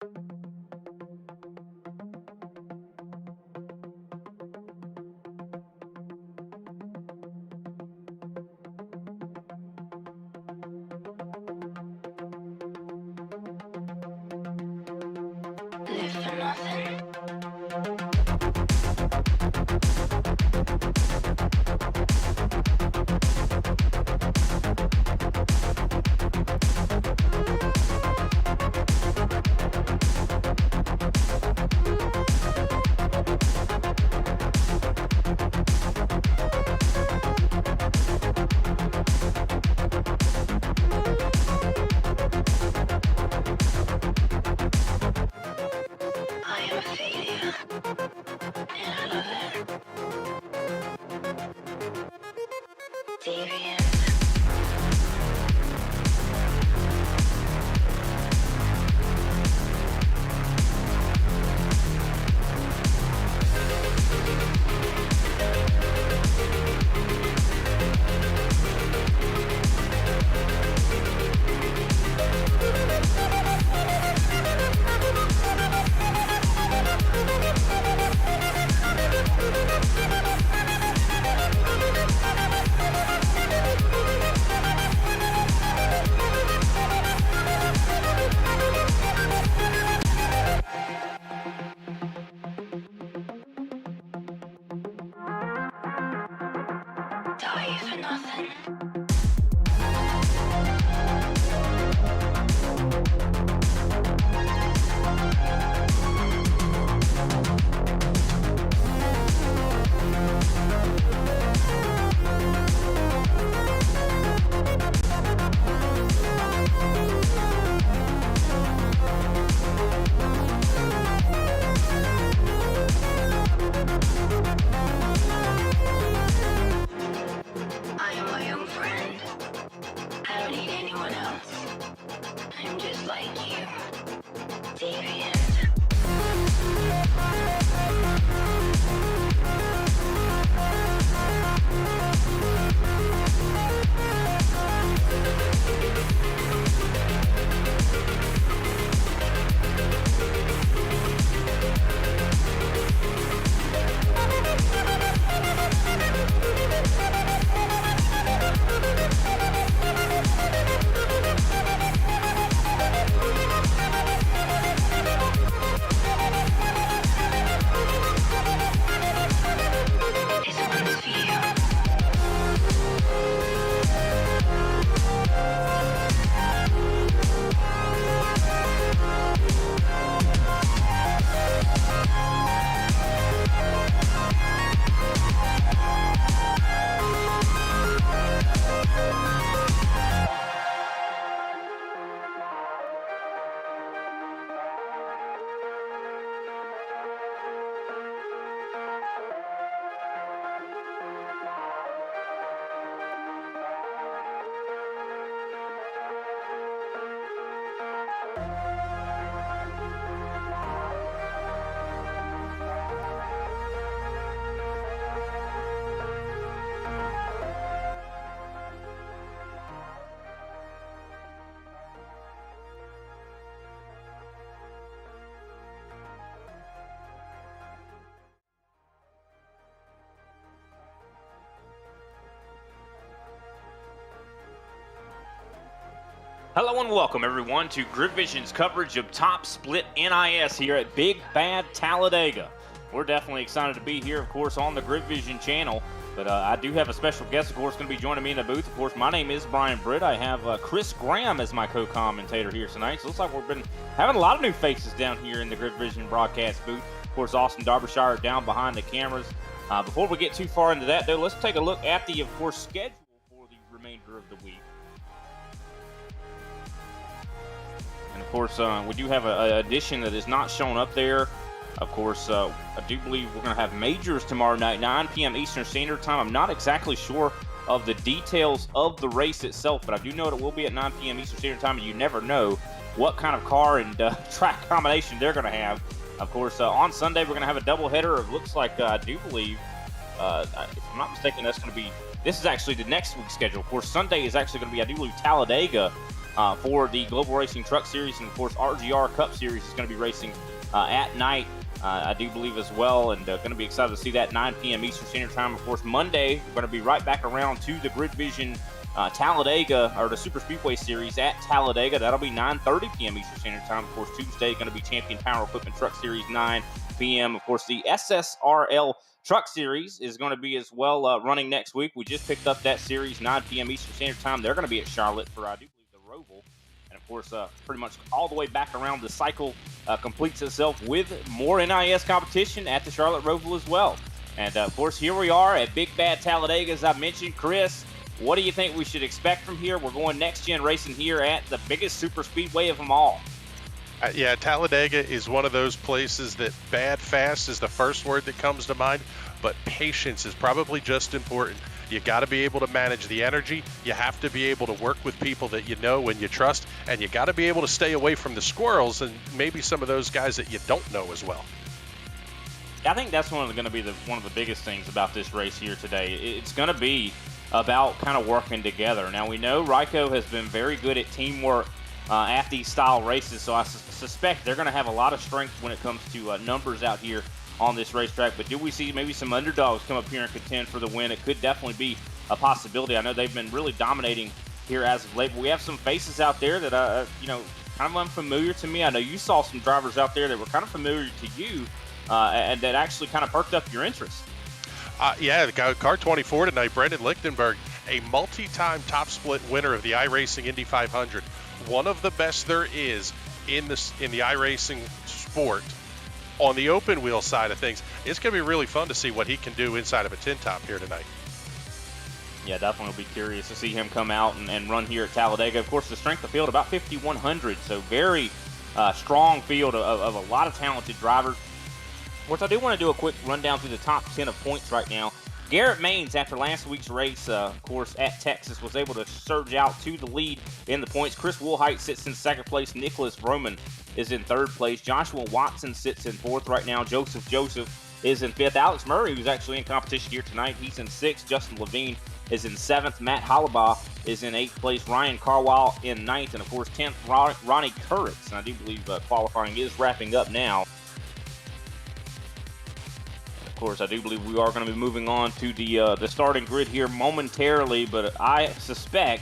Live for nothing. I am a failure, and I love it. Deviant. Die for nothing. I am my own friend. I don't need anyone else. I'm just like you. Deviant. This one's for you. Hello and welcome everyone to GridVision's coverage of Top Split NIS here at Big Bad Talladega. We're definitely excited to be here, of course, on the GridVision channel. But I do have a special guest, of course, going to be joining me in the booth. Of course, my name is Brian Britt. I have Chris Graham as my co-commentator here tonight. So it looks like we've been having a lot of new faces down here in the GridVision broadcast booth. Of course, Austin Derbyshire down behind the cameras. Before we get too far into that, though, let's take a look at the, of course, schedule for the remainder of the week. And, of course, we do have an addition that is not shown up there. Of course, I do believe we're going to have majors tomorrow night, 9 p.m. Eastern Standard Time. I'm not exactly sure of the details of the race itself, but I do know it will be at 9 p.m. Eastern Standard Time, and you never know what kind of car and track combination they're going to have. Of course, on Sunday, we're going to have a doubleheader. It looks like, I do believe, if I'm not mistaken, that's going to be, this is actually the next week's schedule. Of course, Sunday is actually going to be, I do believe, Talladega for the Global Racing Truck Series, and of course RGR Cup Series is going to be racing at night, I do believe as well, and going to be excited to see that 9 p.m. Eastern Standard Time. Of course, Monday we're going to be right back around to the GridVision Talladega, or the Superspeedway Series at Talladega. That'll be 9:30 p.m. Eastern Standard Time. Of course, Tuesday going to be Champion Power Equipment Truck Series 9 p.m. Of course, the SSRL Truck Series is going to be as well running next week. We just picked up that series 9 p.m. Eastern Standard Time. They're going to be at Charlotte for, I do believe, the Roval. And of course, pretty much all the way back around, the cycle completes itself with more NIS competition at the Charlotte Roval as well. And of course, here we are at Big Bad Talladega, as I mentioned. Chris, what do you think we should expect from here? We're going next gen racing here at the biggest super speedway of them all. Yeah, Talladega is one of those places that bad fast is the first word that comes to mind, but patience is probably just important. You got to be able to manage the energy. You have to be able to work with people that you know and you trust, and you got to be able to stay away from the squirrels and maybe some of those guys that you don't know as well. I think that's going to be one of the biggest things about this race here today. It's going to be about kind of working together. Now, we know Ryko has been very good at teamwork at these style races, so I suspect they're going to have a lot of strength when it comes to numbers out here on this racetrack. But do we see maybe some underdogs come up here and contend for the win? It could definitely be a possibility. I know they've been really dominating here as of late, but we have some faces out there that kind of unfamiliar to me. I know you saw some drivers out there that were kind of familiar to you, and that actually kind of perked up your interest. Yeah, the car 24 tonight, Brendan Lichtenberg, a multi-time top split winner of the iRacing Indy 500. One of the best there is in the iRacing sport. On the open wheel side of things, it's going to be really fun to see what he can do inside of a tin top here tonight. Yeah, definitely will be curious to see him come out and run here at Talladega. Of course, the strength of field about 5,100, so very strong field of a lot of talented drivers. Of course, I do want to do a quick rundown through the top 10 of points right now. Garrett Maines, after last week's race, of course, at Texas, was able to surge out to the lead in the points. Chris Woolhite sits in second place. Nicholas Vroman is in third place. Joshua Watson sits in fourth right now. Joseph is in fifth. Alex Murray, who's actually in competition here tonight, he's in sixth. Justin Levine is in seventh. Matt Hollabaugh is in eighth place. Ryan Carwile in ninth. And, of course, 10th, Ronnie Kurtz. And I do believe qualifying is wrapping up now. Of course, I do believe we are going to be moving on to the starting grid here momentarily, but I suspect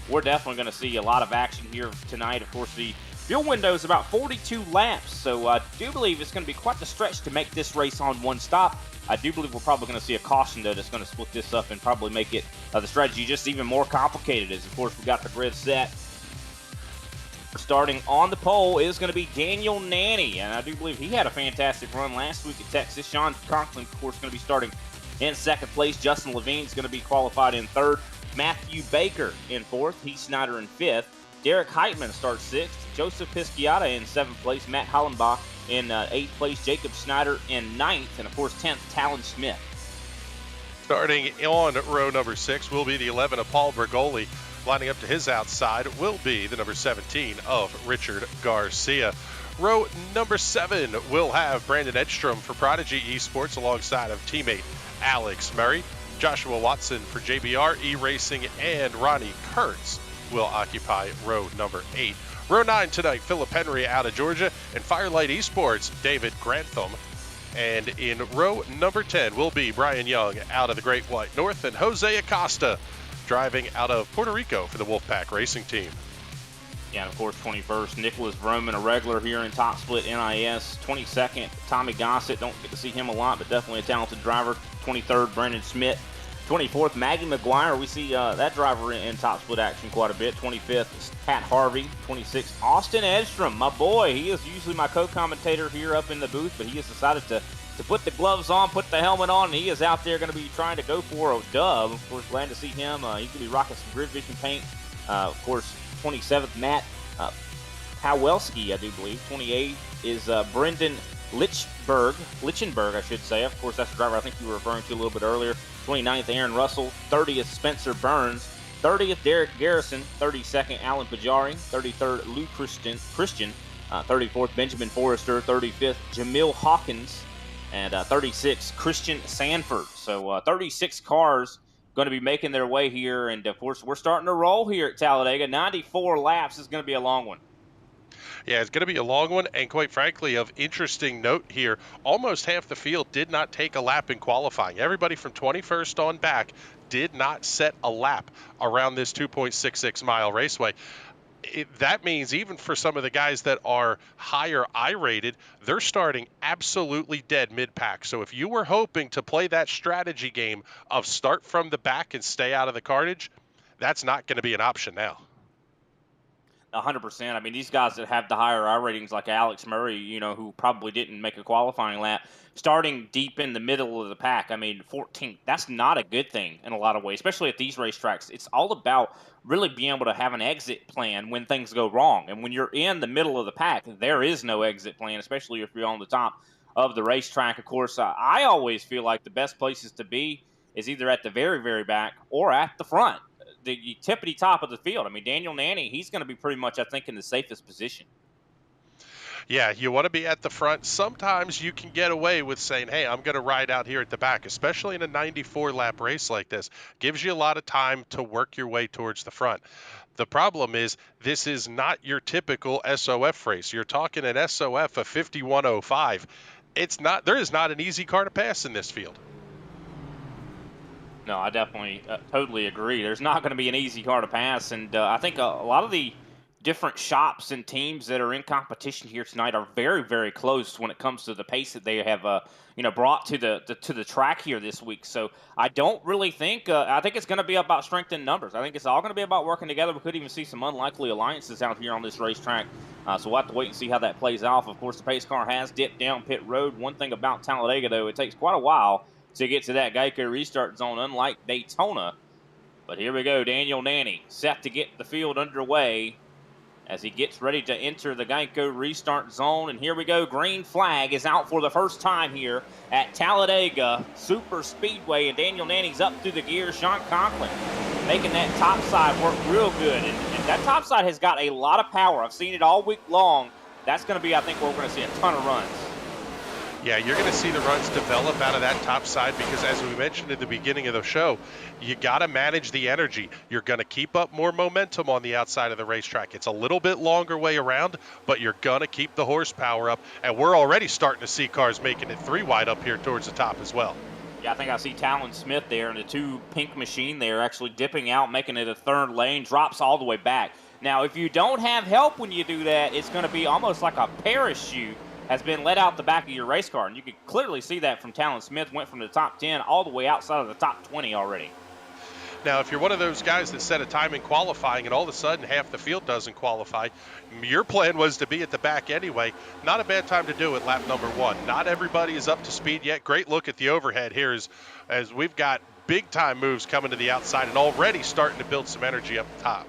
we're definitely going to see a lot of action here tonight. Of course, the fuel window is about 42 laps, so I do believe it's going to be quite the stretch to make this race on one stop. I do believe we're probably going to see a caution, though, that's going to split this up and probably make it the strategy just even more complicated, as, of course, we got the grid set. Starting on the pole is going to be Daniel Nanny, and I do believe he had a fantastic run last week at Texas. Sean Conklin, of course, going to be starting in second place. Justin Levine is going to be qualified in third. Matthew Baker in fourth. Heath Snyder in fifth. Derek Heitman starts sixth. Joseph Pisciata in seventh place. Matt Hollenbach in eighth place. Jacob Schneider in ninth. And, of course, 10th, Talon Smith. Starting on row number 6 will be the 11 of Paul Bergoli. Lining up to his outside will be the number 17 of Richard Garcia. Row number 7 will have Brandon Edstrom for Prodigy eSports alongside of teammate Alex Murray. Joshua Watson for JBR eRacing, and Ronnie Kurtz will occupy row number 8. Row 9 tonight, Philip Henry out of Georgia, and Firelight eSports, David Grantham. And in row number 10 will be Brian Young out of the Great White North, and Jose Acosta driving out of Puerto Rico for the Wolfpack Racing Team. Yeah, and of course, 21st, Nicholas Vroman, a regular here in Top Split NIS. 22nd, Tommy Gossett. Don't get to see him a lot, but definitely a talented driver. 23rd, Brandon Schmidt. 24th, Maggie McGuire. We see that driver in Top Split action quite a bit. 25th, Pat Harvey. 26th, Austin Edstrom, my boy. He is usually my co-commentator here up in the booth, but he has decided to put the gloves on, put the helmet on, and he is out there going to be trying to go for a dub. Of course, glad to see him. He's going to be rocking some GridVision paint. Of course, 27th, Matt Pawelski, I do believe. 28th is Brendan Lichenberg, I should say. Of course, that's the driver I think you were referring to a little bit earlier. 29th, Aaron Russell. 30th, Spencer Burns. 30th, Derek Garrison. 32nd, Alan Pajari. 33rd, Lou Christian. 34th, Benjamin Forrester. 35th, Jamil Hawkins. And 36, Christian Sanford. So 36 cars going to be making their way here. And, of course, we're starting to roll here at Talladega. 94 laps is going to be a long one. Yeah, it's going to be a long one, and quite frankly, of interesting note here, almost half the field did not take a lap in qualifying. Everybody from 21st on back did not set a lap around this 2.66-mile raceway. That means even for some of the guys that are higher I-rated, they're starting absolutely dead mid-pack. So if you were hoping to play that strategy game of start from the back and stay out of the carnage, that's not going to be an option now. 100%. I mean, these guys that have the higher I ratings, like Alex Murray, who probably didn't make a qualifying lap, starting deep in the middle of the pack. I mean, 14th, that's not a good thing in a lot of ways, especially at these racetracks. It's all about really being able to have an exit plan when things go wrong. And when you're in the middle of the pack, there is no exit plan, especially if you're on the top of the racetrack. Of course, I always feel like the best places to be is either at the very, very back or at the front, the tippity top of the field. I mean, Daniel Nanny, he's going to be pretty much, I think, in the safest position. Yeah, you want to be at the front. Sometimes you can get away with saying, hey, I'm going to ride out here at the back, especially in a 94-lap race like this. Gives you a lot of time to work your way towards the front. The problem is this is not your typical SOF race. You're talking an SOF of 51.05. There is not an easy car to pass in this field. No, I definitely totally agree. There's not going to be an easy car to pass, and I think a lot of the different shops and teams that are in competition here tonight are very, very close when it comes to the pace that they have, brought to the track here this week. So I don't really think I think it's going to be about strength in numbers. I think it's all going to be about working together. We could even see some unlikely alliances out here on this racetrack. So we'll have to wait and see how that plays off. Of course, the pace car has dipped down pit road. One thing about Talladega, though, it takes quite a while to get to that Geico restart zone, unlike Daytona. But here we go, Daniel Nanny set to get the field underway as he gets ready to enter the Geico restart zone. And here we go, green flag is out for the first time here at Talladega Superspeedway, and Daniel Nanny's up through the gears. Sean Conklin making that top side work real good, and that top side has got a lot of power. I've seen it all week long. That's going to be, I think, where we're going to see a ton of runs. Yeah, you're going to see the runs develop out of that top side because, as we mentioned at the beginning of the show, you got to manage the energy. You're going to keep up more momentum on the outside of the racetrack. It's a little bit longer way around, but you're going to keep the horsepower up, and we're already starting to see cars making it 3 wide up here towards the top as well. Yeah, I think I see Talon Smith there in the 2 pink machine there actually dipping out, making it a 3rd lane, drops all the way back. Now, if you don't have help when you do that, it's going to be almost like a parachute has been let out the back of your race car. And you can clearly see that from Talon Smith, went from the top 10 all the way outside of the top 20 already. Now, if you're one of those guys that set a time in qualifying and all of a sudden half the field doesn't qualify, your plan was to be at the back anyway. Not a bad time to do it lap number 1. Not everybody is up to speed yet. Great look at the overhead here as we've got big-time moves coming to the outside and already starting to build some energy up the top.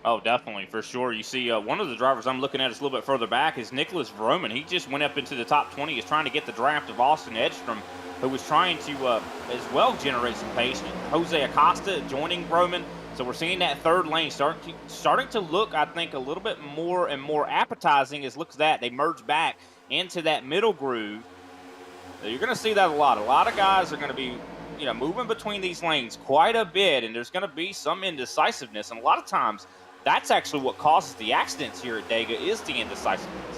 Oh, definitely, for sure. You see, one of the drivers I'm looking at is a little bit further back is Nicholas Vroman. He just went up into the top 20. He's trying to get the draft of Austin Edstrom, who was trying to as well generate some pace. Jose Acosta joining Vroman. So we're seeing that 3rd lane starting to look, I think, a little bit more and more appetizing as looks that they merge back into that middle groove. So you're going to see that a lot. A lot of guys are going to be moving between these lanes quite a bit, and there's going to be some indecisiveness. And a lot of times, that's actually what causes the accidents here at Dega is the indecisiveness.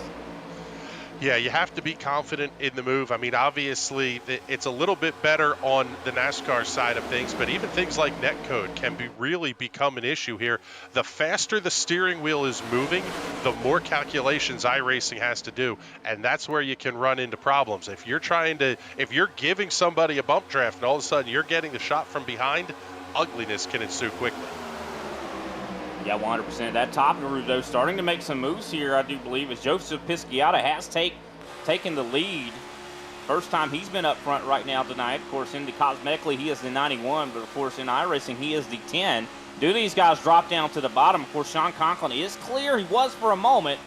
Yeah, you have to be confident in the move. I mean, obviously, it's a little bit better on the NASCAR side of things, but even things like netcode can really become an issue here. The faster the steering wheel is moving, the more calculations iRacing has to do, and that's where you can run into problems. If you're giving somebody a bump draft and all of a sudden you're getting the shot from behind, ugliness can ensue quickly. Yeah, 100%. That top group, though, starting to make some moves here, I do believe, as Joseph Pisciata has taken the lead. First time he's been up front right now tonight. Of course, in the cosmetically, he is the 91, but, of course, in iRacing, he is the 10. Do these guys drop down to the bottom? Of course, Sean Conklin is clear. He was for a moment.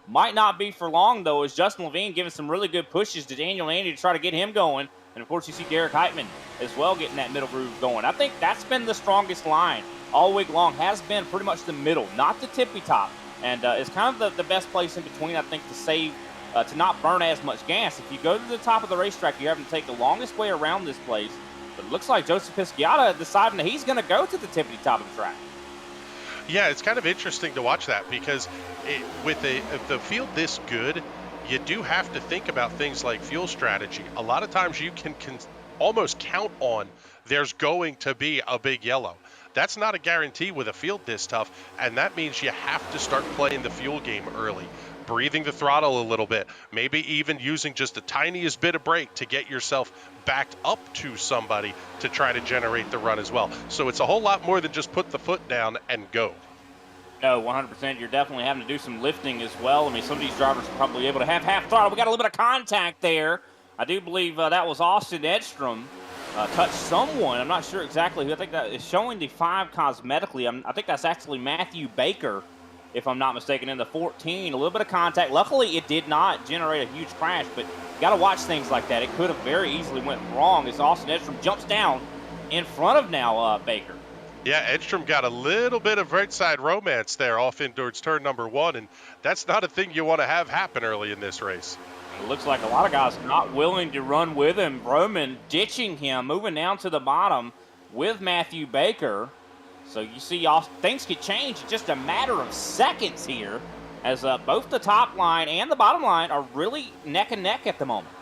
Might not be for long, though, as Justin Levine giving some really good pushes to Daniel Nanny to try to get him going. And, of course, you see Derek Heitman as well getting that middle groove going. I think that's been the strongest line all week long, has been pretty much the middle, not the tippy top. And it's kind of the best place in between, I think, to save, to not burn as much gas. If you go to the top of the racetrack, you're having to take the longest way around this place. But it looks like Joseph Pisciata deciding that he's going to go to the tippity top of the track. Yeah, it's kind of interesting to watch that because with the field this good, you do have to think about things like fuel strategy. A lot of times you can almost count on there's going to be a big yellow. That's not a guarantee with a field this tough, and that means you have to start playing the fuel game early, breathing the throttle a little bit, maybe even using just the tiniest bit of brake to get yourself backed up to somebody to try to generate the run as well. So it's a whole lot more than just put the foot down and go. No, 100%. You're definitely having to do some lifting as well. I mean, some of these drivers are probably able to have half throttle. We got a little bit of contact there. I do believe that was Austin Edstrom. Touched someone. I'm not sure exactly who. I think that is showing the 5 cosmetically. I think that's actually Matthew Baker, if I'm not mistaken, in the 14. A little bit of contact. Luckily, it did not generate a huge crash, but you got to watch things like that. It could have very easily went wrong as Austin Edstrom jumps down in front of now Baker. Yeah, Edstrom got a little bit of right side romance there off in towards turn number 1, and that's not a thing you want to have happen early in this race. It looks like a lot of guys not willing to run with him. Roman ditching him, moving down to the bottom with Matthew Baker. So you see things could change in just a matter of seconds here as both the top line and the bottom line are really neck and neck at the moment.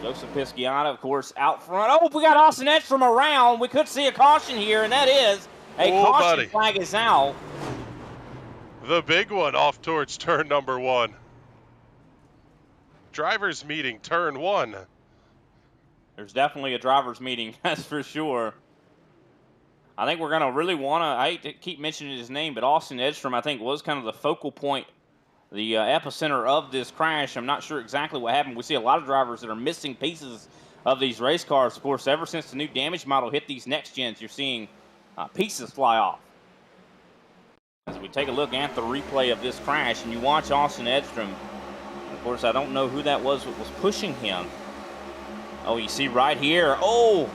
Joseph Pisciata, of course, out front. Oh, we got Austin Edstrom around. We could see a caution here, and that is a caution flag is out. The big one off towards turn number 1. Drivers meeting, turn 1. There's definitely a drivers meeting, that's for sure. I think we're going to really want to, I hate to keep mentioning his name, but Austin Edstrom, I think, was kind of the focal point, the epicenter of this crash. I'm not sure exactly what happened. We see a lot of drivers that are missing pieces of these race cars. Of course, ever since the new damage model hit these next gens, you're seeing pieces fly off. As we take a look at the replay of this crash, and you watch Austin Edstrom, of course, I don't know who that was that was pushing him. Oh, you see right here. Oh,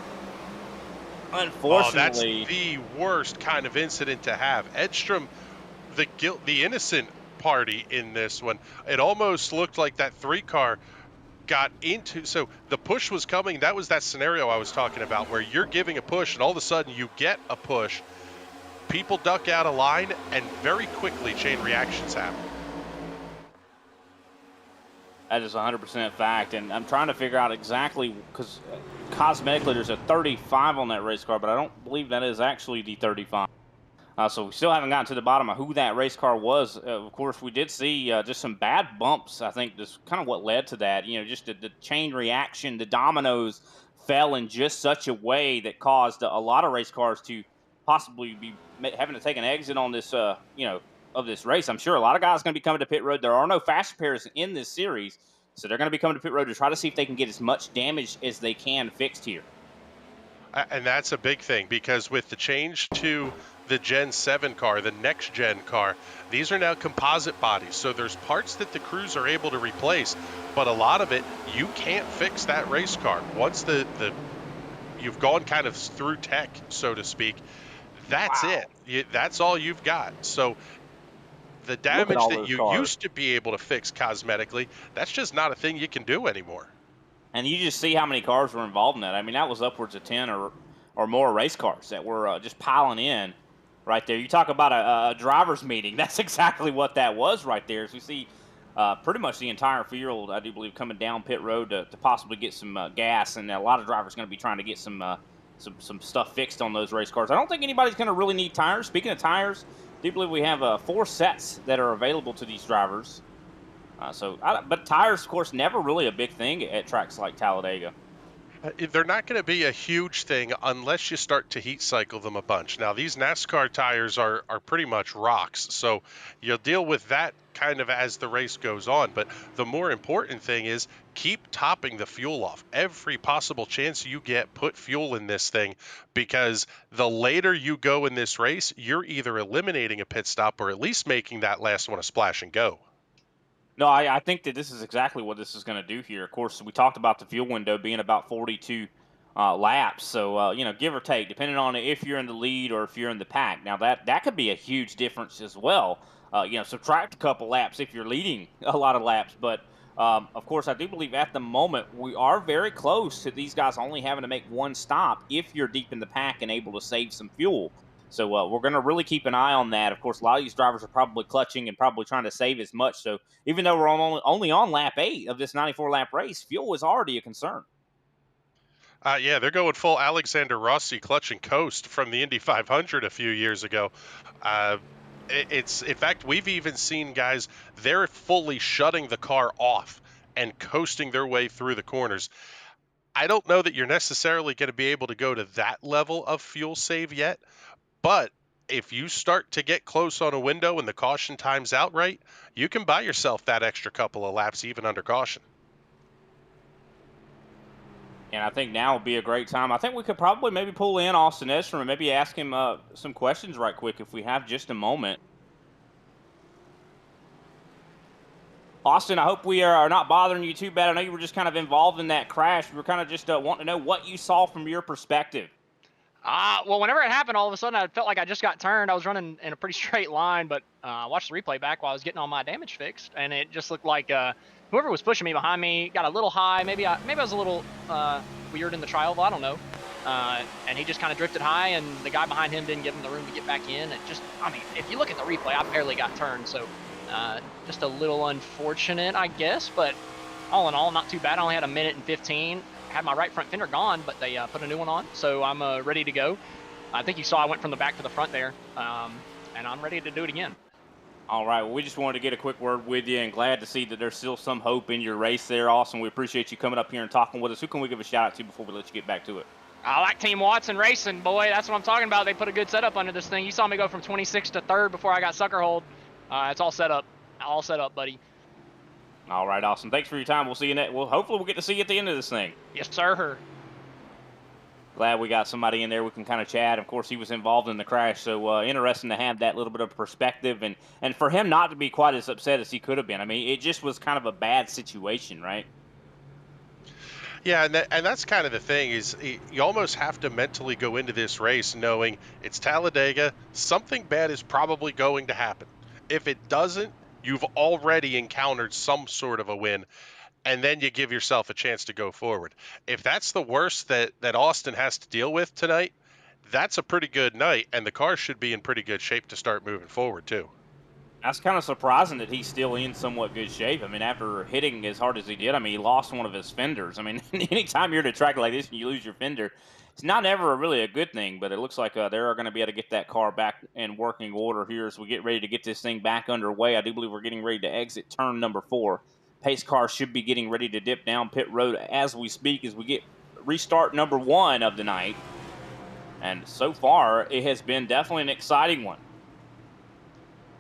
unfortunately. Oh, that's the worst kind of incident to have. Edstrom, the innocent party in this one. It almost looked like that 3 car got into, so the push was coming. That was that scenario I was talking about where you're giving a push and all of a sudden you get a push. People duck out of line, and very quickly chain reactions happen. That is 100% fact, and I'm trying to figure out exactly, because cosmetically there's a 35 on that race car, but I don't believe that is actually the 35. So we still haven't gotten to the bottom of who that race car was. Of course, we did see just some bad bumps. I think just kind of what led to that. You know, just the chain reaction, the dominoes fell in just such a way that caused a lot of race cars to possibly be having to take an exit on this, of this race. I'm sure a lot of guys are going to be coming to pit road. There are no fast pairs in this series, so they're going to be coming to pit road to try to see if they can get as much damage as they can fixed here. And that's a big thing, because with the change to the Gen 7 car, the next gen car, these are now composite bodies. So there's parts that the crews are able to replace, but a lot of it, you can't fix that race car. Once you've gone kind of through tech, so to speak, that's it. That's all you've got. So the damage that you used to be able to fix cosmetically, that's just not a thing you can do anymore. And you just see how many cars were involved in that. I mean, that was upwards of 10 or more race cars that were just piling in right there. You talk about a driver's meeting. That's exactly what that was right there. As we see pretty much the entire field, I do believe, coming down pit road to possibly get some gas. And a lot of drivers are going to be trying to get some stuff fixed on those race cars. I don't think anybody's going to really need tires. Speaking of tires, I do believe we have 4 sets that are available to these drivers. But tires, of course, never really a big thing at tracks like Talladega. They're not going to be a huge thing unless you start to heat cycle them a bunch. Now, these NASCAR tires are pretty much rocks, so you'll deal with that kind of as the race goes on. But the more important thing is keep topping the fuel off. Every possible chance you get, put fuel in this thing, because the later you go in this race, you're either eliminating a pit stop or at least making that last one a splash and go. No, I think that this is exactly what this is going to do here. Of course, we talked about the fuel window being about 42 laps. So, give or take, depending on if you're in the lead or if you're in the pack. Now, that could be a huge difference as well. Subtract a couple laps if you're leading a lot of laps. But Of course, I do believe at the moment we are very close to these guys only having to make one stop if you're deep in the pack and able to save some fuel. So we're going to really keep an eye on that. Of course, a lot of these drivers are probably clutching and probably trying to save as much. So even though we're only on lap 8 of this 94 lap race, fuel is already a concern. Yeah, they're going full Alexander Rossi clutch and coast from the Indy 500 a few years ago. Uh, it's in fact we've even seen guys they're fully shutting the car off and coasting their way through the corners. I don't know that you're necessarily going to be able to go to that level of fuel save yet, but if you start to get close on a window and the caution time's out right, you can buy yourself that extra couple of laps even under caution. And I think now would be a great time. I think we could probably maybe pull in Austin Edstrom and maybe ask him some questions right quick if we have just a moment. Austin, I hope we are not bothering you too bad. I know you were just kind of involved in that crash. We were kind of just wanting to know what you saw from your perspective. Well, whenever it happened, all of a sudden I felt like I just got turned. I was running in a pretty straight line, but I watched the replay back while I was getting all my damage fixed, and it just looked like whoever was pushing me behind me got a little high. Maybe I was a little weird in the trial, I don't know. And he just kind of drifted high, and the guy behind him didn't give him the room to get back in. It just, I mean, if you look at the replay, I barely got turned, so just a little unfortunate, I guess. But all in all, not too bad. I only had 1:15. Had my right front fender gone, but they put a new one on, so I'm ready to go. I think you saw I went from the back to the front there, and I'm ready to do it again. All right, well, we just wanted to get a quick word with you and glad to see that there's still some hope in your race there, Austin. We appreciate you coming up here and talking with us. Who can we give a shout out to before we let you get back to it? I like Team Watson Racing, boy. That's what I'm talking about. They put a good setup under this thing. You saw me go from 26 to 3rd before I got sucker hold. It's all set up. All set up, buddy. All right, Austin. Thanks for your time. We'll see you next. Well, hopefully we'll get to see you at the end of this thing. Yes, sir. Glad we got somebody in there we can kind of chat. Of course, he was involved in the crash, so interesting to have that little bit of perspective and for him not to be quite as upset as he could have been. I mean, it just was kind of a bad situation, right? Yeah, and that's kind of the thing is you almost have to mentally go into this race knowing it's Talladega, something bad is probably going to happen. If it doesn't, you've already encountered some sort of a win, and then you give yourself a chance to go forward. If that's the worst that Austin has to deal with tonight, that's a pretty good night, and the car should be in pretty good shape to start moving forward too. That's kind of surprising that he's still in somewhat good shape. I mean, after hitting as hard as he did, I mean, he lost one of his fenders. I mean, anytime you're at a track like this and you lose your fender, it's not ever really a good thing, but it looks like they're going to be able to get that car back in working order here as we get ready to get this thing back underway. I do believe we're getting ready to exit turn number 4. Pace car should be getting ready to dip down pit road as we speak as we get restart number 1 of the night. And so far, it has been definitely an exciting one.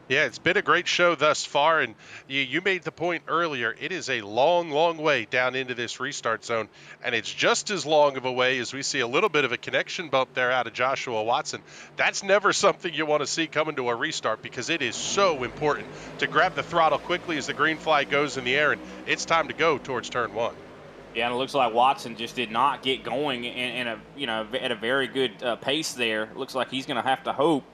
Yeah, it's been a great show thus far, and you made the point earlier. It is a long, long way down into this restart zone, and it's just as long of a way as we see a little bit of a connection bump there out of Joshua Watson. That's never something you want to see coming to a restart because it is so important to grab the throttle quickly as the green flag goes in the air, and it's time to go towards turn 1. Yeah, and it looks like Watson just did not get going in a at a very good pace there. It looks like he's going to have to hope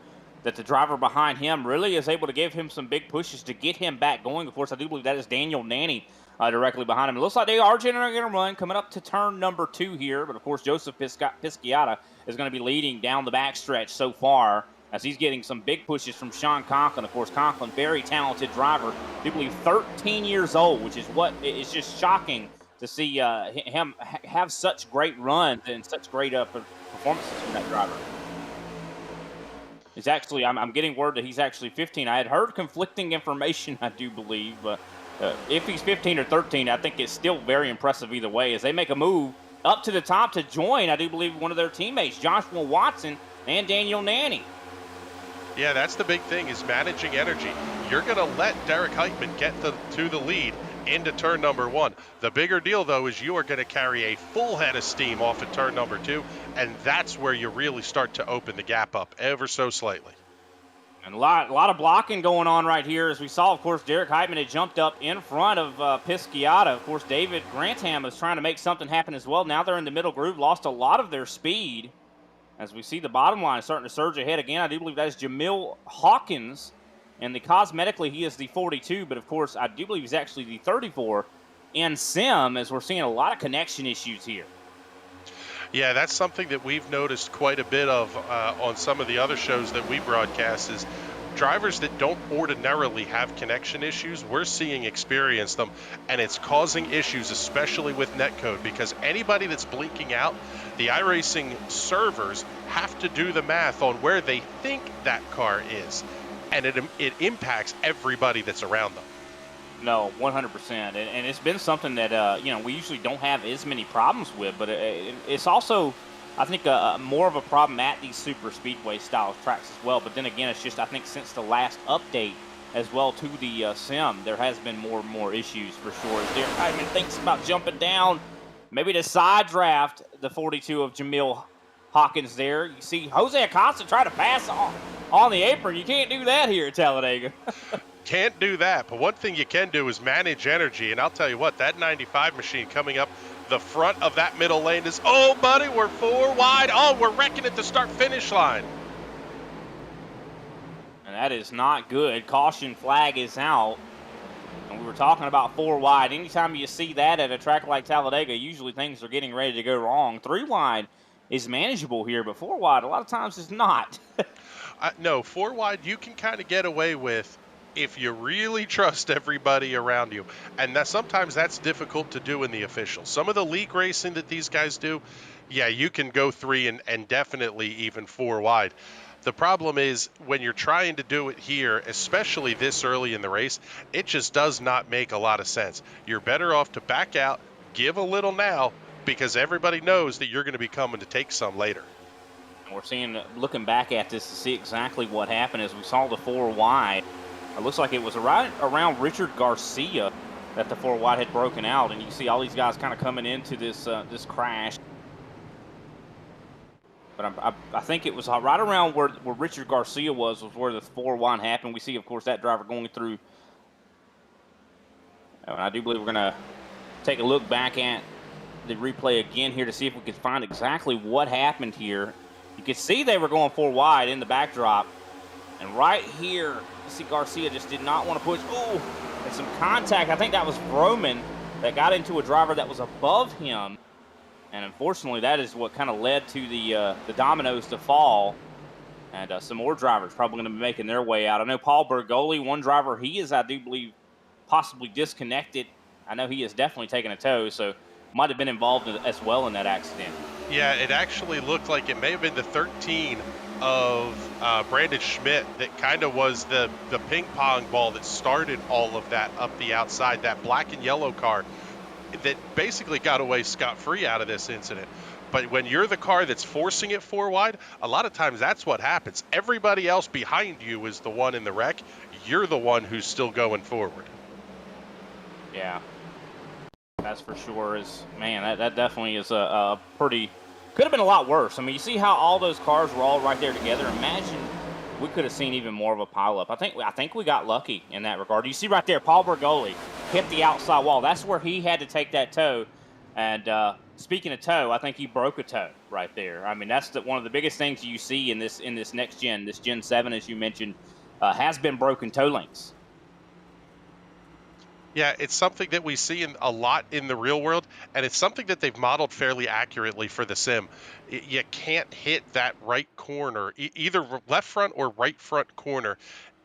that the driver behind him really is able to give him some big pushes to get him back going. Of course, I do believe that is Daniel Nanny directly behind him. It looks like they are generating a run coming up to turn number 2 here, but of course Joseph Pisciata is going to be leading down the backstretch so far as he's getting some big pushes from Sean Conklin. Of course, Conklin, very talented driver. I do believe 13 years old, which is what is just shocking to see him have such great runs and such great performances from that driver. He's actually, I'm getting word that he's actually 15. I had heard conflicting information, I do believe, but if he's 15 or 13, I think it's still very impressive either way as they make a move up to the top to join, I do believe, one of their teammates, Joshua Watson and Daniel Nanny. Yeah, that's the big thing is managing energy. You're going to let Derek Heitman get to the lead into turn number 1. The bigger deal, though, is you are going to carry a full head of steam off at turn number 2, and that's where you really start to open the gap up ever so slightly. And a lot of blocking going on right here. As we saw, of course, Derek Heitman had jumped up in front of Pisciata. Of course, David Grantham is trying to make something happen as well. Now they're in the middle groove, lost a lot of their speed. As we see the bottom line starting to surge ahead again, I do believe that is Jamil Hawkins. And cosmetically, he is the 42, but of course, I do believe he's actually the 34 in sim, as we're seeing a lot of connection issues here. Yeah, that's something that we've noticed quite a bit of on some of the other shows that we broadcast is drivers that don't ordinarily have connection issues, we're seeing experience them, and it's causing issues, especially with netcode, because anybody that's blinking out, the iRacing servers have to do the math on where they think that car is, and it impacts everybody that's around them. No, 100%, and it's been something that we usually don't have as many problems with, but it's also, I think, more of a problem at these super speedway style tracks as well. But then again, it's just, I think, since the last update as well to the sim, there has been more and more issues for sure. As Derek even thinks about jumping down, maybe to side draft the 42 of Jamil Hawkins there. You see Jose Acosta try to pass on the apron. You can't do that here at Talladega. Can't do that, but one thing you can do is manage energy, and I'll tell you what, that 95 machine coming up the front of that middle lane is, oh buddy, we're 4 wide, oh, we're wrecking at the start-finish line. And that is not good. Caution flag is out. And we were talking about 4 wide. Anytime you see that at a track like Talladega, usually things are getting ready to go wrong. 3 wide is manageable here, but 4 wide a lot of times is not. No, 4 wide you can kind of get away with if you really trust everybody around you. And sometimes that's difficult to do in the official. Some of the league racing that these guys do, yeah, you can go 3 and definitely even 4 wide. The problem is when you're trying to do it here, especially this early in the race, it just does not make a lot of sense. You're better off to back out, give a little now, because everybody knows that you're going to be coming to take some later. We're seeing, looking back at this to see exactly what happened as we saw the 4 wide. It looks like it was right around Richard Garcia that the 4 wide had broken out, and you see all these guys kind of coming into this this crash. But I think it was right around where Richard Garcia was where the 4 wide happened. We see, of course, that driver going through. And I do believe we're going to take a look back at the replay again here to see if we can find exactly what happened here. You can see they were going 4 wide in the backdrop. And right here, you see Garcia just did not want to push. Oh, and some contact. I think that was Roman that got into a driver that was above him. And unfortunately, that is what kind of led to the dominoes to fall. And some more drivers probably going to be making their way out. I know Paul Bergoli, one driver, he is, I do believe, possibly disconnected. I know he is definitely taking a tow, so might have been involved as well in that accident. Yeah, it actually looked like it may have been the 13 of Brandon Schmidt that kind of was the ping pong ball that started all of that up the outside, that black and yellow car that basically got away scot-free out of this incident. But when you're the car that's forcing it 4 wide, a lot of times that's what happens. Everybody else behind you is the one in the wreck. You're the one who's still going forward. Yeah, that's for sure. Man, that definitely is a pretty... Could have been a lot worse. I mean, you see how all those cars were all right there together. Imagine we could have seen even more of a pileup. I think we got lucky in that regard. You see right there, Paul Bergoli hit the outside wall. That's where he had to take that tow. And speaking of tow, I think he broke a toe right there. I mean, that's one of the biggest things you see in this next gen. This Gen 7, as you mentioned, has been broken toe links. Yeah, it's something that we see a lot in the real world, and it's something that they've modeled fairly accurately for the sim. You can't hit that right corner, either left front or right front corner,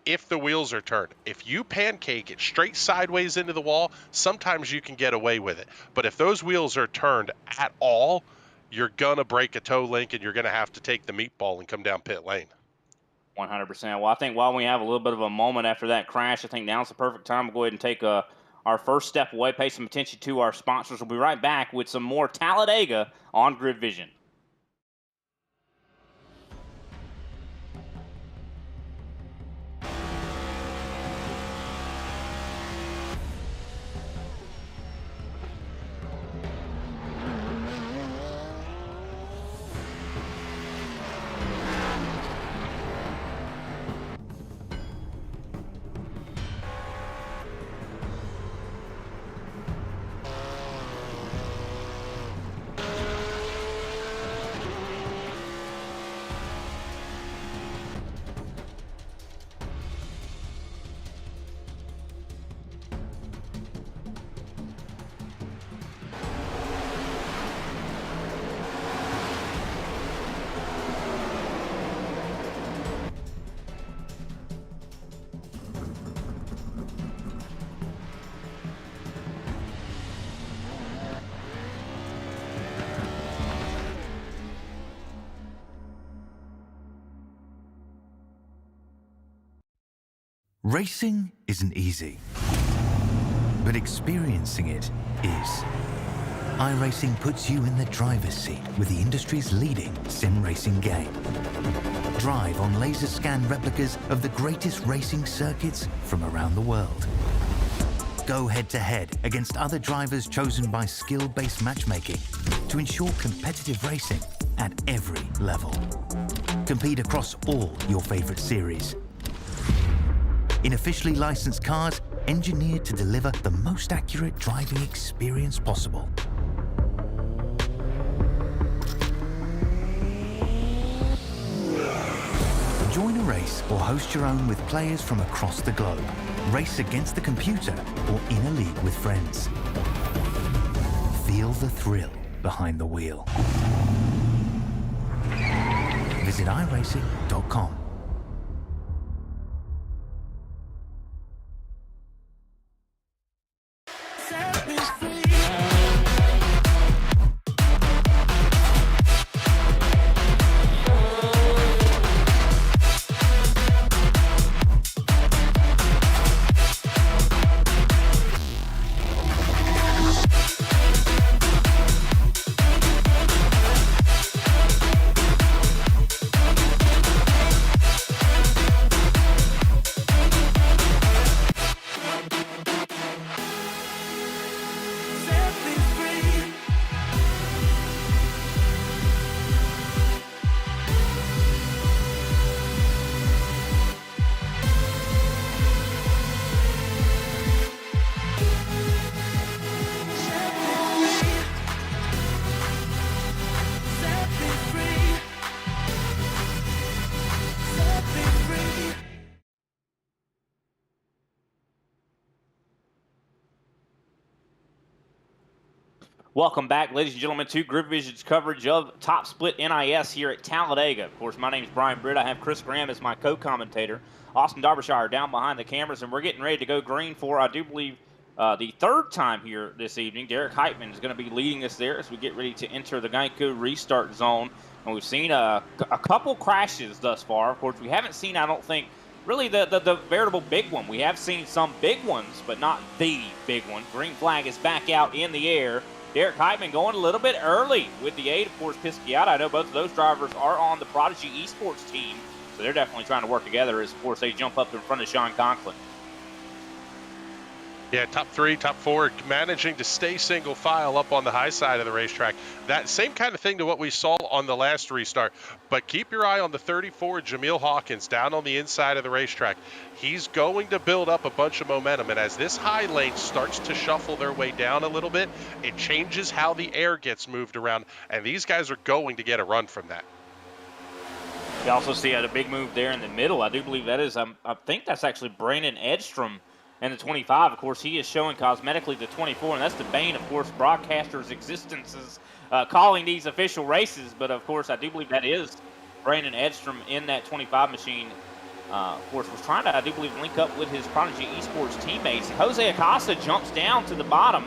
if the wheels are turned. If you pancake it straight sideways into the wall, sometimes you can get away with it. But if those wheels are turned at all, you're going to break a toe link, and you're going to have to take the meatball and come down pit lane. 100%. Well, I think while we have a little bit of a moment after that crash, I think now's the perfect time to go ahead and take our first step away, pay some attention to our sponsors. We'll be right back with some more Talladega on GridVision. Racing isn't easy, but experiencing it is. iRacing puts you in the driver's seat with the industry's leading sim racing game. Drive on laser scan replicas of the greatest racing circuits from around the world. Go head-to-head against other drivers chosen by skill-based matchmaking to ensure competitive racing at every level. Compete across all your favorite series. In officially licensed cars, engineered to deliver the most accurate driving experience possible. Join a race or host your own with players from across the globe. Race against the computer or in a league with friends. Feel the thrill behind the wheel. Visit iRacing.com. Welcome back, ladies and gentlemen, to GridVision's coverage of Top Split NIS here at Talladega. Of course, my name is Brian Britt. I have Chris Graham as my co-commentator. Austin Derbyshire down behind the cameras, and we're getting ready to go green for, I do believe, the third time here this evening. Derek Heitman is going to be leading us there as we get ready to enter the Geico restart zone. And we've seen a couple crashes thus far. Of course, we haven't seen, I don't think, really the veritable big one. We have seen some big ones, but not the big one. Green flag is back out in the air. Derek Heitman going a little bit early with the aid of course, Pisciata. I know both of those drivers are on the Prodigy eSports team, so they're definitely trying to work together as, of course, they jump up in front of Sean Conklin. Yeah, top three, top four, managing to stay single file up on the high side of the racetrack. That same kind of thing to what we saw on the last restart. But keep your eye on the 34, Jamil Hawkins, down on the inside of the racetrack. He's going to build up a bunch of momentum. And as this high lane starts to shuffle their way down a little bit, it changes how the air gets moved around. And these guys are going to get a run from that. You also see a big move there in the middle. I do believe that is, I think that's actually Brandon Edstrom. And the 25, of course, he is showing cosmetically the 24, and that's the bane, of course, broadcasters' existences, calling these official races. But, of course, I do believe that is Brandon Edstrom in that 25 machine. Of course, was trying to, I do believe, link up with his Prodigy eSports teammates. Jose Acosta jumps down to the bottom.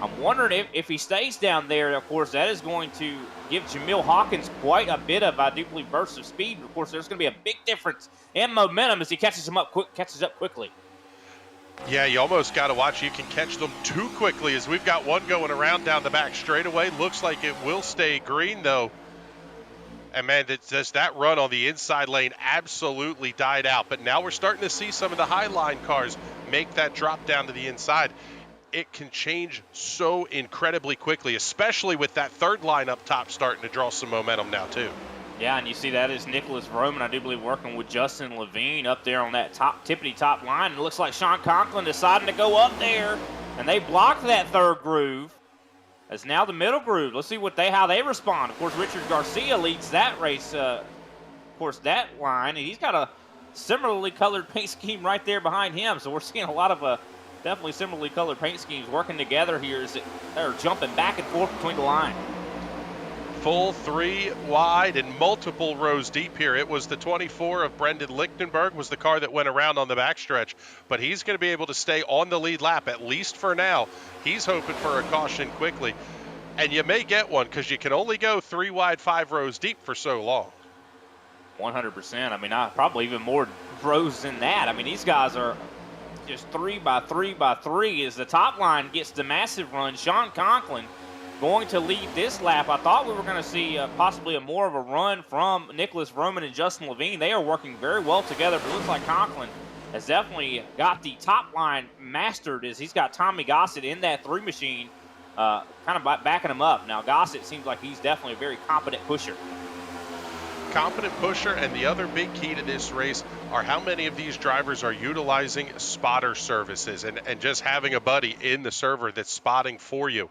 I'm wondering if he stays down there, of course, that is going to give Jamil Hawkins quite a bit of, I do believe, bursts of speed. Of course, there's going to be a big difference in momentum as he catches up quickly. Yeah, you almost got to watch. You can catch them too quickly as we've got one going around down the back straightaway. Looks like it will stay green, though. And, man, that run on the inside lane absolutely died out. But now we're starting to see some of the Highline cars make that drop down to the inside. It can change so incredibly quickly, especially with that third line up top starting to draw some momentum now, too. Yeah, and you see that is Nicholas Roman, I do believe, working with Justin Levine up there on that tippity-top line. And it looks like Sean Conklin deciding to go up there, and they blocked that third groove. As now the middle groove. Let's see how they respond. Of course, Richard Garcia leads that race, of course, that line. And he's got a similarly colored paint scheme right there behind him. So we're seeing a lot of definitely similarly colored paint schemes working together here as they're jumping back and forth between the line. Full three wide and multiple rows deep here. It was the 24 of Brendan Lichtenberg was the car that went around on the backstretch, but he's going to be able to stay on the lead lap, at least for now. He's hoping for a caution quickly, and you may get one because you can only go three wide, 5 rows deep for so long. 100%. I mean, probably even more rows than that. I mean, these guys are just 3 by 3 by 3 as the top line gets the massive run. Sean Conklin going to lead this lap. I thought we were going to see possibly more of a run from Nicholas Roman and Justin Levine. They are working very well together, but it looks like Conklin has definitely got the top line mastered as he's got Tommy Gossett in that 3 machine, kind of backing him up. Now, Gossett seems like he's definitely a very competent pusher. Competent pusher, and the other big key to this race are how many of these drivers are utilizing spotter services and just having a buddy in the server that's spotting for you.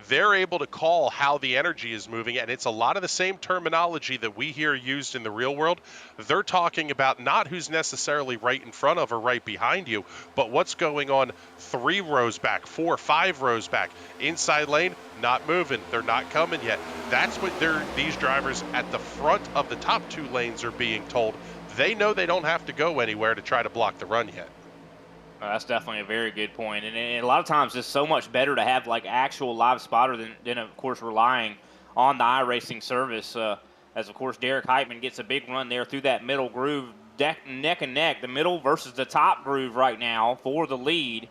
They're able to call how the energy is moving, and it's a lot of the same terminology that we hear used in the real world. They're talking about not who's necessarily right in front of or right behind you, but what's going on 3 rows back, 4, 5 rows back. Inside lane, not moving. They're not coming yet. That's what these drivers at the front of the top 2 lanes are being told. They know they don't have to go anywhere to try to block the run yet. That's definitely a very good point. And a lot of times it's so much better to have like actual live spotter than of course, relying on the iRacing service. As, of course, Derek Heitman gets a big run there through that middle groove, neck and neck, the middle versus the top groove right now for the lead.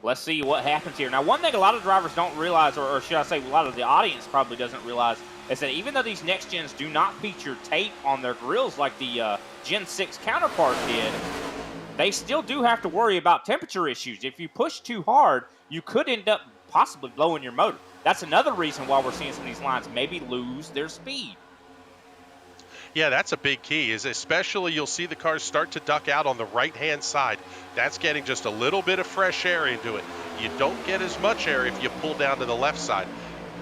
Let's see what happens here. Now, one thing a lot of drivers don't realize, or should I say a lot of the audience probably doesn't realize, is that even though these next gens do not feature tape on their grills like the Gen 6 counterpart did, they still do have to worry about temperature issues. If you push too hard, you could end up possibly blowing your motor. That's another reason why we're seeing some of these lines maybe lose their speed. Yeah, that's a big key, is especially you'll see the cars start to duck out on the right-hand side. That's getting just a little bit of fresh air into it. You don't get as much air if you pull down to the left side.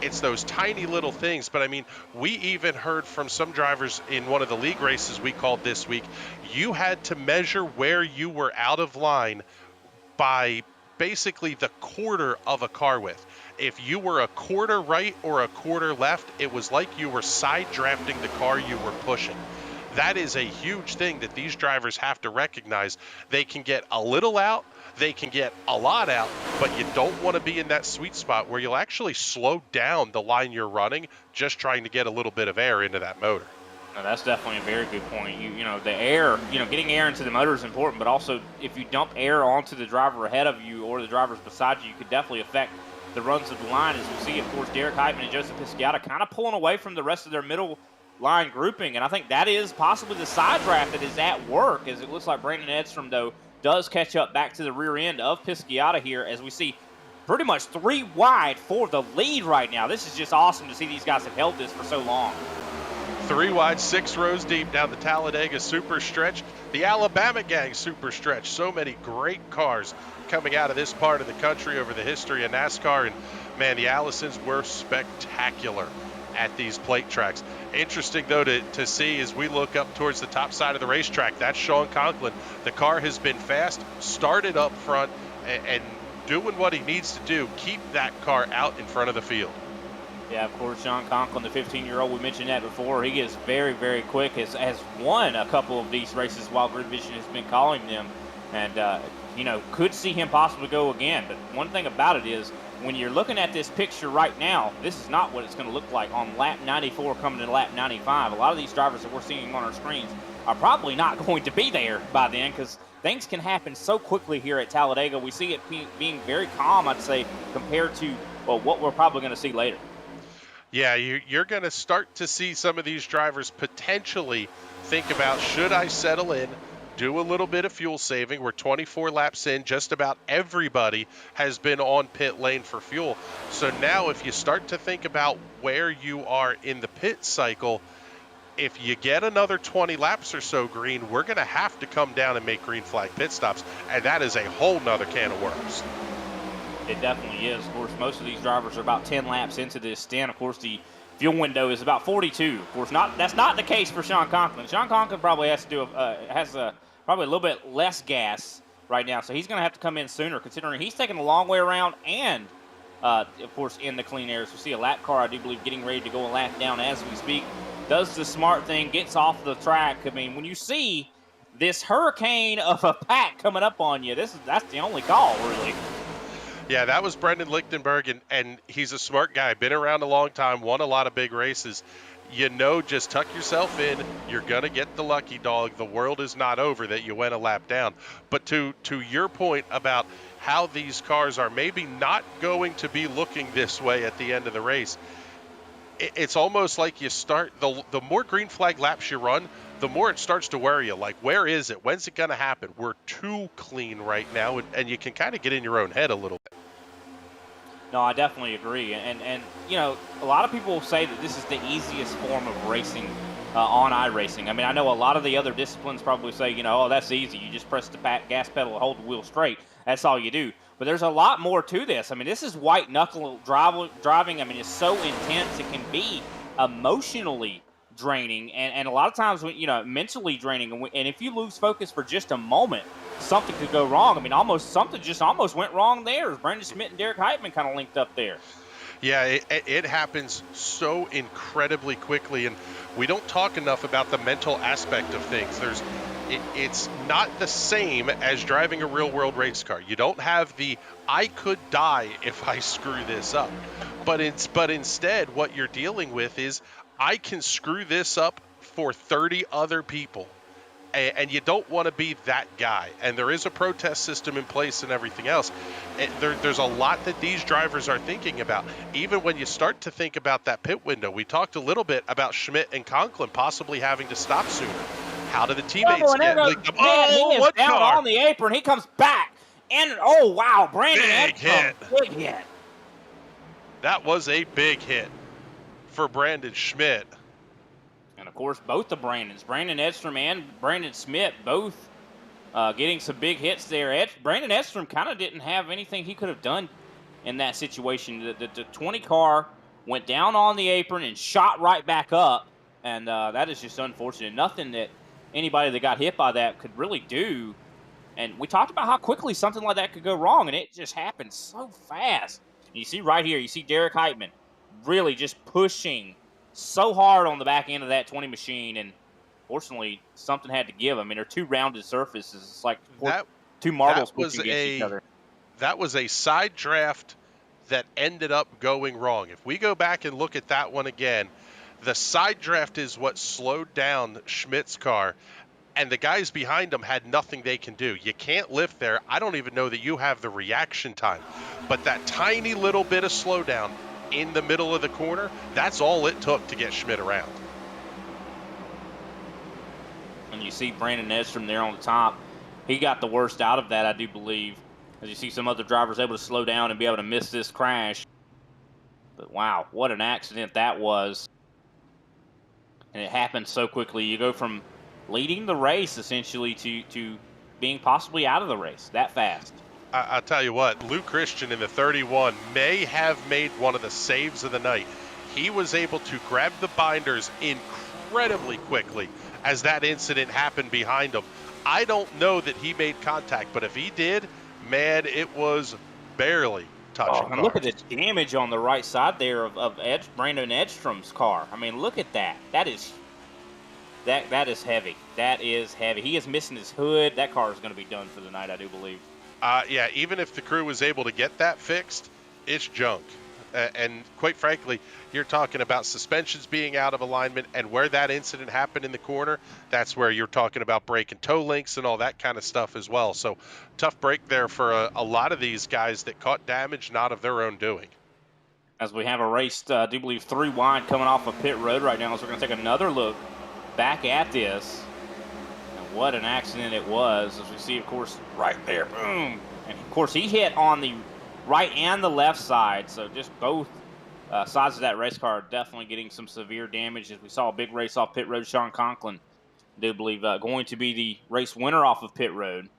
It's those tiny little things, but I mean, we even heard from some drivers in one of the league races we called this week, you had to measure where you were out of line by basically the quarter of a car width. If you were a quarter right or a quarter left, it was like you were side drafting the car you were pushing. That is a huge thing that these drivers have to recognize. They can get a little out, they can get a lot out, but you don't want to be in that sweet spot where you'll actually slow down the line you're running just trying to get a little bit of air into that motor. Now, that's definitely a very good point. You know, the air, getting air into the motor is important, but also if you dump air onto the driver ahead of you or the drivers beside you, you could definitely affect the runs of the line. As we see, of course, Derek Heitman and Joseph Pisciata kind of pulling away from the rest of their middle line grouping, and I think that is possibly the side draft that is at work, as it looks like Brandon Edstrom, though, does catch up back to the rear end of Pisciata here, as we see pretty much 3 wide for the lead right now. This is just awesome to see these guys have held this for so long. 3 wide, 6 rows deep down the Talladega super stretch, the Alabama gang super stretch. So many great cars coming out of this part of the country over the history of NASCAR, and man, the Allisons were spectacular at these plate tracks. Interesting, though, to see as we look up towards the top side of the racetrack, that's Sean Conklin. The car has been fast, started up front, and doing what he needs to do, keep that car out in front of the field. Yeah, of course, Sean Conklin, the 15-year-old, we mentioned that before. He is very, very quick, has won a couple of these races while GridVision has been calling them, and, could see him possibly go again. But one thing about it is, when you're looking at this picture right now, this is not what it's going to look like on lap 94 coming to lap 95. A lot of these drivers that we're seeing on our screens are probably not going to be there by then, because things can happen so quickly here at Talladega. We see it being very calm, I'd say, compared to what we're probably going to see later. Yeah, you're going to start to see some of these drivers potentially think about, should I settle in, do a little bit of fuel saving? We're 24 laps in. Just about everybody has been on pit lane for fuel. So now if you start to think about where you are in the pit cycle, if you get another 20 laps or so green, we're going to have to come down and make green flag pit stops. And that is a whole nother can of worms. It definitely is. Of course, most of these drivers are about 10 laps into this stint. Of course, the fuel window is about 42. Of course, that's not the case for Sean Conklin. Sean Conklin probably has to do probably a little bit less gas right now, so he's going to have to come in sooner, considering he's taking a long way around and, of course, in the clean air. So we see a lap car, I do believe, getting ready to go a lap down as we speak. Does the smart thing, gets off the track. I mean, when you see this hurricane of a pack coming up on you, that's the only call, really. Yeah, that was Brendan Lichtenberg, and he's a smart guy. Been around a long time, won a lot of big races. just tuck yourself in. You're going to get the lucky dog. The world is not over that you went a lap down. But to your point about how these cars are maybe not going to be looking this way at the end of the race, it's almost like you start, the more green flag laps you run, the more it starts to worry you. Like, where is it? When's it going to happen? We're too clean right now, and you can kind of get in your own head a little bit. No, I definitely agree. And you know, a lot of people say that this is the easiest form of racing on iRacing. I mean, I know a lot of the other disciplines probably say, you know, oh, that's easy. You just press the gas pedal and hold the wheel straight. That's all you do. But there's a lot more to this. I mean, this is white knuckle driving. I mean, it's so intense. It can be emotionally draining, and a lot of times, you know, mentally draining. And if you lose focus for just a moment, something could go wrong. I mean, something just almost went wrong there. Brandon Schmidt and Derek Heitman kind of linked up there. Yeah, it happens so incredibly quickly, and we don't talk enough about the mental aspect of things. It's not the same as driving a real-world race car. You don't have the "I could die if I screw this up," but instead, what you're dealing with is, I can screw this up for 30 other people. And you don't want to be that guy. And there is a protest system in place and everything else. There's a lot that these drivers are thinking about. Even when you start to think about that pit window, we talked a little bit about Schmidt and Conklin possibly having to stop sooner. How do the teammates get linked up? Oh, what down car? on the apron. He comes back. And, oh, wow, Brandon Big hit. Big hit. That was a big hit for Brandon Schmidt. And, of course, both the Brandons, Brandon Edstrom and Brandon Schmidt, both getting some big hits there. Brandon Edstrom kind of didn't have anything he could have done in that situation. The 20 car went down on the apron and shot right back up, and that is just unfortunate. Nothing that anybody that got hit by that could really do. And we talked about how quickly something like that could go wrong, and it just happened so fast. And you see right here, you see Derek Heitman really just pushing so hard on the back end of that 20 machine, and fortunately something had to give. I mean, they're two rounded surfaces. It's like two marbles pushing against each other. That was a side draft that ended up going wrong. If we go back and look at that one again, the side draft is what slowed down Schmidt's car, and the guys behind him had nothing they can do. You can't lift there. I don't even know that you have the reaction time, but that tiny little bit of slowdown in the middle of the corner, that's all it took to get Schmidt around. And you see Brandon Edstrom there on the top. He got the worst out of that, I do believe. As you see some other drivers able to slow down and be able to miss this crash. But wow, what an accident that was. And it happened so quickly. You go from leading the race essentially to being possibly out of the race that fast. I'll tell you what, Luke Christian in the 31 may have made one of the saves of the night. He was able to grab the binders incredibly quickly as that incident happened behind him. I don't know that he made contact, but if he did, man, it was barely touching. And look at the damage on the right side there of Brandon Edstrom's car. I mean, look at that. That is heavy. That is heavy. He is missing his hood. That car is going to be done for the night, I do believe. Yeah, even if the crew was able to get that fixed, it's junk. And quite frankly, you're talking about suspensions being out of alignment, and where that incident happened in the corner, that's where you're talking about breaking toe links and all that kind of stuff as well. So tough break there for a lot of these guys that caught damage not of their own doing. As we have a race, I do believe 3 wide coming off of pit road right now, so we're going to take another look back at this. What an accident it was, as we see, of course, right there, boom. And, of course, he hit on the right and the left side, so just both sides of that race car are definitely getting some severe damage. As we saw a big race off pit road, Sean Conklin, I do believe, going to be the race winner off of pit road.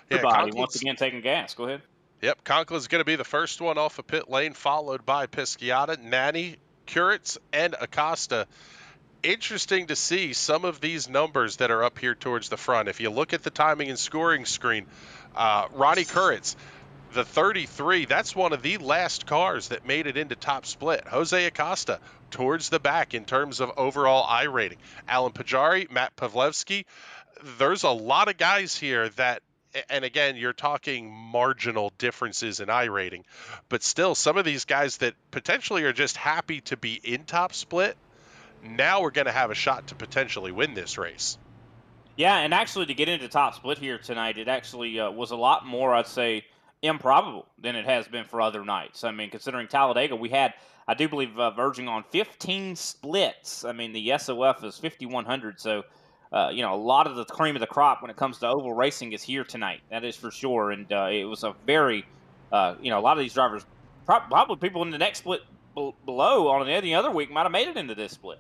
Yeah, Everybody, once again, taking gas. Go ahead. Yep, Conklin's going to be the first one off of pit lane, followed by Pisciata, Nani, Kuritz, and Acosta. Interesting to see some of these numbers that are up here towards the front. If you look at the timing and scoring screen, Ronnie Kuritz, the 33, that's one of the last cars that made it into top split. Jose Acosta towards the back in terms of overall I rating. Alan Pajari, Matt Pavlevsky, there's a lot of guys here that And again, you're talking marginal differences in iRating, but still, some of these guys that potentially are just happy to be in top split, now we're going to have a shot to potentially win this race. Yeah, and actually to get into top split here tonight, it actually was a lot more, I'd say, improbable than it has been for other nights. I mean, considering Talladega, we had, I do believe, verging on 15 splits. I mean, the SOF is 5,100, so, a lot of the cream of the crop when it comes to oval racing is here tonight. That is for sure, and it was a very, a lot of these drivers, probably people in the next split below on any other week might have made it into this split.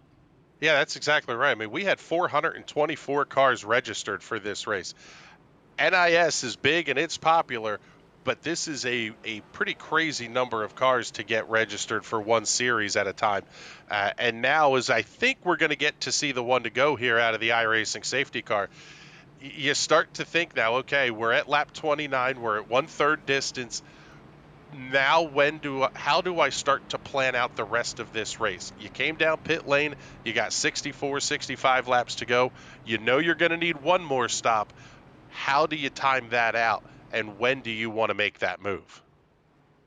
Yeah, that's exactly right. I mean, we had 424 cars registered for this race. NIS is big and it's popular, but this is a pretty crazy number of cars to get registered for one series at a time. And now, as I think we're going to get to see the one to go here out of the iRacing safety car, you start to think now, okay, we're at lap 29, we're at 1/3 distance. Now, how do I start to plan out the rest of this race? You came down pit lane, you got 64, 65 laps to go. You know you're going to need one more stop. How do you time that out, and when do you want to make that move?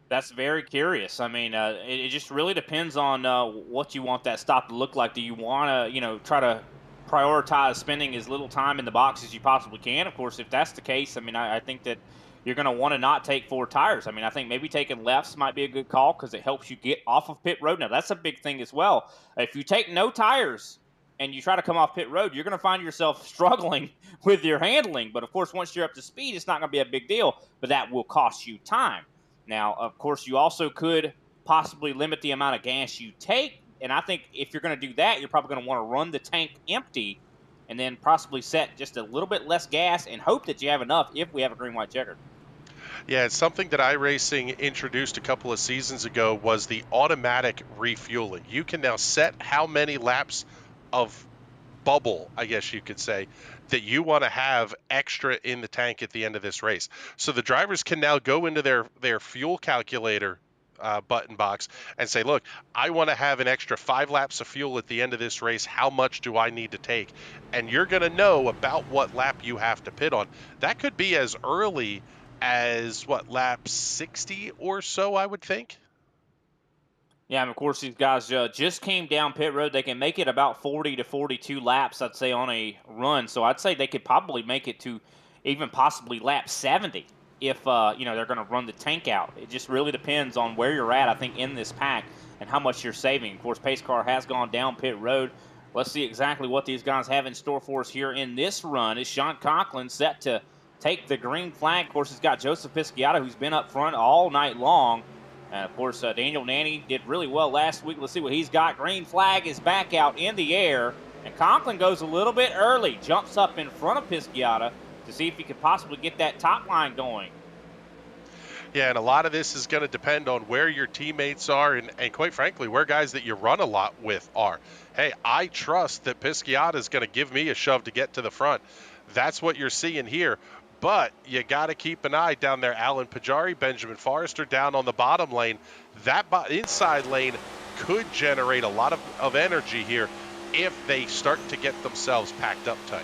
That's very curious. I mean, it just really depends on what you want that stop to look like. Do you want to, try to prioritize spending as little time in the box as you possibly can? Of course, if that's the case, I mean, I think that you're going to want to not take 4 tires. I mean, I think maybe taking lefts might be a good call because it helps you get off of pit road. Now, that's a big thing as well. If you take no tires and you try to come off pit road, you're going to find yourself struggling with your handling. But, of course, once you're up to speed, it's not going to be a big deal, but that will cost you time. Now, of course, you also could possibly limit the amount of gas you take. And I think if you're going to do that, you're probably going to want to run the tank empty and then possibly set just a little bit less gas and hope that you have enough if we have a green-white checker. Yeah, it's something that iRacing introduced a couple of seasons ago was the automatic refueling. You can now set how many laps of bubble, I guess you could say, that you want to have extra in the tank at the end of this race. So the drivers can now go into their fuel calculator button box and say, look, I want to have an extra 5 laps of fuel at the end of this race. How much do I need to take? And you're going to know about what lap you have to pit on. That could be as early as, lap 60 or so, I would think. Yeah, and of course, these guys just came down pit road. They can make it about 40 to 42 laps, I'd say, on a run. So I'd say they could probably make it to even possibly lap 70 if, they're going to run the tank out. It just really depends on where you're at, I think, in this pack and how much you're saving. Of course, pace car has gone down pit road. Let's see exactly what these guys have in store for us here in this run. Is Sean Conklin set to take the green flag? Of course, he's got Joseph Pisciata, who's been up front all night long. And, of course, Daniel Nanny did really well last week. Let's see what he's got. Green flag is back out in the air. And Conklin goes a little bit early, jumps up in front of Pisciata to see if he could possibly get that top line going. Yeah, and a lot of this is going to depend on where your teammates are and quite frankly, where guys that you run a lot with are. Hey, I trust that Pisciata is going to give me a shove to get to the front. That's what you're seeing here. But you got to keep an eye down there. Alan Pajari, Benjamin Forrester down on the bottom lane. That inside lane could generate a lot of energy here if they start to get themselves packed up tight.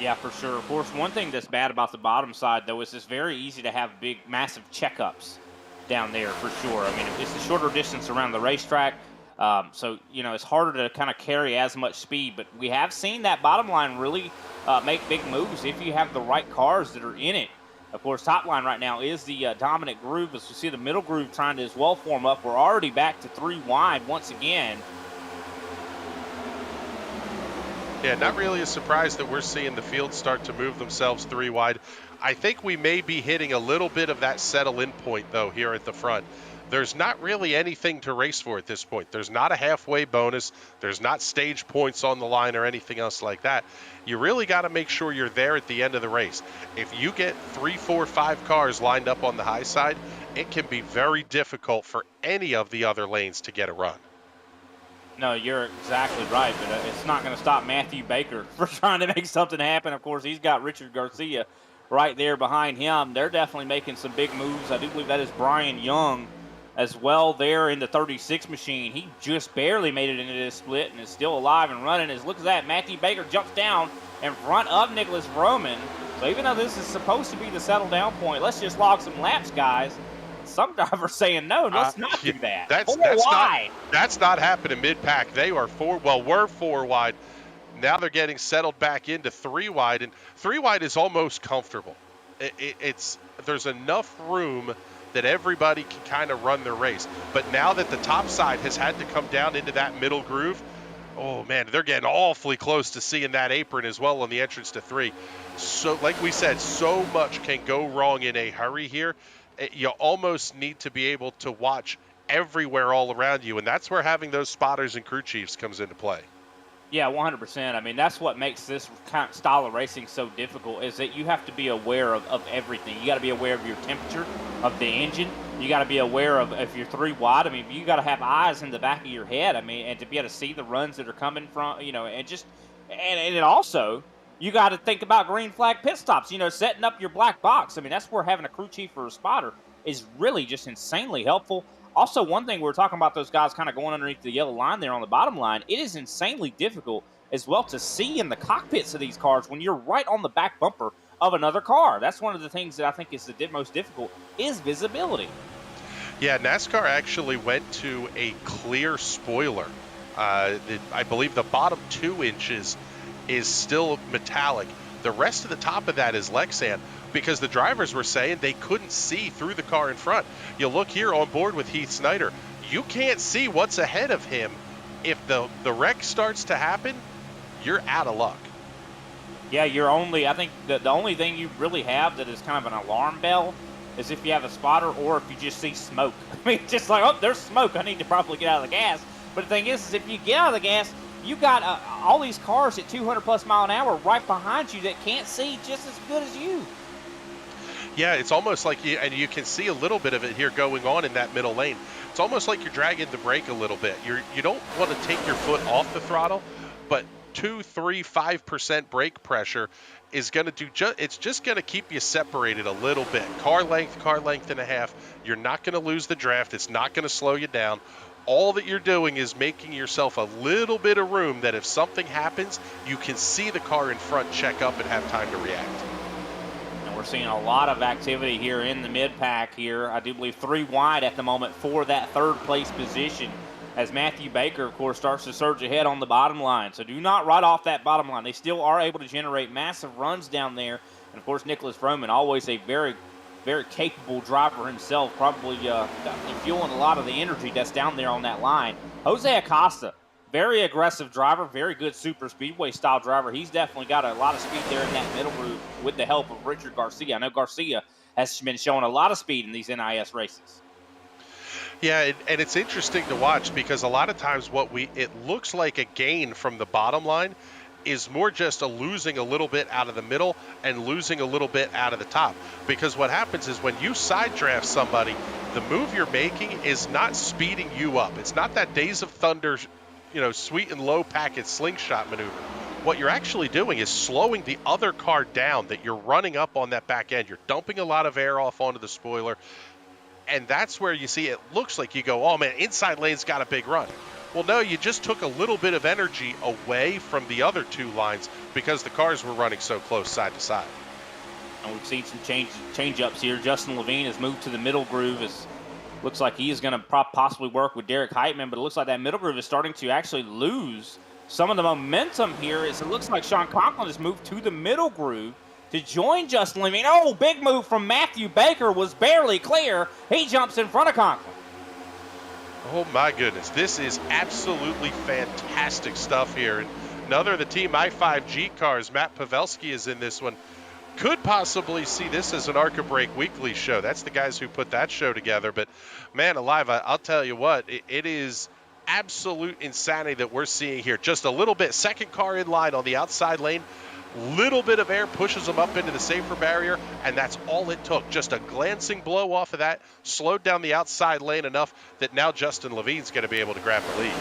Yeah, for sure. Of course, one thing that's bad about the bottom side, though, is it's very easy to have big, massive checkups down there for sure. I mean, it's a shorter distance around the racetrack. So, it's harder to kind of carry as much speed. But we have seen that bottom line really make big moves if you have the right cars that are in it. Of course, top line right now is the dominant groove. As you see the middle groove trying to as well form up. We're already back to 3 wide once again. Yeah, not really a surprise that we're seeing the field start to move themselves 3 wide. I think we may be hitting a little bit of that settle-in point, though, here at the front. There's not really anything to race for at this point. There's not a halfway bonus. There's not stage points on the line or anything else like that. You really got to make sure you're there at the end of the race. If you get 3, 4, 5 cars lined up on the high side, it can be very difficult for any of the other lanes to get a run. No, you're exactly right, but it's not going to stop Matthew Baker for trying to make something happen. Of course, he's got Richard Garcia right there behind him. They're definitely making some big moves. I do believe that is Brian Young as well there in the 36 machine. He just barely made it into this split and is still alive and running. As look at that, Matthew Baker jumps down in front of Nicholas Vroman. So even though this is supposed to be the settle down point, let's just log some laps, guys. Some drivers saying no, let's not do that. That's not happening mid-pack. They are were 4 wide. Now they're getting settled back into 3 wide, and 3 wide is almost comfortable. There's enough room that everybody can kind of run their race. But now that the top side has had to come down into that middle groove, oh man, they're getting awfully close to seeing that apron as well on the entrance to 3. So like we said, so much can go wrong in a hurry here. You almost need to be able to watch everywhere all around you, and that's where having those spotters and crew chiefs comes into play. Yeah, 100%. I mean, that's what makes this kind of style of racing so difficult, is that you have to be aware of everything. You got to be aware of your temperature of the engine. You got to be aware of if you're 3 wide. I mean, you got to have eyes in the back of your head. I mean, and to be able to see the runs that are coming from, and it also, you got to think about green flag pit stops, setting up your black box. I mean, that's where having a crew chief or a spotter is really just insanely helpful. Also, one thing we were talking about, those guys kind of going underneath the yellow line there on the bottom line, it is insanely difficult as well to see in the cockpits of these cars when you're right on the back bumper of another car. That's one of the things that I think is the most difficult, is visibility. Yeah, NASCAR actually went to a clear spoiler. I believe the bottom 2 inches is still metallic. The rest of the top of that is Lexan, because the drivers were saying they couldn't see through the car in front. You look here on board with Heath Snyder, you can't see what's ahead of him. If the wreck starts to happen, you're out of luck. Yeah, I think the only thing you really have that is kind of an alarm bell is if you have a spotter or if you just see smoke. I mean, just like, oh, there's smoke, I need to probably get out of the gas. But the thing is if you get out of the gas, you got all these cars at 200 plus mile an hour right behind you that can't see just as good as you. Yeah, it's almost like you can see a little bit of it here going on in that middle lane. It's almost like you're dragging the brake a little bit. You don't want to take your foot off the throttle, but 2, 3, 5% brake pressure is going to do it's just going to keep you separated a little bit. Car length and a half. You're not going to lose the draft. It's not going to slow you down. All that you're doing is making yourself a little bit of room that if something happens, you can see the car in front check up and have time to react. And we're seeing a lot of activity here in the mid-pack here. I do believe 3 wide at the moment for that 3rd place position, as Matthew Baker, of course, starts to surge ahead on the bottom line. So do not write off that bottom line. They still are able to generate massive runs down there. And, of course, Nicholas Froman, always a very, very capable driver himself, probably fueling a lot of the energy that's down there on that line. Jose Acosta, very aggressive driver, very good super speedway style driver. He's definitely got a lot of speed there in that middle group with the help of Richard Garcia. I know Garcia has been showing a lot of speed in these NIS races. Yeah, and it's interesting to watch because a lot of times it looks like a gain from the bottom line is more just losing a little bit out of the middle and losing a little bit out of the top. Because what happens is when you side draft somebody, the move you're making is not speeding you up. It's not that Days of Thunder, sweet and low packet slingshot maneuver. What you're actually doing is slowing the other car down that you're running up on that back end. You're dumping a lot of air off onto the spoiler. And that's where you see it looks like you go, oh man, inside lane's got a big run. Well, no, you just took a little bit of energy away from the other 2 lines because the cars were running so close side to side. And we've seen some change-ups here. Justin Levine has moved to the middle groove. Looks like he is going to possibly work with Derek Heitman, but it looks like that middle groove is starting to actually lose some of the momentum here. It looks like Sean Conklin has moved to the middle groove to join Justin Levine. Oh, big move from Matthew Baker, was barely clear. He jumps in front of Conklin. Oh my goodness, this is absolutely fantastic stuff here. And another of the Team I5G cars, Matt Pavelski, is in this one. Could possibly see this as an ARCA Break Weekly show. That's the guys who put that show together. But man alive, I'll tell you what, it is absolute insanity that we're seeing here. Just a little bit, second car in line on the outside lane. Little bit of air pushes them up into the safer barrier, and that's all it took. Just a glancing blow off of that, slowed down the outside lane enough that now Justin Levine's going to be able to grab the lead.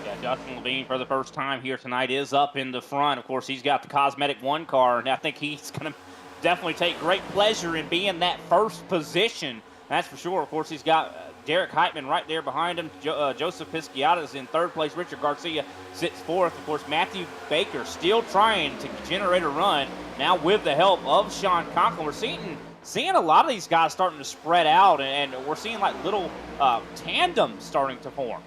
Yeah, Justin Levine, for the first time here tonight, is up in the front. Of course, he's got the Cosmetic 1 car, and I think he's going to definitely take great pleasure in being that first position. That's for sure. Of course, he's got Derek Heitman right there behind him. Joseph Pisciata is in third place. Richard Garcia sits fourth. Of course, Matthew Baker still trying to generate a run, now with the help of Sean Conklin. We're seeing a lot of these guys starting to spread out, and we're seeing like little tandems starting to form.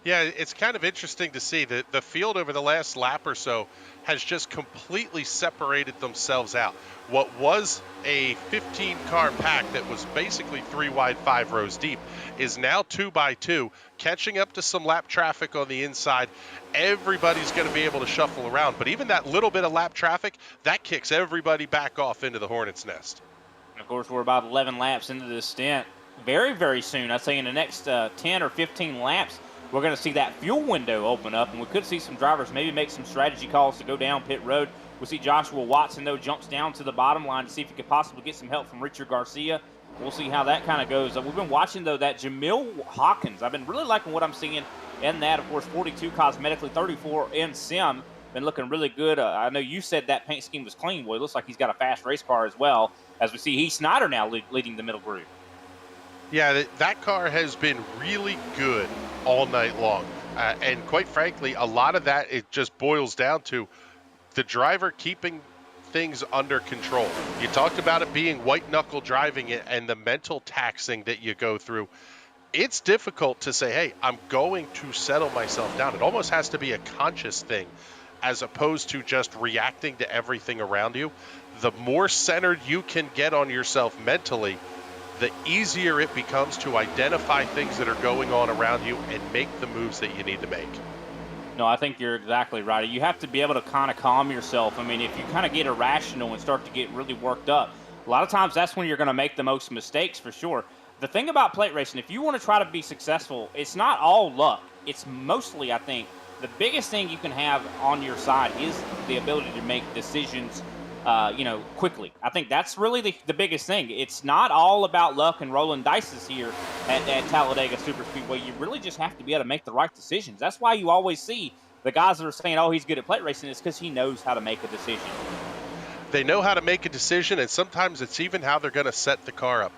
Yeah, it's kind of interesting to see that the field over the last lap or so has just completely separated themselves out. What was a 15-car pack that was basically 3 wide, 5 rows deep is now 2 by 2, catching up to some lap traffic on the inside. Everybody's going to be able to shuffle around, but even that little bit of lap traffic, that kicks everybody back off into the hornet's nest. And of course, we're about 11 laps into this stint. Very, very soon, I'd say in the next 10 or 15 laps, we're going to see that fuel window open up, and we could see some drivers maybe make some strategy calls to go down pit road. We'll see Joshua Watson, though, jumps down to the bottom line to see if he could possibly get some help from Richard Garcia. We'll see how that kind of goes. We've been watching, though, that Jamil Hawkins. I've been really liking what I'm seeing in that. Of course, 42 cosmetically, 34 in sim. Been looking really good. I know you said that paint scheme was clean. Well, it looks like he's got a fast race car as well, as we see Heath Snyder now leading the middle group. Yeah, that car has been really good all night long. And quite frankly, a lot of that, it just boils down to the driver keeping things under control. You talked about it being white knuckle driving it and the mental taxing that you go through. It's difficult to say, hey, I'm going to settle myself down. It almost has to be a conscious thing as opposed to just reacting to everything around you. The more centered you can get on yourself mentally, the easier it becomes to identify things that are going on around you and make the moves that you need to make. No, I think you're exactly right. You have to be able to kind of calm yourself. I mean, if you kind of get irrational and start to get really worked up, a lot of times that's when you're going to make the most mistakes for sure. The thing about plate racing, if you want to try to be successful, it's not all luck. It's mostly, I think, the biggest thing you can have on your side is the ability to make decisions quickly. I think that's really the biggest thing. It's not all about luck and rolling dice here at Talladega Superspeedway. You really just have to be able to make the right decisions. That's why you always see the guys that are saying, oh, he's good at plate racing. It's because he knows how to make a decision. They know how to make a decision, and sometimes it's even how they're going to set the car up.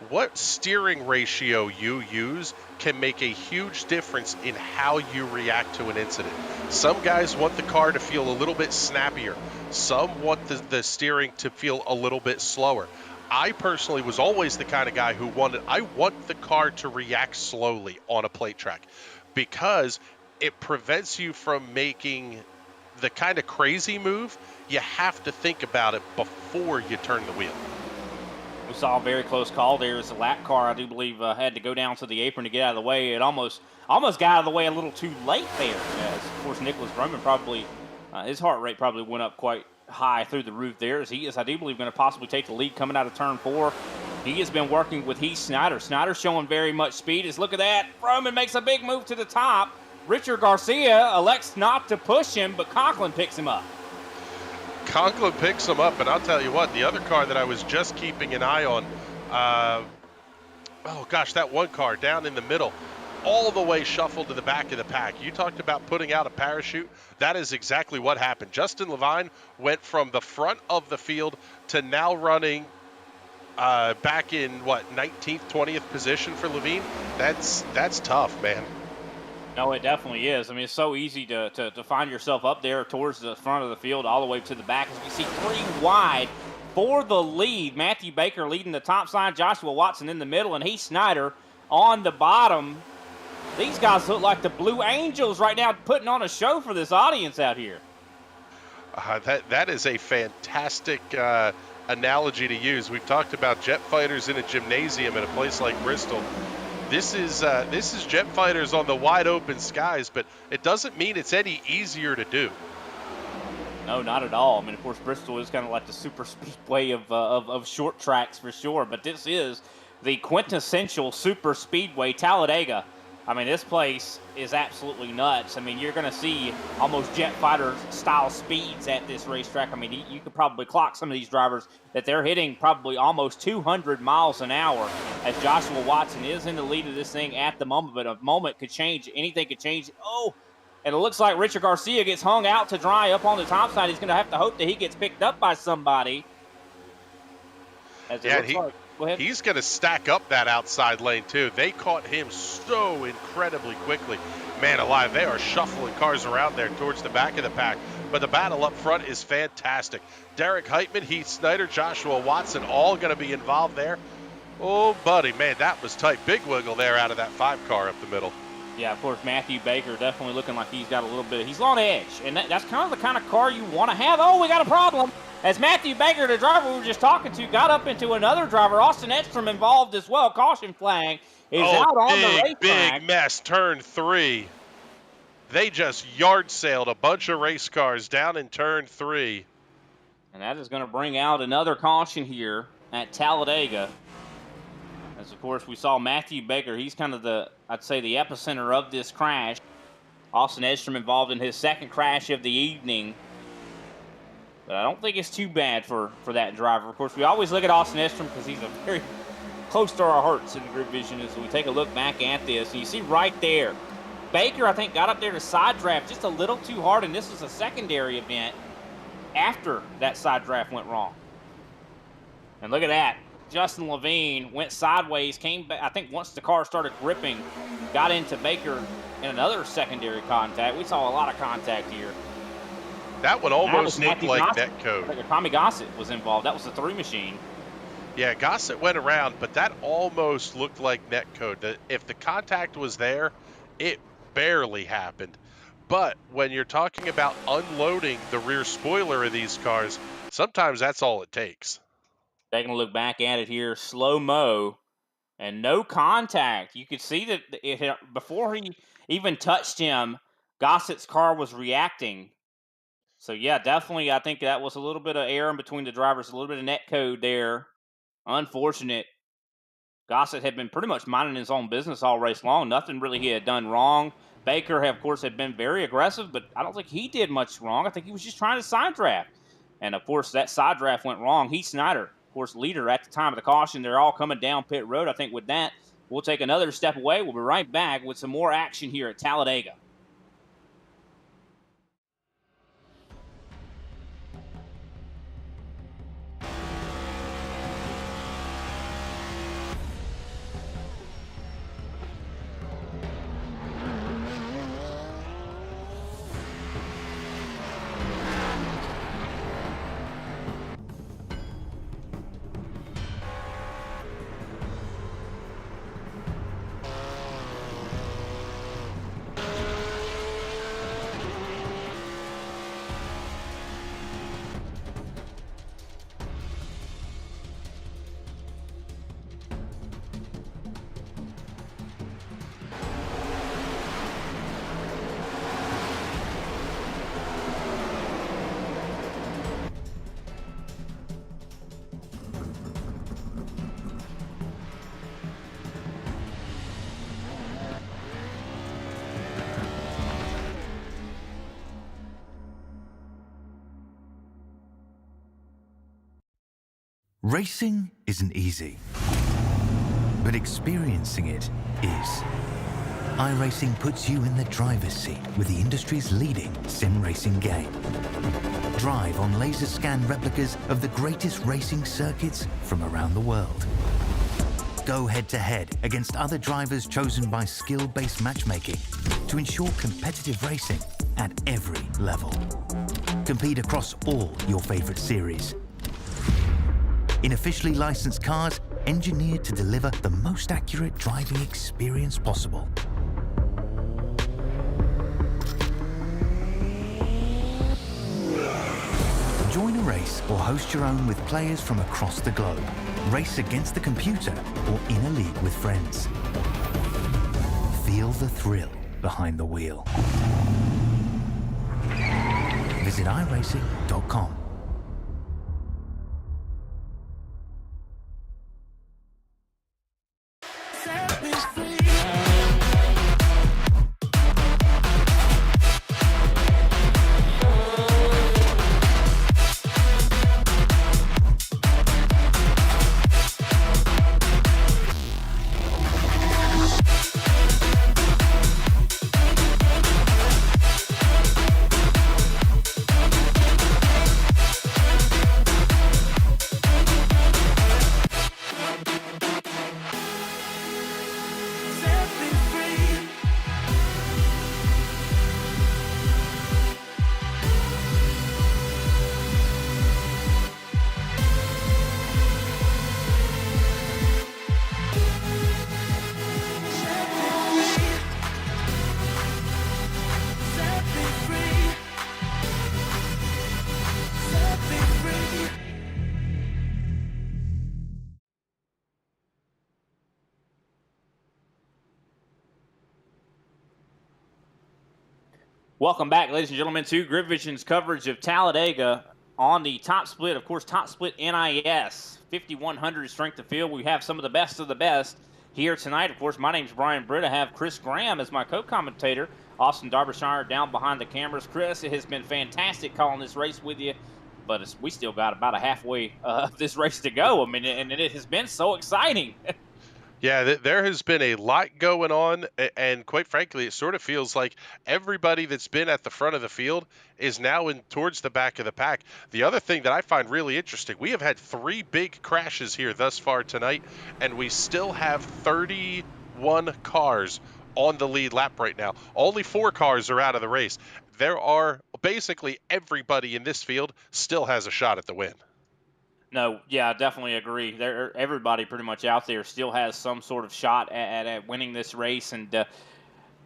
What steering ratio you use can make a huge difference in how you react to an incident. Some guys want the car to feel a little bit snappier. Some want the steering to feel a little bit slower. I personally was always the kind of guy who I want the car to react slowly on a plate track because it prevents you from making the kind of crazy move. You have to think about it before you turn the wheel. We saw a very close call there as the lap car, I do believe, had to go down to the apron to get out of the way. It almost got out of the way a little too late there. As, of course, Nicholas Roman probably, his heart rate probably went up quite high through the roof there, as he is, I do believe, going to possibly take the lead coming out of turn 4. He has been working with Heath Snyder. Snyder showing very much speed. As look at that. Roman makes a big move to the top. Richard Garcia elects not to push him, but Conklin picks him up. Conklin picks him up, and I'll tell you what, the other car that I was just keeping an eye on, that one car down in the middle, all the way shuffled to the back of the pack. You talked about putting out a parachute. That is exactly what happened. Justin Levine went from the front of the field to now running back in, 19th, 20th position for Levine. That's tough, man. No, it definitely is. I mean, it's so easy to find yourself up there towards the front of the field all the way to the back. As you see, 3 wide for the lead. Matthew Baker leading the top side, Joshua Watson in the middle, and Heath Snyder on the bottom. These guys look like the Blue Angels right now, putting on a show for this audience out here. That is a fantastic analogy to use. We've talked about jet fighters in a gymnasium in a place like Bristol. This is jet fighters on the wide open skies, but it doesn't mean it's any easier to do. No, not at all. I mean, of course, Bristol is kind of like the super speedway of short tracks for sure, but this is the quintessential super speedway, Talladega. I mean, this place is absolutely nuts. I mean, you're going to see almost jet fighter style speeds at this racetrack. I mean, you could probably clock some of these drivers that they're hitting probably almost 200 miles an hour, as Joshua Watson is in the lead of this thing at the moment, but a moment could change. Anything could change. Oh, and it looks like Richard Garcia gets hung out to dry up on the top side. He's going to have to hope that he gets picked up by somebody. As it looks like Go ahead. He's going to stack up that outside lane, too. They caught him so incredibly quickly. Man alive, they are shuffling cars around there towards the back of the pack. But the battle up front is fantastic. Derek Heitman, Heath Snyder, Joshua Watson, all going to be involved there. Oh, buddy, man, that was tight. Big wiggle there out of that 5 car up the middle. Yeah, of course, Matthew Baker definitely looking like he's got a little bit. He's on edge, and that's kind of the kind of car you want to have. Oh, we got a problem. As Matthew Baker, the driver we were just talking to, got up into another driver, Austin Edstrom, involved as well. Caution flag is out on the racetrack. Big mess, turn 3. They just yard sailed a bunch of race cars down in turn 3. And that is going to bring out another caution here at Talladega. As, of course, we saw Matthew Baker. He's kind of I'd say, the epicenter of this crash. Austin Edstrom involved in his second crash of the evening. But I don't think it's too bad for that driver. Of course, we always look at Austin Edstrom because he's a very close to our hearts in GridVision as we take a look back at this. And you see right there, Baker, I think, got up there to side draft just a little too hard, and this was a secondary event after that side draft went wrong. And look at that. Justin Levine went sideways, came back, I think once the car started gripping, got into Baker in another secondary contact. We saw a lot of contact here. That one almost looked like netcode. Tommy Gossett was involved. That was the 3 machine. Yeah, Gossett went around, but that almost looked like netcode. If the contact was there, it barely happened. But when you're talking about unloading the rear spoiler of these cars, sometimes that's all it takes. Taking a look back at it here, slow-mo, and no contact. You could see that before he even touched him, Gossett's car was reacting. So, yeah, definitely, I think that was a little bit of error in between the drivers, a little bit of net code there. Unfortunate. Gossett had been pretty much minding his own business all race long. Nothing really he had done wrong. Baker, of course, had been very aggressive, but I don't think he did much wrong. I think he was just trying to side draft. And, of course, that side draft went wrong. Heath Snyder, of course, leader at the time of the caution. They're all coming down pit road. I think with that, we'll take another step away. We'll be right back with some more action here at Talladega. Racing isn't easy, but experiencing it is. iRacing puts you in the driver's seat with the industry's leading sim racing game. Drive on laser scan replicas of the greatest racing circuits from around the world. Go head-to-head against other drivers chosen by skill-based matchmaking to ensure competitive racing at every level. Compete across all your favorite series. In officially licensed cars, engineered to deliver the most accurate driving experience possible. Join a race or host your own with players from across the globe. Race against the computer or in a league with friends. Feel the thrill behind the wheel. Visit iRacing.com. Welcome back, ladies and gentlemen, to GridVision's coverage of Talladega on the top split. Of course, top split NIS, 5,100 strength of field. We have some of the best here tonight. Of course, my name's Brian Britt. I have Chris Graham as my co-commentator. Austin Derbyshire down behind the cameras. Chris, it has been fantastic calling this race with you, but we still got about a halfway of this race to go. I mean, and it has been so exciting. Yeah, there has been a lot going on, and quite frankly, it sort of feels like everybody that's been at the front of the field is now in towards the back of the pack. The other thing that I find really interesting, we have had 3 big crashes here thus far tonight, and we still have 31 cars on the lead lap right now. Only 4 cars are out of the race. There are basically everybody in this field still has a shot at the win. No, yeah, I definitely agree. Everybody pretty much out there still has some sort of shot at winning this race, and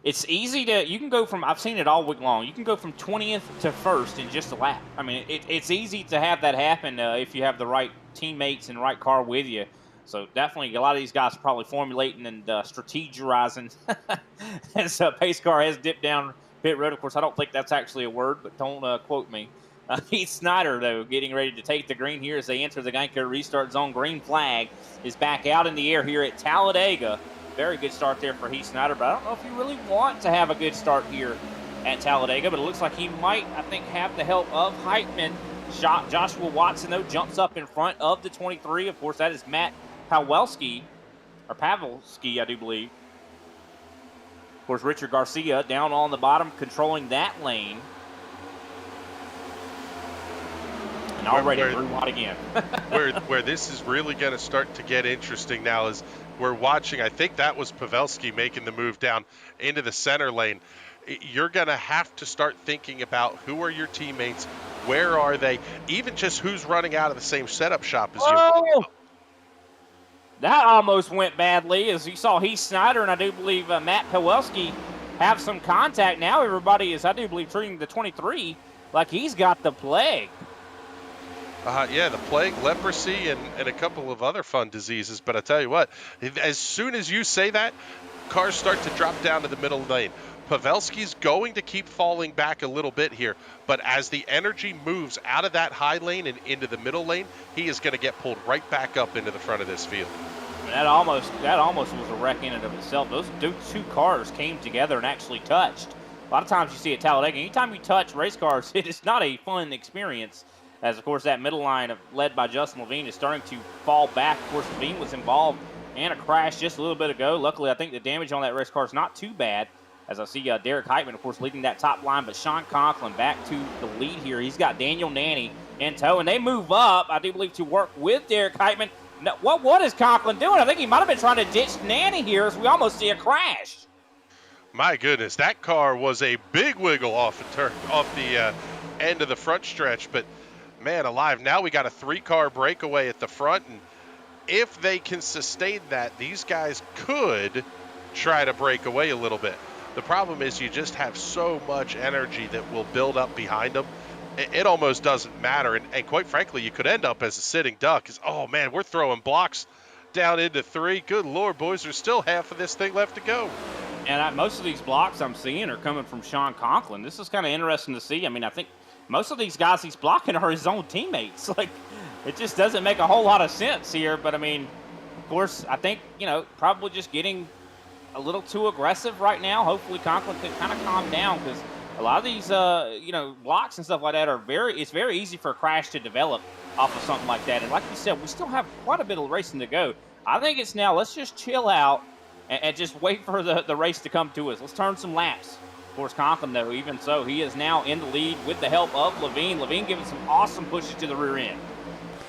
it's easy to. You can go from. I've seen it all week long. You can go from 20th to 1st in just a lap. I mean, it's easy to have that happen if you have the right teammates and right car with you. So definitely, a lot of these guys are probably formulating and strategizing as a pace car has dipped down pit road. Of course, I don't think that's actually a word, but don't quote me. Heath Snyder, though, getting ready to take the green here as they enter the Geico restart zone. Green flag is back out in the air here at Talladega. Very good start there for Heath Snyder, but I don't know if you really want to have a good start here at Talladega, but it looks like he might, I think, have the help of Heitman. Joshua Watson, though, jumps up in front of the 23. Of course, that is Matt Pavelski, I do believe. Of course, Richard Garcia down on the bottom, controlling that lane. And already Drew Watt again. where this is really going to start to get interesting now is we're watching, I think that was Pavelski making the move down into the center lane. You're going to have to start thinking about who are your teammates, where are they, even just who's running out of the same setup shop as you. That almost went badly, as you saw Heath Snyder and I do believe Matt Pavelski have some contact. Now everybody is, I do believe, treating the 23 like he's got the plague. Yeah, the plague, leprosy, and a couple of other fun diseases. But I tell you what, as soon as you say that, cars start to drop down to the middle lane. Pavelski's going to keep falling back a little bit here, but as the energy moves out of that high lane and into the middle lane, he is going to get pulled right back up into the front of this field. That almost was a wreck in and of itself. Those 2 cars came together and actually touched. A lot of times you see at Talladega, anytime you touch race cars, it is not a fun experience. As, of course, that middle line led by Justin Levine is starting to fall back. Of course, Levine was involved in a crash just a little bit ago. Luckily, I think the damage on that race car is not too bad. As I see Derek Heitman, of course, leading that top line. But Sean Conklin back to the lead here. He's got Daniel Nanny in tow. And they move up, I do believe, to work with Derek Heitman. Now, what is Conklin doing? I think he might have been trying to ditch Nanny here as we almost see a crash. My goodness, that car was a big wiggle off the end of the front stretch. But man alive, now we got a 3-car breakaway at the front, and if they can sustain that, these guys could try to break away a little bit. The problem is you just have so much energy that will build up behind them. It almost doesn't matter, and quite frankly, you could end up as a sitting duck. Oh man, we're throwing blocks down into 3. Good Lord, boys, there's still half of this thing left to go. And most of these blocks I'm seeing are coming from Sean Conklin. This is kind of interesting to see. I mean, I think most of these guys he's blocking are his own teammates. Like, it just doesn't make a whole lot of sense here. But, I mean, of course, I think, probably just getting a little too aggressive right now. Hopefully Conklin can kind of calm down, because a lot of these, blocks and stuff like that it's very easy for a crash to develop off of something like that. And like you said, we still have quite a bit of racing to go. I think it's now, let's just chill out and just wait for the race to come to us. Let's turn some laps. Of course, Conklin, though, even so, he is now in the lead with the help of Levine. Levine giving some awesome pushes to the rear end.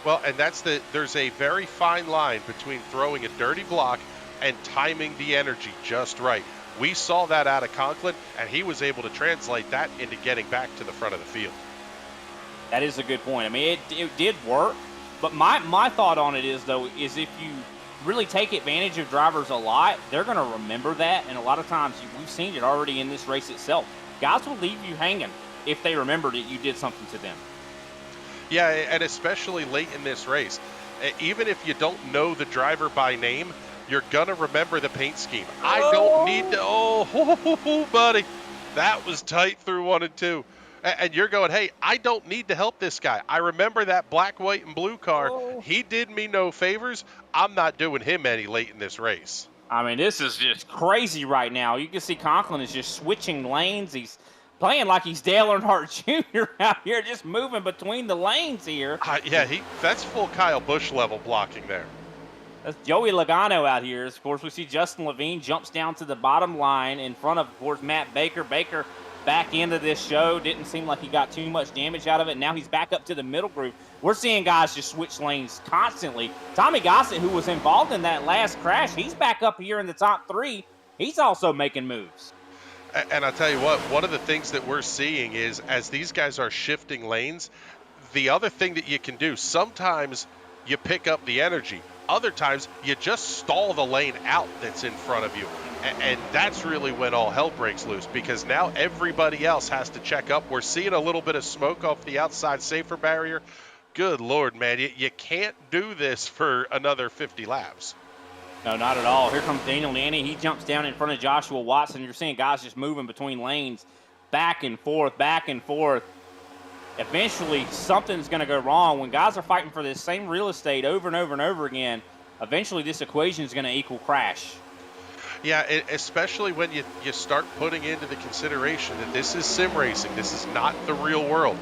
Well, and there's a very fine line between throwing a dirty block and timing the energy just right. We saw that out of Conklin, and he was able to translate that into getting back to the front of the field. That is a good point. I mean, it did work, but my thought on it is if you really take advantage of drivers a lot, they're going to remember that, and a lot of times we've seen it already in this race itself. Guys will leave you hanging if they remembered that you did something to them. Yeah, and especially late in this race. Even if you don't know the driver by name, you're going to remember the paint scheme. I don't need to, buddy. That was tight through 1 and 2. And you're going, hey, I don't need to help this guy. I remember that black, white, and blue car. Oh. He did me no favors. I'm not doing him any late in this race. I mean, this is just crazy right now. You can see Conklin is just switching lanes. He's playing like he's Dale Earnhardt Jr. out here, just moving between the lanes here. Yeah, that's full Kyle Busch level blocking there. That's Joey Logano out here. Of course, we see Justin Levine jumps down to the bottom line in front of course, Matt Baker. Baker back into this show. Didn't seem like he got too much damage out of it. Now he's back up to the middle group. We're seeing guys just switch lanes constantly. Tommy Gossett, who was involved in that last crash, he's back up here in the top 3. He's also making moves. And I'll tell you what, one of the things that we're seeing is as these guys are shifting lanes, the other thing that you can do, sometimes you pick up the energy. Other times, you just stall the lane out that's in front of you. And that's really when all hell breaks loose, because now everybody else has to check up. We're seeing a little bit of smoke off the outside safer barrier. Good Lord, man, you can't do this for another 50 laps. No, not at all. Here comes Daniel Nanny. He jumps down in front of Joshua Watson. You're seeing guys just moving between lanes, back and forth, back and forth. Eventually, something's going to go wrong. When guys are fighting for this same real estate over and over and over again, eventually this equation is going to equal crash. Yeah, especially when you start putting into the consideration that this is sim racing. This is not the real world.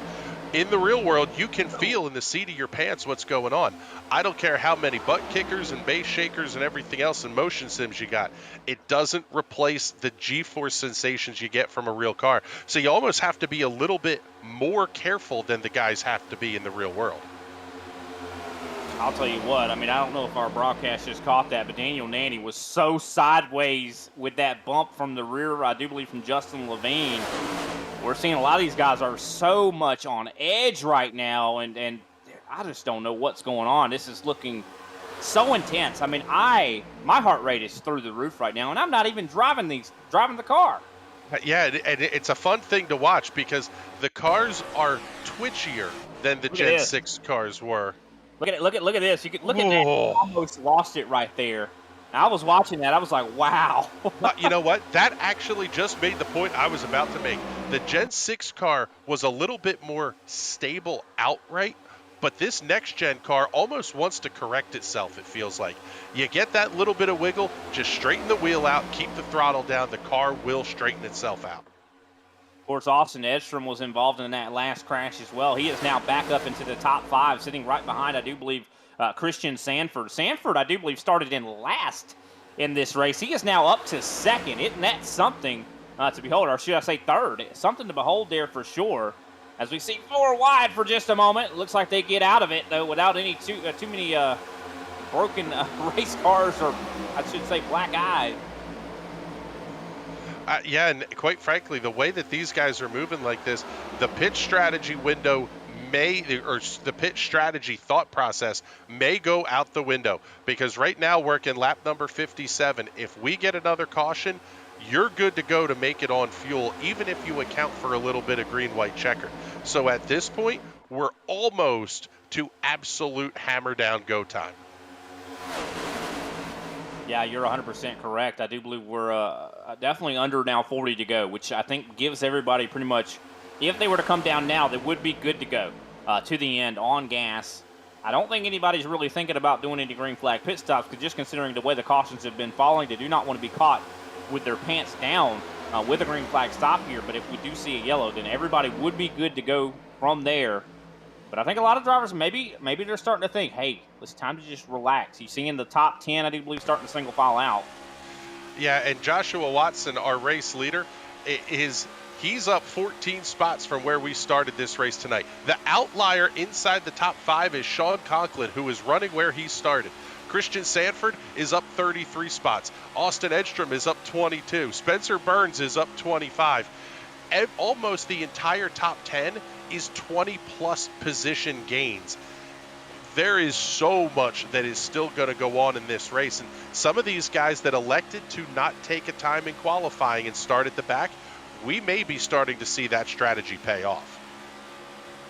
In the real world, you can feel in the seat of your pants what's going on. I don't care how many butt kickers and base shakers and everything else in motion sims you got. It doesn't replace the G-force sensations you get from a real car. So you almost have to be a little bit more careful than the guys have to be in the real world. I'll tell you what, I mean, I don't know if our broadcast just caught that, but Daniel Nanny was so sideways with that bump from the rear, I do believe from Justin Levine. We're seeing a lot of these guys are so much on edge right now, and I just don't know what's going on. This is looking so intense. I mean, my heart rate is through the roof right now, and I'm not even driving the car. Yeah, and it's a fun thing to watch because the cars are twitchier than the Gen 6 cars were. Look at it! Look at this! You could look at that. Almost lost it right there. I was watching that. I was like, wow. You know what? That actually just made the point I was about to make. The Gen 6 car was a little bit more stable outright, but this next-gen car almost wants to correct itself, it feels like. You get that little bit of wiggle, just straighten the wheel out, keep the throttle down, the car will straighten itself out. Of course, Austin Edstrom was involved in that last crash as well. He is now back up into the top 5, sitting right behind, I do believe, Christian Sanford. Sanford, I do believe, started in last in this race. He is now up to 2nd. Isn't that something to behold, or should I say 3rd? Something to behold there for sure. As we see 4 wide for just a moment. Looks like they get out of it, though, without any too many broken race cars, or I should say black eyes. Yeah, and quite frankly, the way that these guys are moving like this, the pit strategy window or the pit strategy thought process may go out the window, because right now we're in lap number 57. If we get another caution, you're good to go to make it on fuel, even if you account for a little bit of green-white checker. So at this point, we're almost to absolute hammer down go time. Yeah, you're 100% correct. I do believe we're definitely under now 40 to go, which I think gives everybody pretty much, if they were to come down now, they would be good to go to the end on gas. I don't think anybody's really thinking about doing any green flag pit stops, because just considering the way the cautions have been falling, they do not want to be caught with their pants down with a green flag stop here. But if we do see a yellow, then everybody would be good to go from there. But I think a lot of drivers, maybe they're starting to think, hey, it's time to just relax. You see in the top 10, I do believe, starting to single file out. Yeah, and Joshua Watson, our race leader, he's up 14 spots from where we started this race tonight. The outlier inside the top 5 is Sean Conklin, who is running where he started. Christian Sanford is up 33 spots. Austin Edstrom is up 22. Spencer Burns is up 25. Almost the entire top 10 is 20-plus position gains. There is so much that is still going to go on in this race. And some of these guys that elected to not take a time in qualifying and start at the back, we may be starting to see that strategy pay off.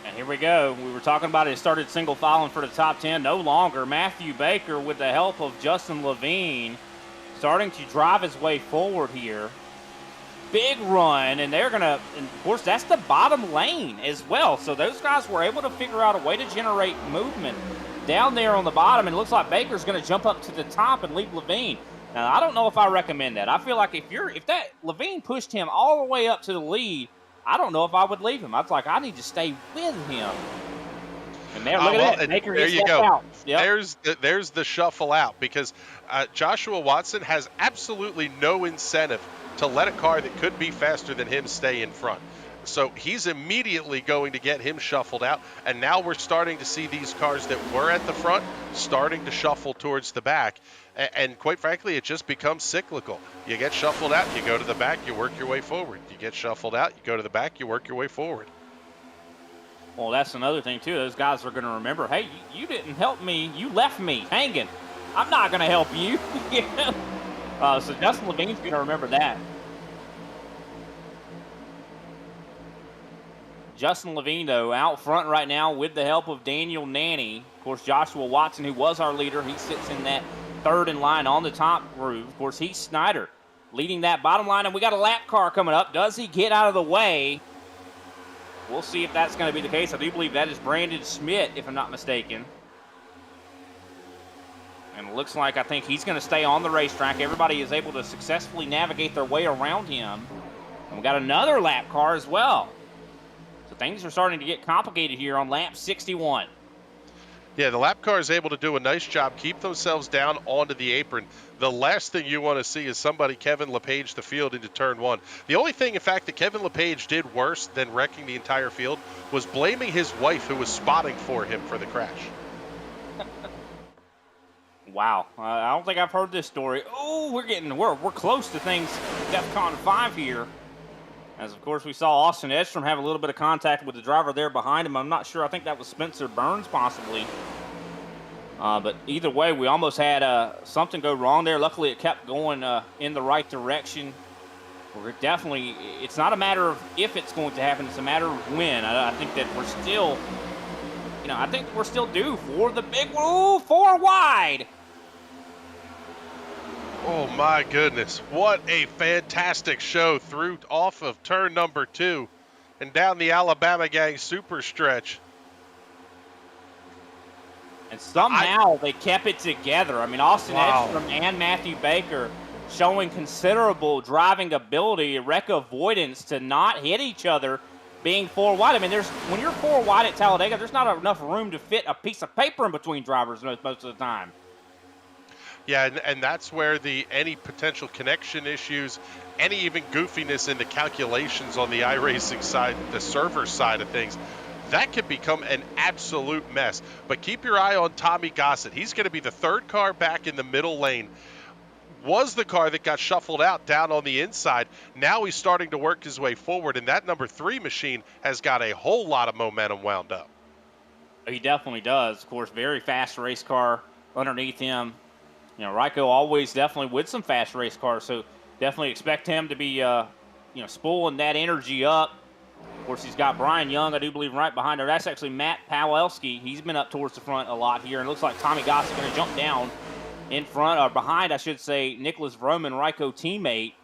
And here we go. We were talking about it started single filing for the top 10. No longer. Matthew Baker, with the help of Justin Levine, starting to drive his way forward here. big run, and they're going to, and of course, that's the bottom lane as well. So those guys were able to figure out a way to generate movement down there on the bottom, and it looks like Baker's going to jump up to the top and leave Levine. Now, I don't know if I recommend that. I feel like if that Levine pushed him all the way up to the lead, I don't know if I would leave him. I was like, I need to stay with him. And there, look at that. Baker there gets you go. out. Yep. There's the shuffle out, because Joshua Watson has absolutely no incentive to let a car that could be faster than him stay in front. So he's immediately going to get him shuffled out, and now we're starting to see these cars that were at the front starting to shuffle towards the back. And quite frankly, it just becomes cyclical. You get shuffled out, you go to the back, you work your way forward. You get shuffled out, you go to the back, you work your way forward. Well, that's another thing, too. Those guys are going to remember, hey, you didn't help me. You left me hanging. I'm not going to help you. So Justin Levine's going to remember that. Justin Levine, though, out front right now with the help of Daniel Nanny. Of course, Joshua Watson, who was our leader, he sits in that third in line on the top groove. Of course, Heath Snyder leading that bottom line, and we got a lap car coming up. Does he get out of the way? We'll see if that's going to be the case. I do believe that is Brandon Schmidt, if I'm not mistaken. And it looks like I think he's going to stay on the racetrack. Everybody is able to successfully navigate their way around him. And we got another lap car as well. So things are starting to get complicated here on lap 61. Yeah, the lap car is able to do a nice job, keep themselves down onto the apron. The last thing you want to see is somebody Kevin LePage the field into turn one. The only thing, in fact, that Kevin LePage did worse than wrecking the entire field was blaming his wife, who was spotting for him, for the crash. Wow, I don't think I've heard this story. Oh, we're close to things DEFCON 5 here. As, of course, we saw Austin Edstrom have a little bit of contact with the driver there behind him. I'm not sure. I think that was Spencer Burns, possibly. But either way, we almost had something go wrong there. Luckily, it kept going in the right direction. We're definitely, it's not a matter of if it's going to happen. It's a matter of when. I think that we're still, I think we're still due for the big one. Ooh, 4 wide. Oh my goodness, what a fantastic show through off of turn number 2 and down the Alabama Gang super stretch. And somehow they kept it together. I mean, Austin Edstrom and Matthew Baker showing considerable driving ability, wreck avoidance to not hit each other being 4 wide. I mean, when you're 4 wide at Talladega, there's not enough room to fit a piece of paper in between drivers most of the time. Yeah, and that's where any potential connection issues, any even goofiness in the calculations on the iRacing side, the server side of things, that could become an absolute mess. But keep your eye on Tommy Gossett. He's going to be the 3rd car back in the middle lane. Was the car that got shuffled out down on the inside. Now he's starting to work his way forward, and that number 3 machine has got a whole lot of momentum wound up. He definitely does. Of course, very fast race car underneath him. Ryko always definitely with some fast race cars, so definitely expect him to be, spooling that energy up. Of course, he's got Brian Young, I do believe, right behind her. That's actually Matt Pawelski. He's been up towards the front a lot here, and it looks like Tommy Gossett going to jump down in front, or behind, I should say, Nicholas Vroman, Ryko teammate.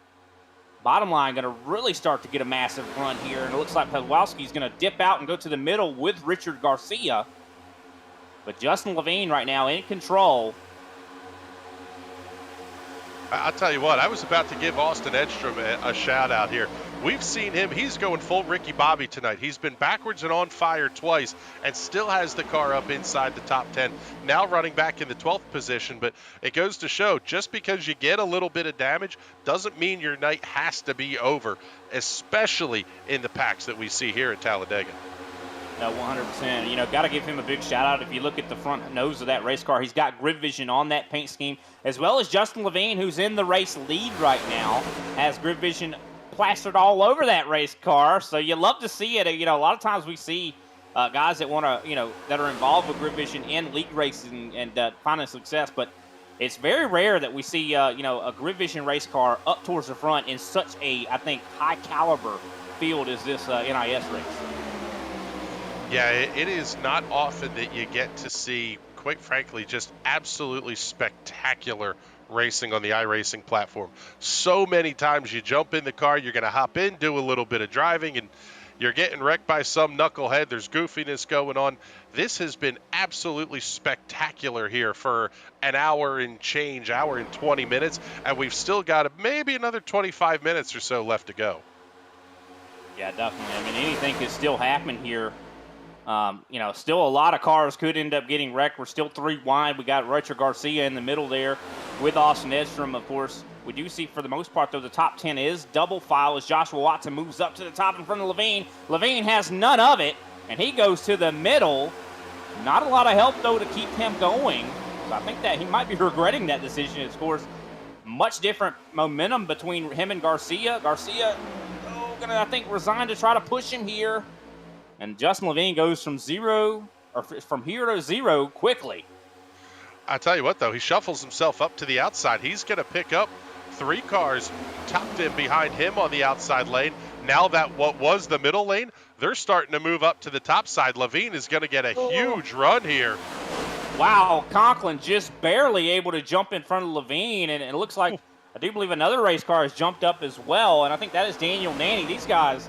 Bottom line, going to really start to get a massive run here, and it looks like Pawelski's going to dip out and go to the middle with Richard Garcia. But Justin Levine right now in control. I'll tell you what, I was about to give Austin Edstrom a shout out here. We've seen him, he's going full Ricky Bobby tonight. He's been backwards and on fire twice and still has the car up inside the top 10. Now running back in the 12th position, but it goes to show just because you get a little bit of damage doesn't mean your night has to be over, especially in the packs that we see here at Talladega. No, 100%. Got to give him a big shout out. If you look at the front nose of that race car, he's got GridVision on that paint scheme, as well as Justin Levine, who's in the race lead right now, has GridVision plastered all over that race car. So you love to see it. A lot of times we see guys that want to, that are involved with GridVision in league racing and finding success, but it's very rare that we see, a GridVision race car up towards the front in such a, I think, high caliber field as this NIS race. Yeah, it is not often that you get to see, quite frankly, just absolutely spectacular racing on the iRacing platform. So many times you jump in the car, you're going to hop in, do a little bit of driving, and you're getting wrecked by some knucklehead. There's goofiness going on. This has been absolutely spectacular here for an hour and change, hour and 20 minutes, and we've still got maybe another 25 minutes or so left to go. Yeah, definitely. I mean, anything could still happen here. You know, still a lot of cars could end up getting wrecked. We're still 3 wide. We got Richard Garcia in the middle there with Austin Edstrom, of course. We do see, for the most part, though, the top 10 is double file as Joshua Watson moves up to the top in front of Levine. Levine has none of it, and he goes to the middle. Not a lot of help, though, to keep him going. So I think that he might be regretting that decision. Of course, much different momentum between him and Garcia. Garcia, gonna, I think, resign to try to push him here. And Justin Levine goes from here to zero quickly. I tell you what, though, he shuffles himself up to the outside. He's going to pick up 3 cars tucked in behind him on the outside lane. Now that what was the middle lane, they're starting to move up to the top side. Levine is going to get a huge run here. Wow, Conklin just barely able to jump in front of Levine, and it looks like, I do believe another race car has jumped up as well, and I think that is Daniel Nanny. These guys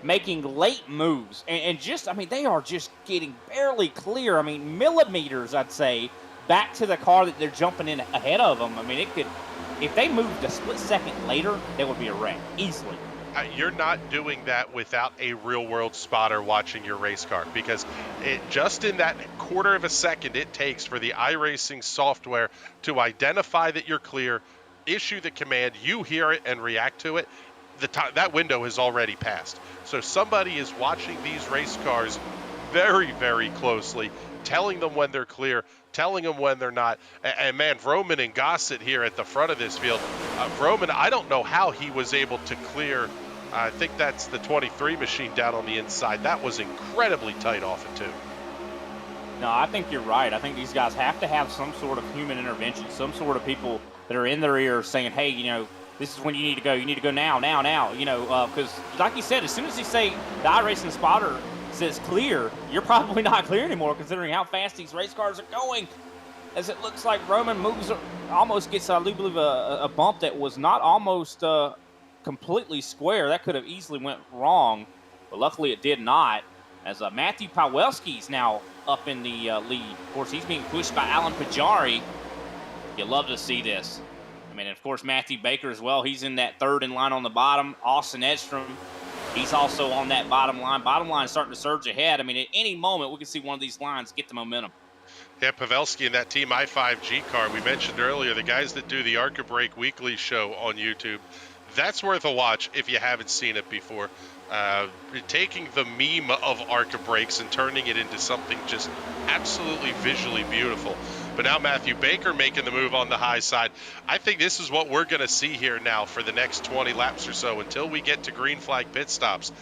making late moves, and just, I mean, they are just getting barely clear. I mean, millimeters, I'd say, back to the car that they're jumping in ahead of them. I mean, it could, if they moved a split second later, that would be a wreck, easily. You're not doing that without a real-world spotter watching your race car, because it just in that quarter of a second it takes for the iRacing software to identify that you're clear, issue the command, you hear it and react to it. That window has already passed. So somebody is watching these race cars very, very closely, telling them when they're clear, telling them when they're not. And man, Vroman and Gossett here at the front of this field. Vroman, I don't know how he was able to clear. I think that's the 23 machine down on the inside. That was incredibly tight off it too. No, I think you're right. I think these guys have to have some sort of human intervention, some sort of people that are in their ear saying, hey, you know, this is when you need to go. You need to go now, you know, because like you said, as soon as you say the iRacing spotter says clear, you're probably not clear anymore considering how fast these race cars are going. As it looks like Roman moves, almost gets, I believe, a bump that was not almost completely square. That could have easily went wrong, but luckily it did not. As Matthew Pawelski's now up in the lead. Of course, he's being pushed by Alan Pajari. You love to see this. I mean, of course, Matthew Baker as well. He's in that third in line on the bottom. Austin Edstrom, he's also on that bottom line. Bottom line is starting to surge ahead. I mean, at any moment, we can see one of these lines get the momentum. Yeah, Pavelski in that Team i5G car. We mentioned earlier, the guys that do the Arca Break Weekly show on YouTube. That's worth a watch if you haven't seen it before. Taking the meme of Arca Breaks and turning it into something just absolutely visually beautiful. But now Matthew Baker making the move on the high side. I think this is what we're going to see here now for the next 20 laps or so until we get to green flag pit stops.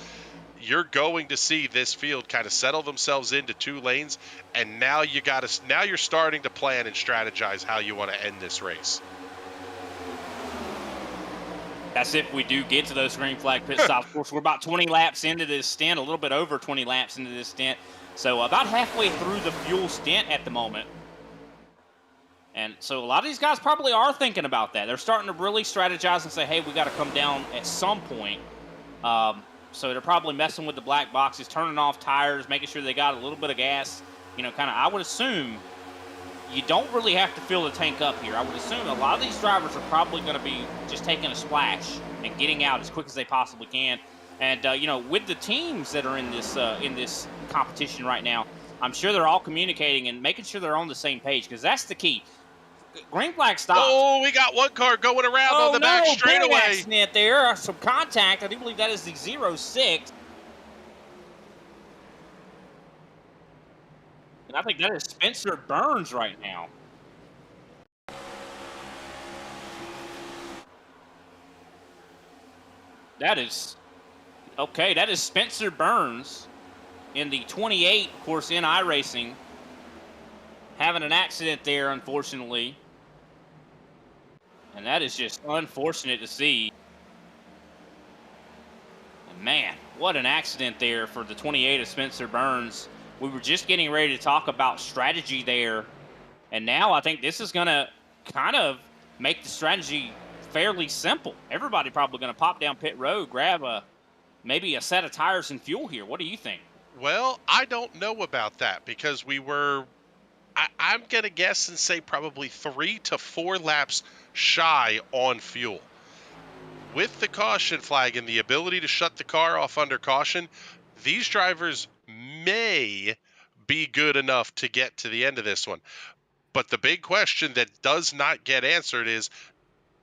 You're going to see this field kind of settle themselves into 2 lanes, and now you're starting to plan and strategize how you want to end this race. That's if we do get to those green flag pit stops. Of course, we're about 20 laps into this stint, a little bit over 20 laps into this stint. So about halfway through the fuel stint at the moment. And so a lot of these guys probably are thinking about that. They're starting to really strategize and say, hey, we got to come down at some point. So they're probably messing with the black boxes, turning off tires, making sure they got a little bit of gas. You know, kind of, I would assume you don't really have to fill the tank up here. I would assume a lot of these drivers are probably going to be just taking a splash and getting out as quick as they possibly can. And, you know, with the teams that are in this competition right now, I'm sure they're all communicating and making sure they're on the same page, because that's the key. Green flag stops. Oh, we got one car going around on the back straightaway. Accident there. Some contact. I do believe that is the 06. And I think that is Spencer Burns right now. That is, okay, that is Spencer Burns in the 28, of course, in iRacing. Having an accident there, unfortunately. And that is just unfortunate to see. And man, what an accident there for the 28 of Spencer Burns. We were just getting ready to talk about strategy there. And now I think this is going to kind of make the strategy fairly simple. Everybody probably going to pop down pit road, grab maybe a set of tires and fuel here. What do you think? Well, I don't know about that because I'm going to guess and say probably 3 to 4 laps shy on fuel. With the caution flag and the ability to shut the car off under caution, these drivers may be good enough to get to the end of this one. But the big question that does not get answered is,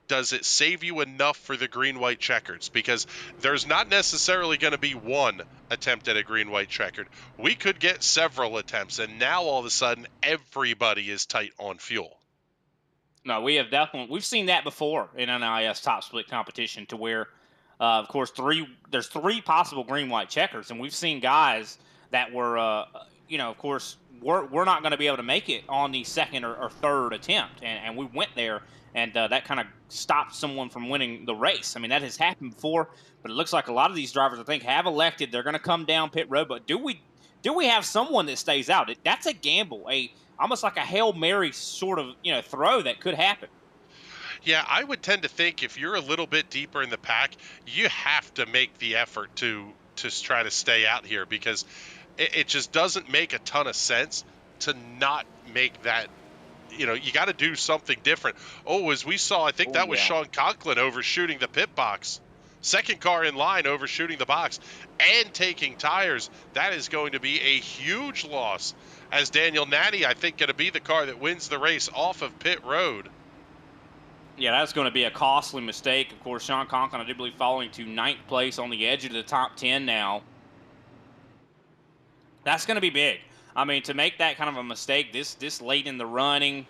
does it save you enough for the green-white checkers? Because there's not necessarily going to be one attempt at a green-white checkered. We could get several attempts, and now all of a sudden everybody is tight on fuel. No, we've seen that before in an NIS top split competition to where, of course, there's 3 possible green-white checkers, and we've seen guys that were, of course, we're not going to be able to make it on the second or third attempt, and we went there, and that kind of stopped someone from winning the race. I mean, that has happened before, but it looks like a lot of these drivers, I think, have elected they're going to come down pit road. But do we have someone that stays out? That's a gamble, almost like a Hail Mary sort of throw that could happen. Yeah, I would tend to think if you're a little bit deeper in the pack, you have to make the effort to try to stay out here, because it just doesn't make a ton of sense to not make that. You got to do something different. Oh, as we saw, I think that was Sean Conklin overshooting the pit box. Second car in line overshooting the box and taking tires. That is going to be a huge loss, as Daniel Natty, I think, going to be the car that wins the race off of pit road. Yeah, that's going to be a costly mistake. Of course, Sean Conklin, I do believe, falling to 9th place on the edge of the top 10 now. That's going to be big. I mean, to make that kind of a mistake this late in the running,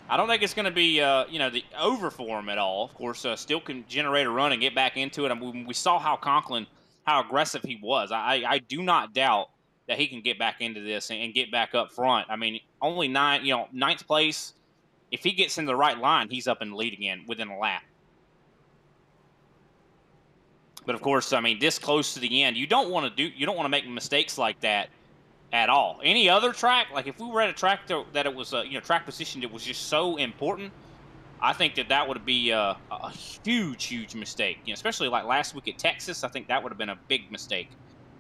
I don't think it's going to be, the over for him at all. Of course, still can generate a run and get back into it. I mean, we saw how aggressive he was. I do not doubt that he can get back into this and get back up front. I mean, only 9th place. If he gets in the right line, he's up in the lead again within a lap. But of course, I mean, this close to the end, you don't want to make mistakes like that at all. Any other track, like if we were at a track that it was track position that was just so important, I think that would be a huge mistake. Especially like last week at Texas, I think that would have been a big mistake.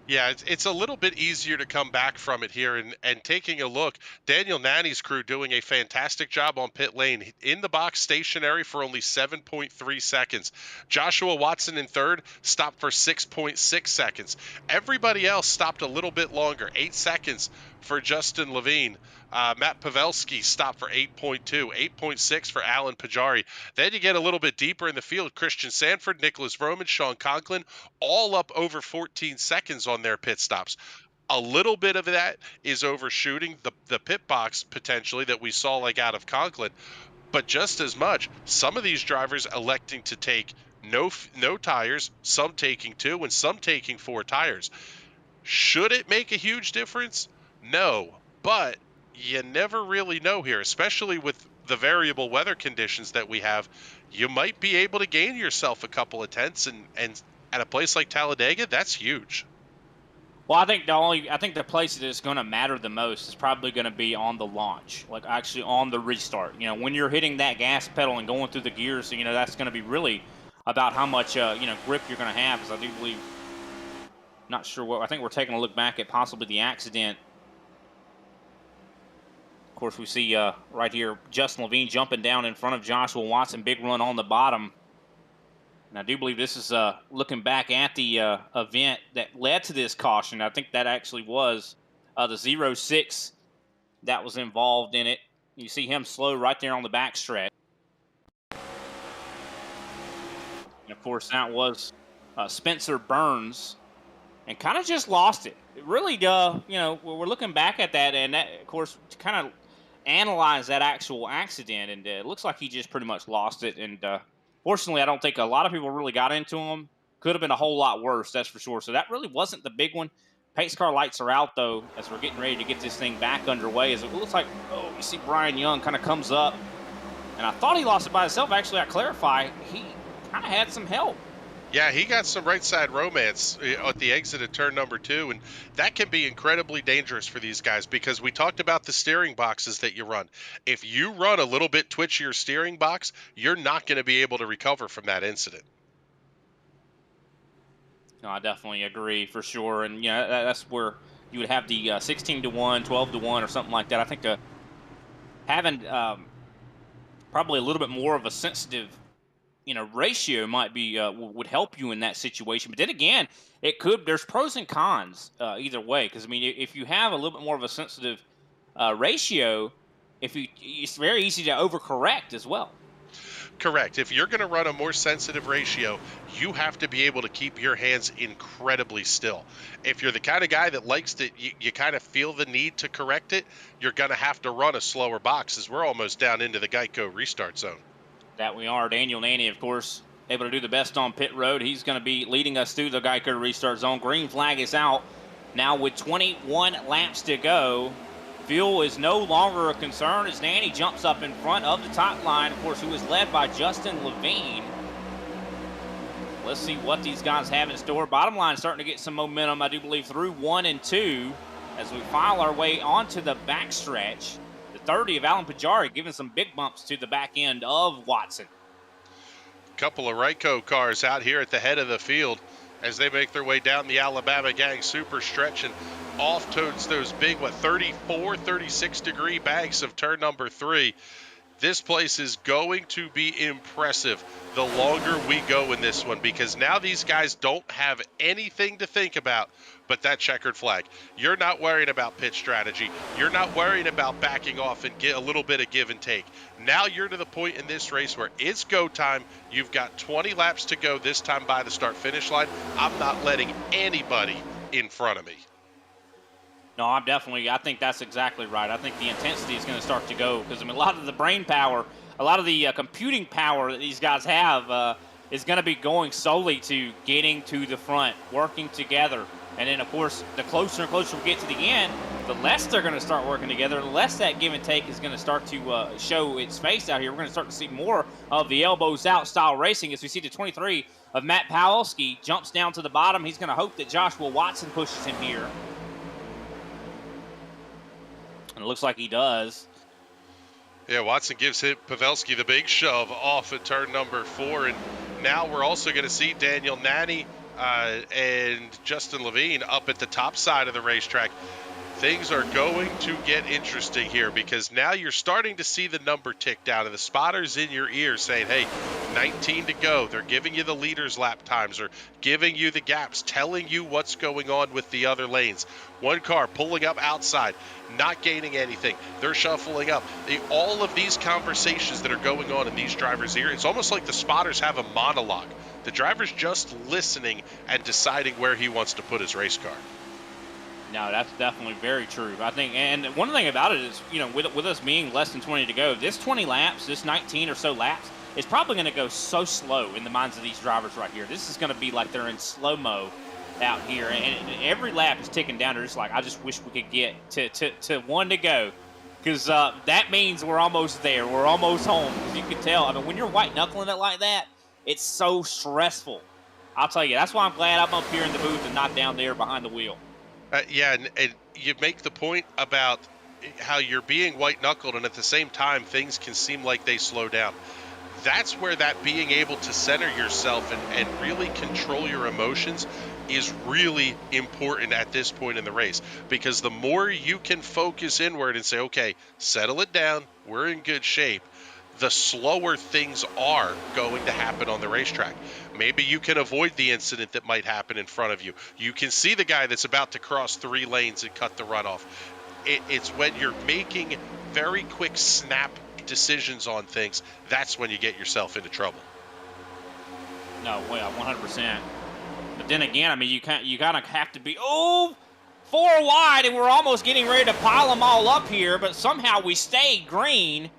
Yeah, it's a little bit easier to come back from it here. And taking a look, Daniel Natty's crew doing a fantastic job on pit lane. In the box, stationary for only 7.3 seconds. Joshua Watson in third, stopped for 6.6 seconds. Everybody else stopped a little bit longer, 8 seconds for Justin Levine. Matt Pavelski stopped for 8.2, 8.6 for Alan Pajari. Then you get a little bit deeper in the field. Christian Sanford, Nicholas Roman, Sean Conklin, all up over 14 seconds on their pit stops. A little bit of that is overshooting the pit box potentially that we saw like out of Conklin. But just as much, some of these drivers electing to take no tires, some taking 2 and some taking 4 tires. Should it make a huge difference? No, but you never really know here, especially with the variable weather conditions that we have. You might be able to gain yourself a couple of tenths, and at a place like Talladega, that's huge. Well, I think the place that is going to matter the most is probably going to be on the launch, like actually on the restart. When you're hitting that gas pedal and going through the gears, that's going to be really about how much grip you're going to have. Because I do believe, not sure what, I think we're taking a look back at possibly the accident. Of course, we see right here Justin Levine jumping down in front of Joshua Watson. Big run on the bottom. And I do believe this is looking back at the event that led to this caution. I think that actually was the 06 that was involved in it. You see him slow right there on the backstretch. And of course, that was Spencer Burns, and kind of just lost it. It really, we're looking back at that, and that, of course, to kind of analyze that actual accident, and it looks like he just pretty much lost it. And fortunately, I don't think a lot of people really got into him. Could have been a whole lot worse, that's for sure. So that really wasn't the big one. Pace car lights are out, though, as we're getting ready to get this thing back underway. As it looks like, you see Brian Young kind of comes up. And I thought he lost it by himself. Actually, I clarify, he kind of had some help. Yeah, he got some right side romance at the exit of turn number 2, and that can be incredibly dangerous for these guys because we talked about the steering boxes that you run. If you run a little bit twitchier steering box, you're not going to be able to recover from that incident. No, I definitely agree for sure. And, that's where you would have the 16 to 1, 12 to 1, or something like that. I think having probably a little bit more of a sensitive ratio might be would help you in that situation. But then again, there's pros and cons either way, because I mean, if you have a little bit more of a sensitive ratio, it's very easy to overcorrect as well. Correct. If you're going to run a more sensitive ratio, you have to be able to keep your hands incredibly still. If you're the kind of guy that likes to, you kind of feel the need to correct it, you're going to have to run a slower box, as we're almost down into the Geico restart zone. That we are. Daniel Nanny, of course, able to do the best on pit road. He's going to be leading us through the Geico restart zone. Green flag is out. Now with 21 laps to go, fuel is no longer a concern as Nanny jumps up in front of the top line, of course, who is led by Justin Levine. Let's see what these guys have in store. Bottom line starting to get some momentum, I do believe, through 1 and 2 as we file our way onto the backstretch. 30 of Alan Pajari giving some big bumps to the back end of Watson. Couple of Ryco cars out here at the head of the field as they make their way down the Alabama Gang super stretch and off towards those big, 34, 36 degree banks of turn number 3. This place is going to be impressive the longer we go in this one, because now these guys don't have anything to think about but that checkered flag. You're not worrying about pit strategy. You're not worrying about backing off and get a little bit of give and take. Now you're to the point in this race where it's go time. You've got 20 laps to go this time by the start-finish line. I'm not letting anybody in front of me. No, I think that's exactly right. I think the intensity is going to start to go because, I mean, a lot of the brain power, a lot of the computing power that these guys have is going to be going solely to getting to the front, working together. And then, of course, the closer and closer we get to the end, the less they're going to start working together, the less that give and take is going to start to show its face out here. We're going to start to see more of the elbows out style racing as we see the 23 of Matt Pawelski jumps down to the bottom. He's going to hope that Joshua Watson pushes him here. And it looks like he does. Yeah, Watson gives Pavelski the big shove off at turn number 4. And now we're also going to see Daniel Nanny and Justin Levine up at the top side of the racetrack. Things are going to get interesting here because now you're starting to see the number tick down and the spotters in your ear saying, hey, 19 to go. They're giving you the leaders lap times or giving you the gaps, telling you what's going on with the other lanes. One car pulling up outside, not gaining anything. They're shuffling up. All of these conversations that are going on in these drivers' ear, it's almost like the spotters have a monologue. The driver's just listening and deciding where he wants to put his race car. No, that's definitely very true. I think, and one thing about it is, with us being less than 20 to go, this 20 laps, this 19 or so laps, is probably going to go so slow in the minds of these drivers right here. This is going to be like they're in slow-mo out here, and every lap is ticking down. They're just like, I just wish we could get to 1 to go, because that means we're almost there. We're almost home. As you can tell, I mean, when you're white-knuckling it like that, it's so stressful. I'll tell you, that's why I'm glad I'm up here in the booth and not down there behind the wheel. Yeah, and you make the point about how you're being white-knuckled, and at the same time, things can seem like they slow down. That's where that being able to center yourself and really control your emotions is really important at this point in the race, because the more you can focus inward and say, okay, settle it down, we're in good shape, the slower things are going to happen on the racetrack. Maybe you can avoid the incident that might happen in front of you. You can see the guy that's about to cross 3 lanes and cut the runoff. It's when you're making very quick snap decisions on things, that's when you get yourself into trouble. No, well, 100%. But then again, I mean, you kind of have to be, 4 wide, and we're almost getting ready to pile them all up here, but somehow we stayed green.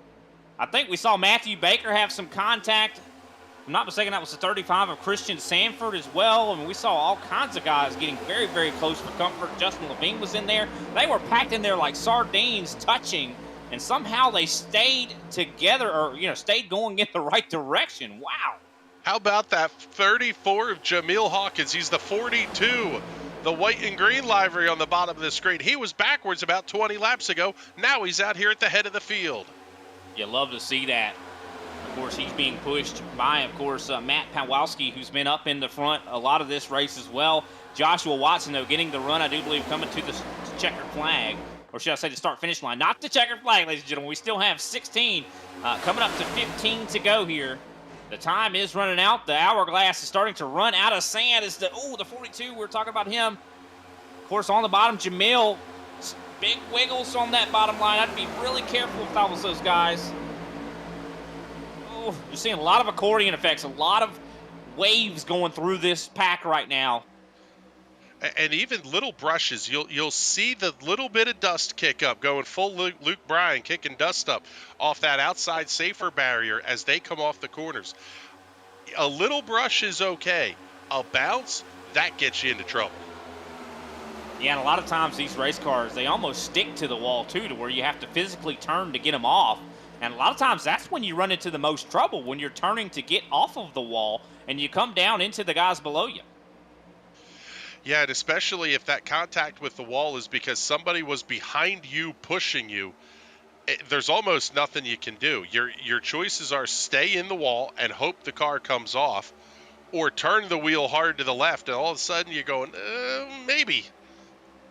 I think we saw Matthew Baker have some contact. If I'm not mistaken, that was the 35 of Christian Sanford as well. I mean, we saw all kinds of guys getting very, very close for comfort. Justin Levine was in there. They were packed in there like sardines touching, and somehow they stayed together or, stayed going in the right direction. Wow. How about that 34 of Jamil Hawkins? He's the 42, the white and green livery on the bottom of the screen. He was backwards about 20 laps ago. Now he's out here at the head of the field. You love to see that. Of course, he's being pushed by, of course, Matt Pawlowski, who's been up in the front a lot of this race as well. Joshua Watson, though, getting the run, I do believe, coming to the checkered flag. Or should I say the start-finish line? Not the checkered flag, ladies and gentlemen. We still have 16, coming up to 15 to go here. The time is running out. The hourglass is starting to run out of sand. Is the 42, we're talking about him. Of course, on the bottom, Jamil. Big wiggles on that bottom line. I'd be really careful if I was those guys. Oh, you're seeing a lot of accordion effects, a lot of waves going through this pack right now. And even little brushes, you'll see the little bit of dust kick up, going full Luke Bryan, kicking dust up off that outside safer barrier as they come off the corners. A little brush is okay. A bounce, that gets you into trouble. Yeah, and a lot of times these race cars, they almost stick to the wall too, to where you have to physically turn to get them off. And a lot of times that's when you run into the most trouble, when you're turning to get off of the wall and you come down into the guys below you. Yeah, and especially if that contact with the wall is because somebody was behind you pushing you, there's almost nothing you can do. Your choices are stay in the wall and hope the car comes off, or turn the wheel hard to the left, and all of a sudden you're going, maybe.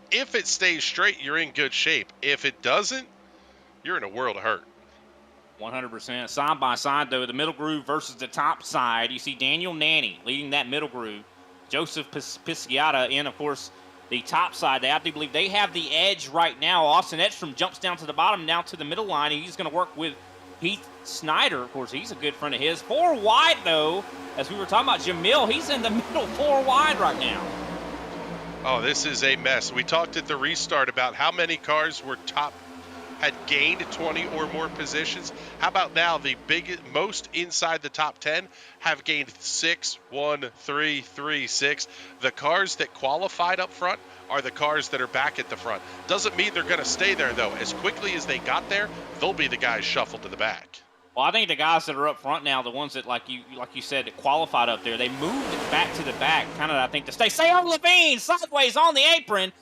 If it stays straight, you're in good shape. If it doesn't, you're in a world of hurt. 100%. Side by side, though, the middle groove versus the top side. You see Daniel Nanny leading that middle groove. Joseph Pisciata in, of course, the top side. I do believe they have the edge right now. Austin Edstrom jumps down to the bottom, now to the middle line. He's going to work with Heath Snyder. Of course, he's a good friend of his. 4 wide, though. As we were talking about Jamil, he's in the middle 4 wide right now. Oh, this is a mess. We talked at the restart about how many cars were had gained 20 or more positions. How about now the most inside the top 10 have gained 6, 1, 3, 3, 6. The cars that qualified up front are the cars that are back at the front. Doesn't mean they're going to stay there, though. As quickly as they got there, they'll be the guys shuffled to the back. Well, I think the guys that are up front now, the ones that, like you said, that qualified up there, they moved back to the back, kind of, I think, to stay on Levine, sideways on the apron.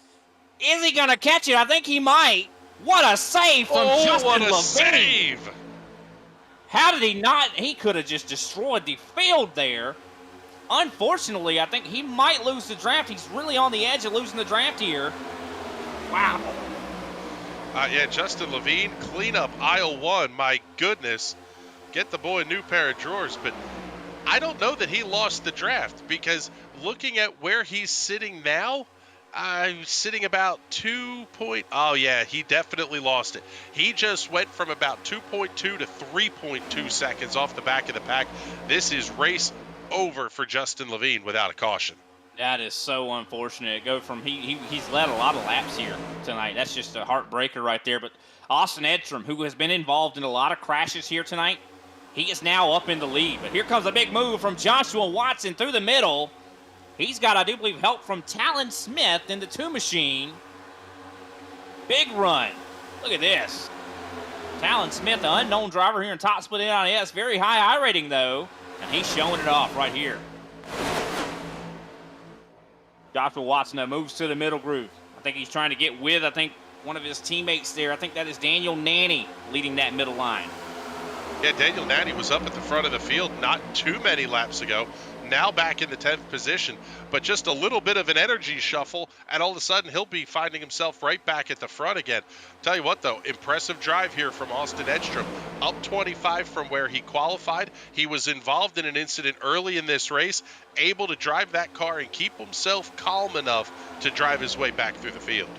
Is he going to catch it? I think he might. What a save from Justin what a Levine. save! How did he not? He could have just destroyed the field there. Unfortunately, I think he might lose the draft. He's really on the edge of losing the draft here. Wow. Yeah, Justin Levine, clean up aisle 1. My goodness. Get the boy a new pair of drawers. But I don't know that he lost the draft, because looking at where he's sitting now, I'm sitting about 2 point. Oh, yeah, he definitely lost it. He just went from about 2.2 to 3.2 seconds off the back of the pack. This is race over for Justin Levine without a caution. That is so unfortunate. Go from he's led a lot of laps here tonight. That's just a heartbreaker right there. But Austin Edstrom, who has been involved in a lot of crashes here tonight, he is now up in the lead. But here comes a big move from Joshua Watson through the middle. He's got, I do believe, help from Talon Smith in the 2 machine. Big run. Look at this. Talon Smith, the unknown driver here in Top Split NIS. Very high iRating, though. And he's showing it off right here. Joshua Watson, though, moves to the middle groove. I think he's trying to get with, one of his teammates there. I think that is Daniel Nanny leading that middle line. Yeah, Daniel Nanny was up at the front of the field not too many laps ago. Now back in the 10th position, but just a little bit of an energy shuffle, and all of a sudden he'll be finding himself right back at the front again. Tell you what, though, impressive drive here from Austin Edstrom. Up 25 from where he qualified. He was involved in an incident early in this race, able to drive that car and keep himself calm enough to drive his way back through the field.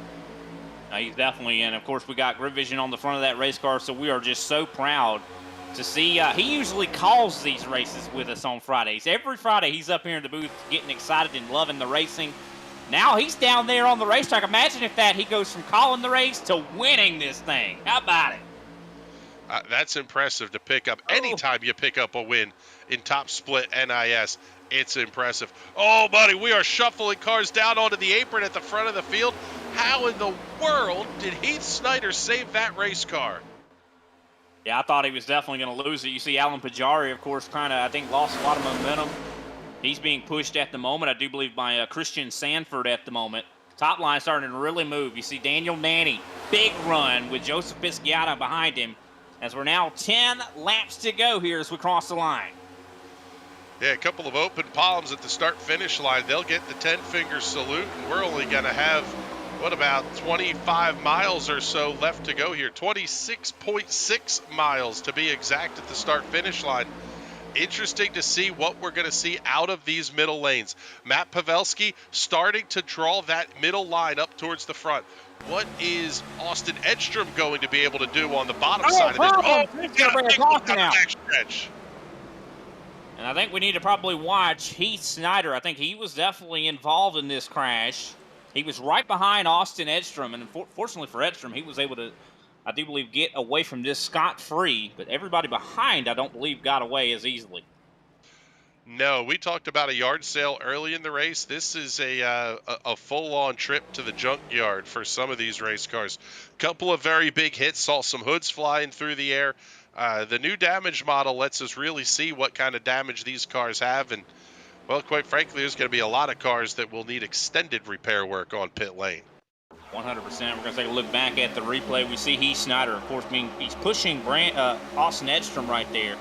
He's definitely in. Of course, we got GridVision on the front of that race car, so we are just so proud to see. He usually calls these races with us on Fridays. Every Friday he's up here in the booth getting excited and loving the racing. Now he's down there on the racetrack. Imagine if he goes from calling the race to winning this thing. How about it? That's impressive to pick up. Anytime you pick up a win in Top Split NIS, it's impressive. Oh, buddy, we are shuffling cars down onto the apron at the front of the field. How in the world did Heath Snyder save that race car? Yeah, I thought he was definitely going to lose it. You see Alan Pajari, of course, kind of, I think, lost a lot of momentum. He's being pushed at the moment, I do believe, by Christian Sanford at the moment. Top line starting to really move. You see Daniel Nanny, big run with Joseph Pisciata behind him, as we're now 10 laps to go here as we cross the line. Yeah, a couple of open palms at the start-finish line. They'll get the 10-finger salute, and we're only going to have, what, about 25 miles or so left to go here. 26.6 miles to be exact at the start-finish line. Interesting to see what we're going to see out of these middle lanes. Matt Pavelski starting to draw that middle line up towards the front. What is Austin Edstrom going to be able to do on the bottom side of this? Oh, he's going to bring a caution out. Stretch. And I think we need to probably watch Heath Snyder. I think he was definitely involved in this crash. He was right behind Austin Edstrom, and fortunately for Edstrom, he was able to, I do believe, get away from this scot-free. But everybody behind, I don't believe, got away as easily. No, we talked about a yard sale early in the race. This is a full-on trip to the junkyard for some of these race cars. Couple of very big hits, saw some hoods flying through the air. The new damage model lets us really see what kind of damage these cars have, and, well, quite frankly, there's going to be a lot of cars that will need extended repair work on pit lane. 100%. We're going to take a look back at the replay. We see Heath Snyder, of course, he's pushing Austin Edstrom right there.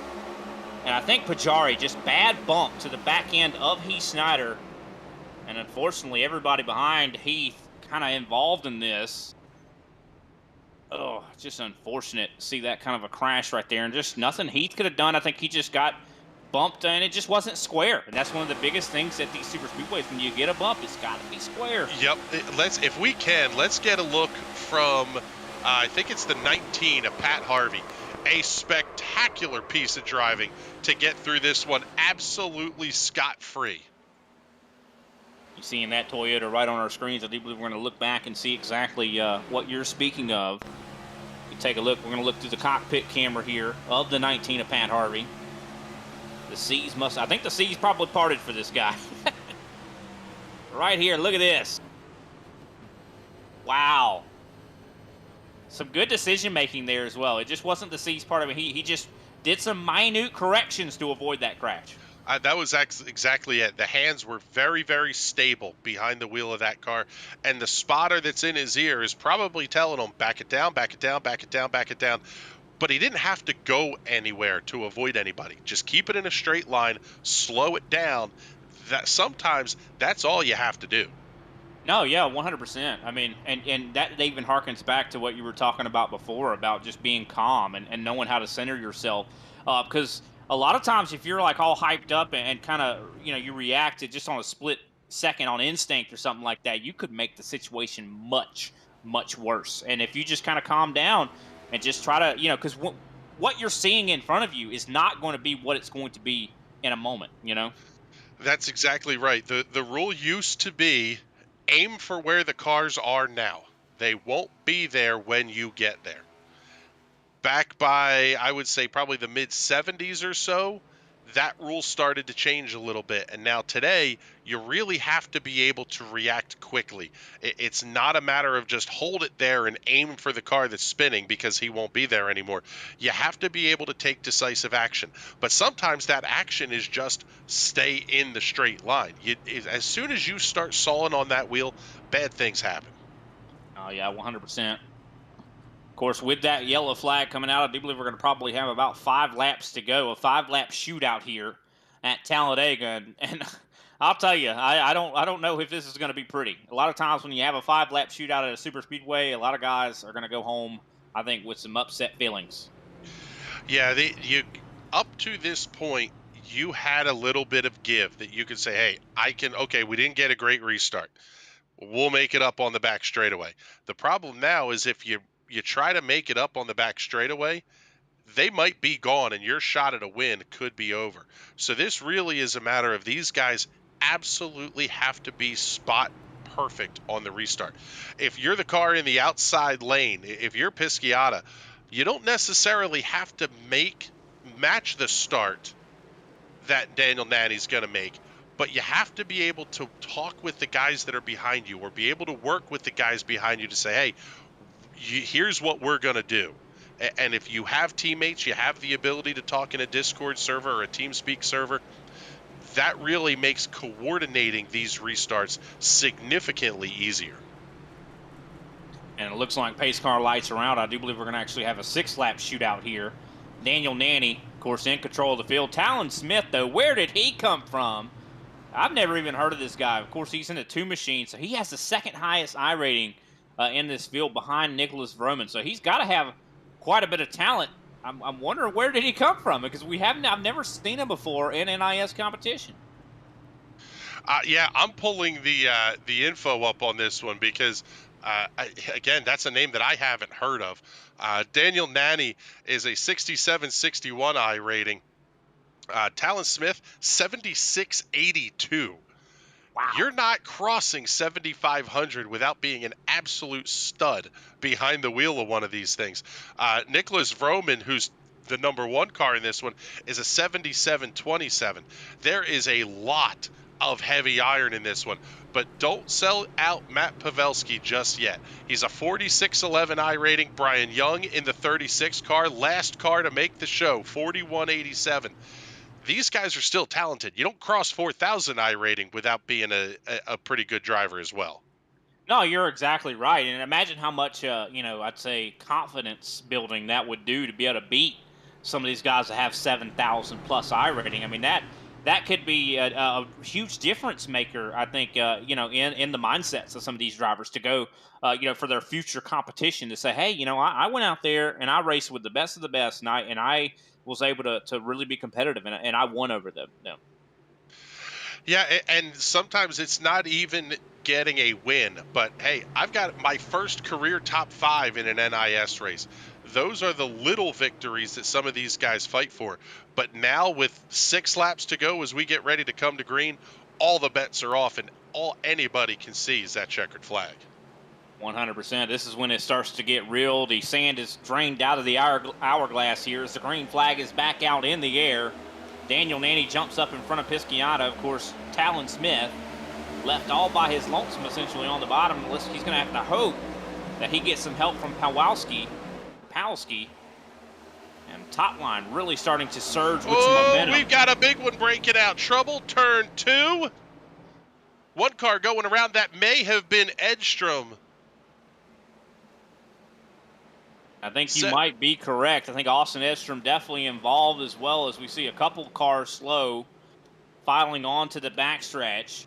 And I think Pajari, just bad bump to the back end of Heath Snyder. And unfortunately, everybody behind Heath kind of involved in this. Oh, just unfortunate to see that kind of a crash right there. And just nothing Heath could have done. I think he just got bumped and it just wasn't square. And that's one of the biggest things at these super speedways. When you get a bump, it's got to be square. Yep. If we can, let's get a look from, I think it's the 19 of Pat Harvey. A spectacular piece of driving to get through this one absolutely scot-free. You're seeing that Toyota right on our screens. I do believe we're going to look back and see exactly what you're speaking of. You take a look. We're going to look through the cockpit camera here of the 19 of Pat Harvey. The seas I think the seas probably parted for this guy. Right here, look at this. Wow. Some good decision making there as well. It just wasn't the seas part of it. He just did some minute corrections to avoid that crash. That was exactly it. The hands were very, very stable behind the wheel of that car, and the spotter that's in his ear is probably telling him, back it down, back it down, back it down, back it down. But he didn't have to go anywhere to avoid anybody. Just keep it in a straight line, slow it down. Sometimes that's all you have to do. No, yeah, 100%. I mean, and that even harkens back to what you were talking about before about just being calm and knowing how to center yourself. Because a lot of times if you're like all hyped up and kind of, you react to just on a split second on instinct or something like that, you could make the situation much, much worse. And if you just kind of calm down and just try to, because what you're seeing in front of you is not going to be what it's going to be in a moment, That's exactly right. The rule used to be aim for where the cars are now. They won't be there when you get there. Back by, I would say, probably the mid-70s or so, that rule started to change a little bit. And now today, you really have to be able to react quickly. It's not a matter of just hold it there and aim for the car that's spinning because he won't be there anymore. You have to be able to take decisive action. But sometimes that action is just stay in the straight line. As soon as you start sawing on that wheel, bad things happen. Oh, yeah, 100%. Of course, with that yellow flag coming out, I do believe we're going to probably have about 5 laps to go, a 5-lap shootout here at Talladega. And I'll tell you, I don't know if this is going to be pretty. A lot of times when you have a 5-lap shootout at a super speedway, a lot of guys are going to go home, I think, with some upset feelings. Yeah, up to this point, you had a little bit of give that you could say, hey, okay, we didn't get a great restart. We'll make it up on the back straightaway. The problem now is if you try to make it up on the back straightaway, they might be gone and your shot at a win could be over. So this really is a matter of these guys absolutely have to be spot perfect on the restart. If you're the car in the outside lane, if you're Pisciata, you don't necessarily have to match the start that Daniel Nanny's going to make, but you have to be able to talk with the guys that are behind you or be able to work with the guys behind you to say, hey, here's what we're going to do. And if you have teammates, you have the ability to talk in a Discord server or a TeamSpeak server, that really makes coordinating these restarts significantly easier. And it looks like pace car lights are out. I do believe we're going to actually have a 6-lap shootout here. Daniel Nanny, of course, in control of the field. Talon Smith, though, where did he come from? I've never even heard of this guy. Of course, he's in a 2 machine, so he has the second highest iRating in this field behind Nicholas Vroman. So he's got to have quite a bit of talent. I'm wondering where did he come from, because I've never seen him before in NIS competition. Yeah, I'm pulling the info up on this one because, again, that's a name that I haven't heard of. Daniel Nanny is a 67-61 iRating. Talon Smith, 76-82. Wow. You're not crossing 7,500 without being an absolute stud behind the wheel of one of these things. Nicholas Vroman, who's the number 1 car in this one, is a 77-27. There is a lot of heavy iron in this one, but don't sell out Matt Pavelski just yet. He's a 46-11 iRating. Brian Young in the 36 car, last car to make the show, 41-87. These guys are still talented. You don't cross 4,000 iRating without being a pretty good driver as well. No, you're exactly right. And imagine how much, I'd say confidence building that would do to be able to beat some of these guys that have 7,000 plus iRating. I mean, that could be a huge difference maker, I think, in the mindsets of some of these drivers to go, for their future competition to say, hey, I went out there and I raced with the best of the best, and I was able to really be competitive, and I won over them. No. Yeah, and sometimes it's not even getting a win, but hey, I've got my first career top 5 in an NIS race. Those are the little victories that some of these guys fight for. But now with 6 laps to go as we get ready to come to green, all the bets are off, and all anybody can see is that checkered flag. 100%. This is when it starts to get real. The sand is drained out of the hourglass here as the green flag is back out in the air. Daniel Nanny jumps up in front of Pisciata. Of course, Talon Smith left all by his lonesome essentially on the bottom. He's going to have to hope that he gets some help from Palski. And top line really starting to surge with some momentum. We've got a big one breaking out. Trouble, turn 2. One car going around. That may have been Edstrom. I think you might be correct. I think Austin Edstrom definitely involved, as well as we see a couple cars slow filing onto the backstretch.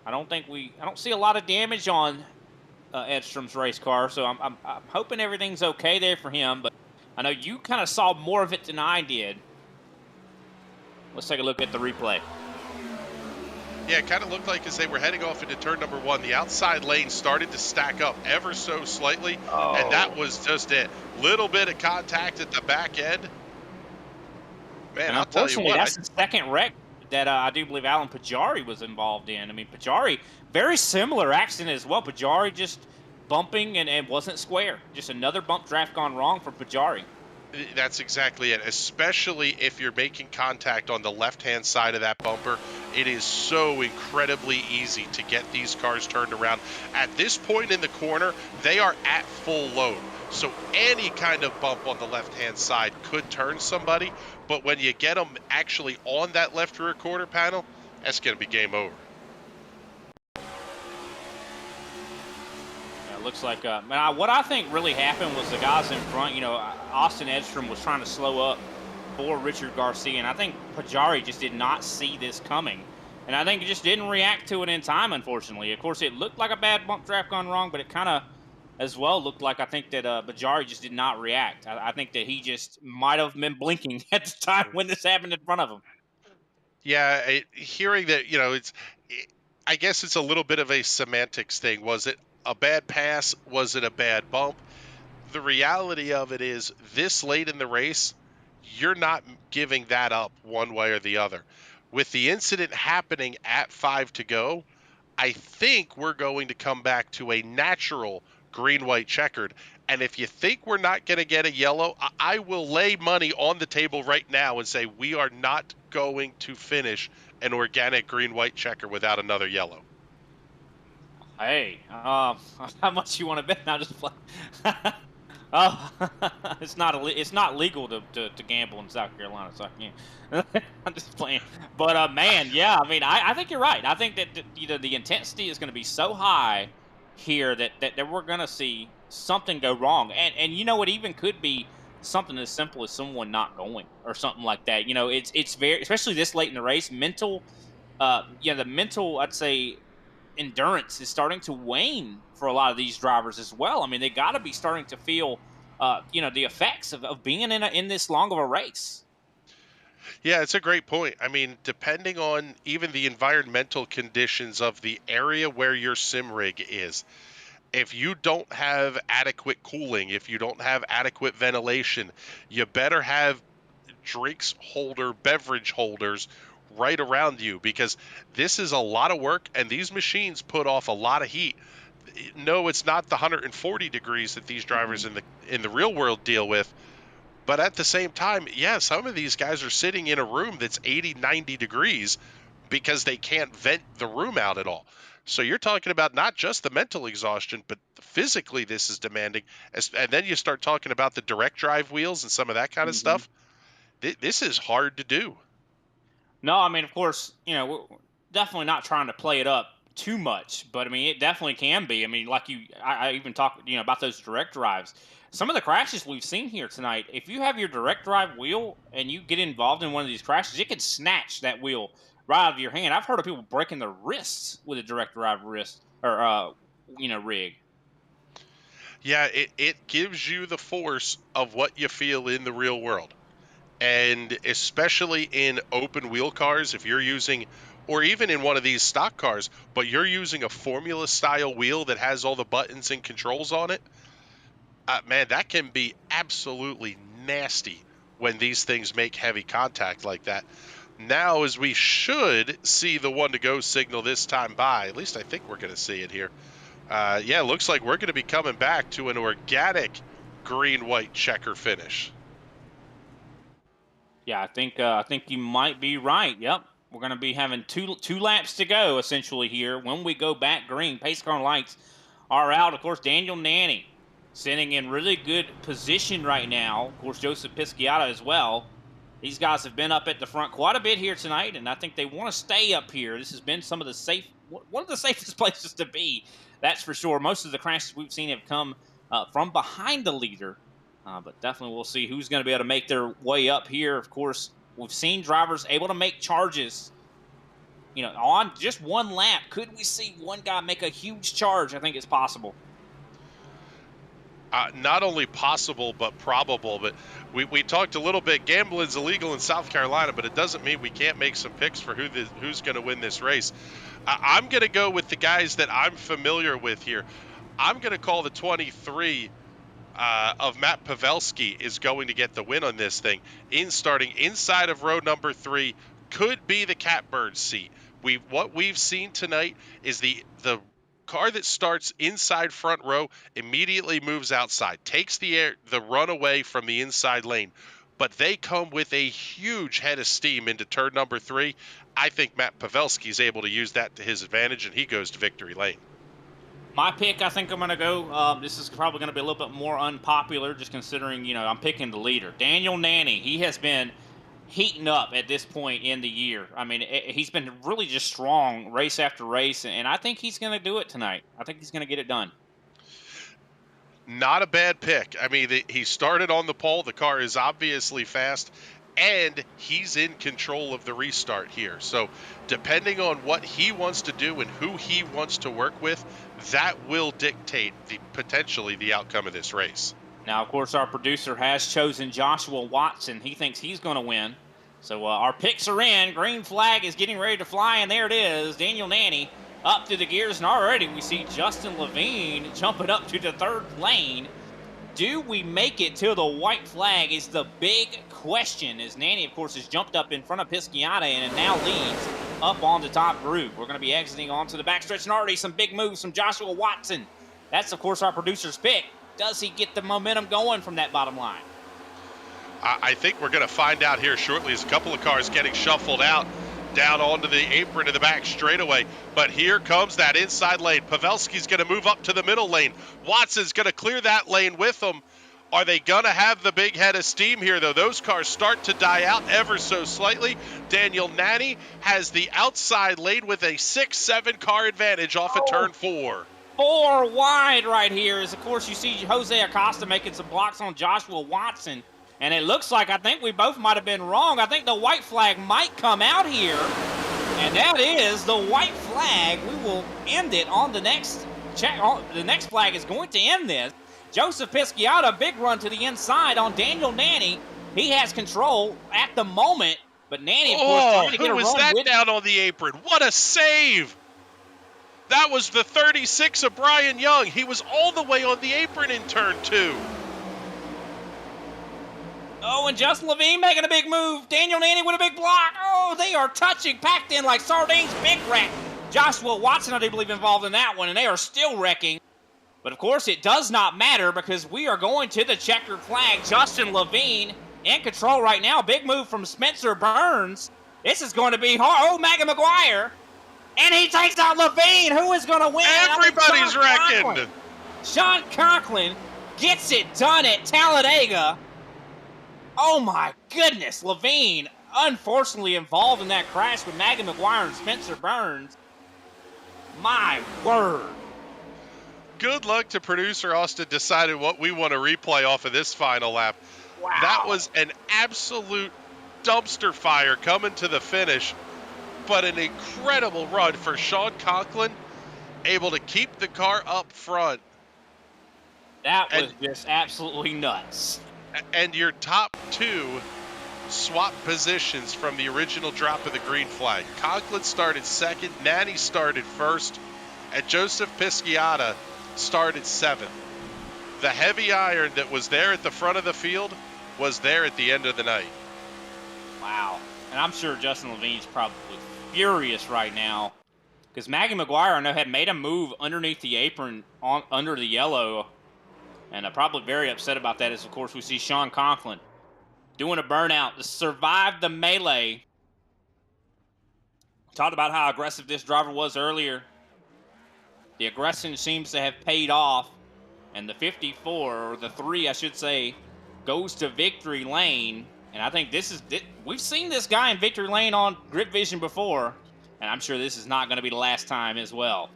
I don't see a lot of damage on Edstrom's race car, so I'm hoping everything's okay there for him. But I know you kind of saw more of it than I did. Let's take a look at the replay. Yeah, it kind of looked like as they were heading off into turn number 1, the outside lane started to stack up ever so slightly, and that was just it. Little bit of contact at the back end. Man, I'll tell you what. That's the second wreck that I do believe Alan Pajari was involved in. I mean, Pajari, very similar accident as well. Pajari just bumping and wasn't square. Just another bump draft gone wrong for Pajari. That's exactly it, especially if you're making contact on the left-hand side of that bumper. It is so incredibly easy to get these cars turned around. At this point in the corner, they are at full load. So any kind of bump on the left-hand side could turn somebody, but when you get them actually on that left rear quarter panel, that's going to be game over. It looks like what I think really happened was the guys in front, Austin Edstrom was trying to slow up for Richard Garcia, and I think Pajari just did not see this coming, and I think he just didn't react to it in time, unfortunately. Of course, it looked like a bad bump draft gone wrong, but it kind of as well looked like I think that Pajari just did not react. I think that he just might have been blinking at the time when this happened in front of him. Yeah, hearing that, I guess it's a little bit of a semantics thing. Was it a bad pass? Was it a bad bump? The reality of it is this late in the race, you're not giving that up one way or the other. With the incident happening at 5 to go, I think we're going to come back to a natural green-white checkered. And if you think we're not going to get a yellow, I will lay money on the table right now and say we are not going to finish an organic green-white checker without another yellow. Hey, how much you want to bet? Now just play. Oh, it's not legal to gamble in South Carolina, so I can't. I'm just playing. But man, yeah, I mean, I think you're right. I think that the intensity is going to be so high here that we're going to see something go wrong, and it even could be something as simple as someone not going or something like that. It's very, especially this late in the race, mental. The mental, I'd say, endurance is starting to wane for a lot of these drivers as well. I mean, they got to be starting to feel, the effects of being in this long of a race. Yeah, it's a great point. I mean, depending on even the environmental conditions of the area where your sim rig is, if you don't have adequate cooling, if you don't have adequate ventilation, you better have beverage holders right around you, because this is a lot of work and these machines put off a lot of heat. No, it's not the 140 degrees that these drivers in the real world deal with, but at the same time, yeah, some of these guys are sitting in a room that's 80, 90 degrees because they can't vent the room out at all. So you're talking about not just the mental exhaustion, but physically this is demanding. And then you start talking about the direct drive wheels and some of that kind of stuff. This is hard to do. No, I mean, of course, we're definitely not trying to play it up too much, but I mean, it definitely can be. I mean, like I even talked, about those direct drives. Some of the crashes we've seen here tonight, if you have your direct drive wheel and you get involved in one of these crashes, it can snatch that wheel right out of your hand. I've heard of people breaking their wrists with a direct drive wrist or rig. Yeah, it gives you the force of what you feel in the real world. And especially in open wheel cars, if you're using, or even in one of these stock cars, but you're using a formula style wheel that has all the buttons and controls on it, man, that can be absolutely nasty when these things make heavy contact like that. Now, as we should see the 1 to go signal this time by, at least I think we're going to see it here. Yeah, looks like we're going to be coming back to an organic green-white checker finish. Yeah, I think you might be right. Yep, we're going to be having two laps to go essentially here. When we go back green, pace car lights are out. Of course, Daniel Nanny sitting in really good position right now. Of course, Joseph Pisciata as well. These guys have been up at the front quite a bit here tonight, and I think they want to stay up here. This has been one of the safest places to be, that's for sure. Most of the crashes we've seen have come from behind the leader, but definitely we'll see who's going to be able to make their way up here. Of course, we've seen drivers able to make charges, on just one lap. Could we see one guy make a huge charge? I think it's possible. Not only possible, but probable. But we talked a little bit. Gambling's illegal in South Carolina, but it doesn't mean we can't make some picks for who's going to win this race. I'm going to go with the guys that I'm familiar with here. I'm going to call the 23 of Matt Pavelski is going to get the win on this thing. Starting inside of row number 3, could be the catbird seat. What we've seen tonight is the car that starts inside front row immediately moves outside, takes the run away from the inside lane, but they come with a huge head of steam into turn number 3. I think Matt Pavelski is able to use that to his advantage, and he goes to victory lane. My pick, I think I'm going to go, this is probably going to be a little bit more unpopular, just considering, I'm picking the leader. Daniel Nanny, he has been heating up at this point in the year. I mean, he's been really just strong race after race, and I think he's going to do it tonight. I think he's going to get it done. Not a bad pick. I mean, he started on the pole. The car is obviously fast, and he's in control of the restart here. So depending on what he wants to do and who he wants to work with, that will dictate potentially the outcome of this race. Now, of course, our producer has chosen Joshua Watson. He thinks he's going to win. So our picks are in. Green flag is getting ready to fly, and there it is. Daniel Nanny up through the gears, and already we see Justin Levine jumping up to the third lane. Do we make it to the white flag is the big question, as Nanny, of course, has jumped up in front of Pisciata and now leads up on the top group. We're going to be exiting onto the backstretch, and already some big moves from Joshua Watson. That's, of course, our producer's pick. Does he get the momentum going from that bottom line? I think we're going to find out here shortly, as a couple of cars getting shuffled out down onto the apron in the back straightaway. But here comes that inside lane. Pavelski's going to move up to the middle lane. Watson's going to clear that lane with him. Are they going to have the big head of steam here, though? Those cars start to die out ever so slightly. Daniel Nanny has the outside lane with a 6-7 car advantage off of turn 4. 4 wide right here is, of course, you see Jose Acosta making some blocks on Joshua Watson. And it looks like, I think we both might have been wrong. I think the white flag might come out here. And that is the white flag. We will end it on the next check. The next flag is going to end this. Joseph Pisciata, big run to the inside on Daniel Nanny. He has control at the moment, but Nanny, of course, trying to get a run. Who was that down on the apron? What a save! That was the 36 of Brian Young. He was all the way on the apron in turn 2. Oh, and Justin Levine making a big move. Daniel Nanny with a big block. Oh, they are touching, packed in like sardines. Big wreck. Joshua Watson, I do believe, involved in that one, and they are still wrecking. But, of course, it does not matter because we are going to the checkered flag. Justin Levine in control right now. Big move from Spencer Burns. This is going to be hard. Oh, Megan McGuire. And he takes out Levine. Who is going to win? Everybody's wrecking. Sean Conklin gets it done at Talladega. Oh, my goodness. Levine, unfortunately involved in that crash with Megan McGuire and Spencer Burns. My word. Good luck to producer Austin deciding what we want to replay off of this final lap. Wow. That was an absolute dumpster fire coming to the finish, but an incredible run for Sean Conklin, able to keep the car up front. That was just absolutely nuts. And your top 2 swap positions from the original drop of the green flag. Conklin started second, Nanny started first, and Joseph Pisciata started 7th. The heavy iron that was there at the front of the field was there at the end of the night. Wow. And I'm sure Justin Levine's probably furious right now because Maggie McGuire, I know, had made a move underneath the apron under the yellow, and I'm probably very upset about that as, of course, we see Sean Conklin doing a burnout to survive the melee. Talked about how aggressive this driver was earlier. The aggression seems to have paid off, and the 54, or the 3, I should say, goes to victory lane. And I think we've seen this guy in victory lane on GridVision before, and I'm sure this is not going to be the last time as well.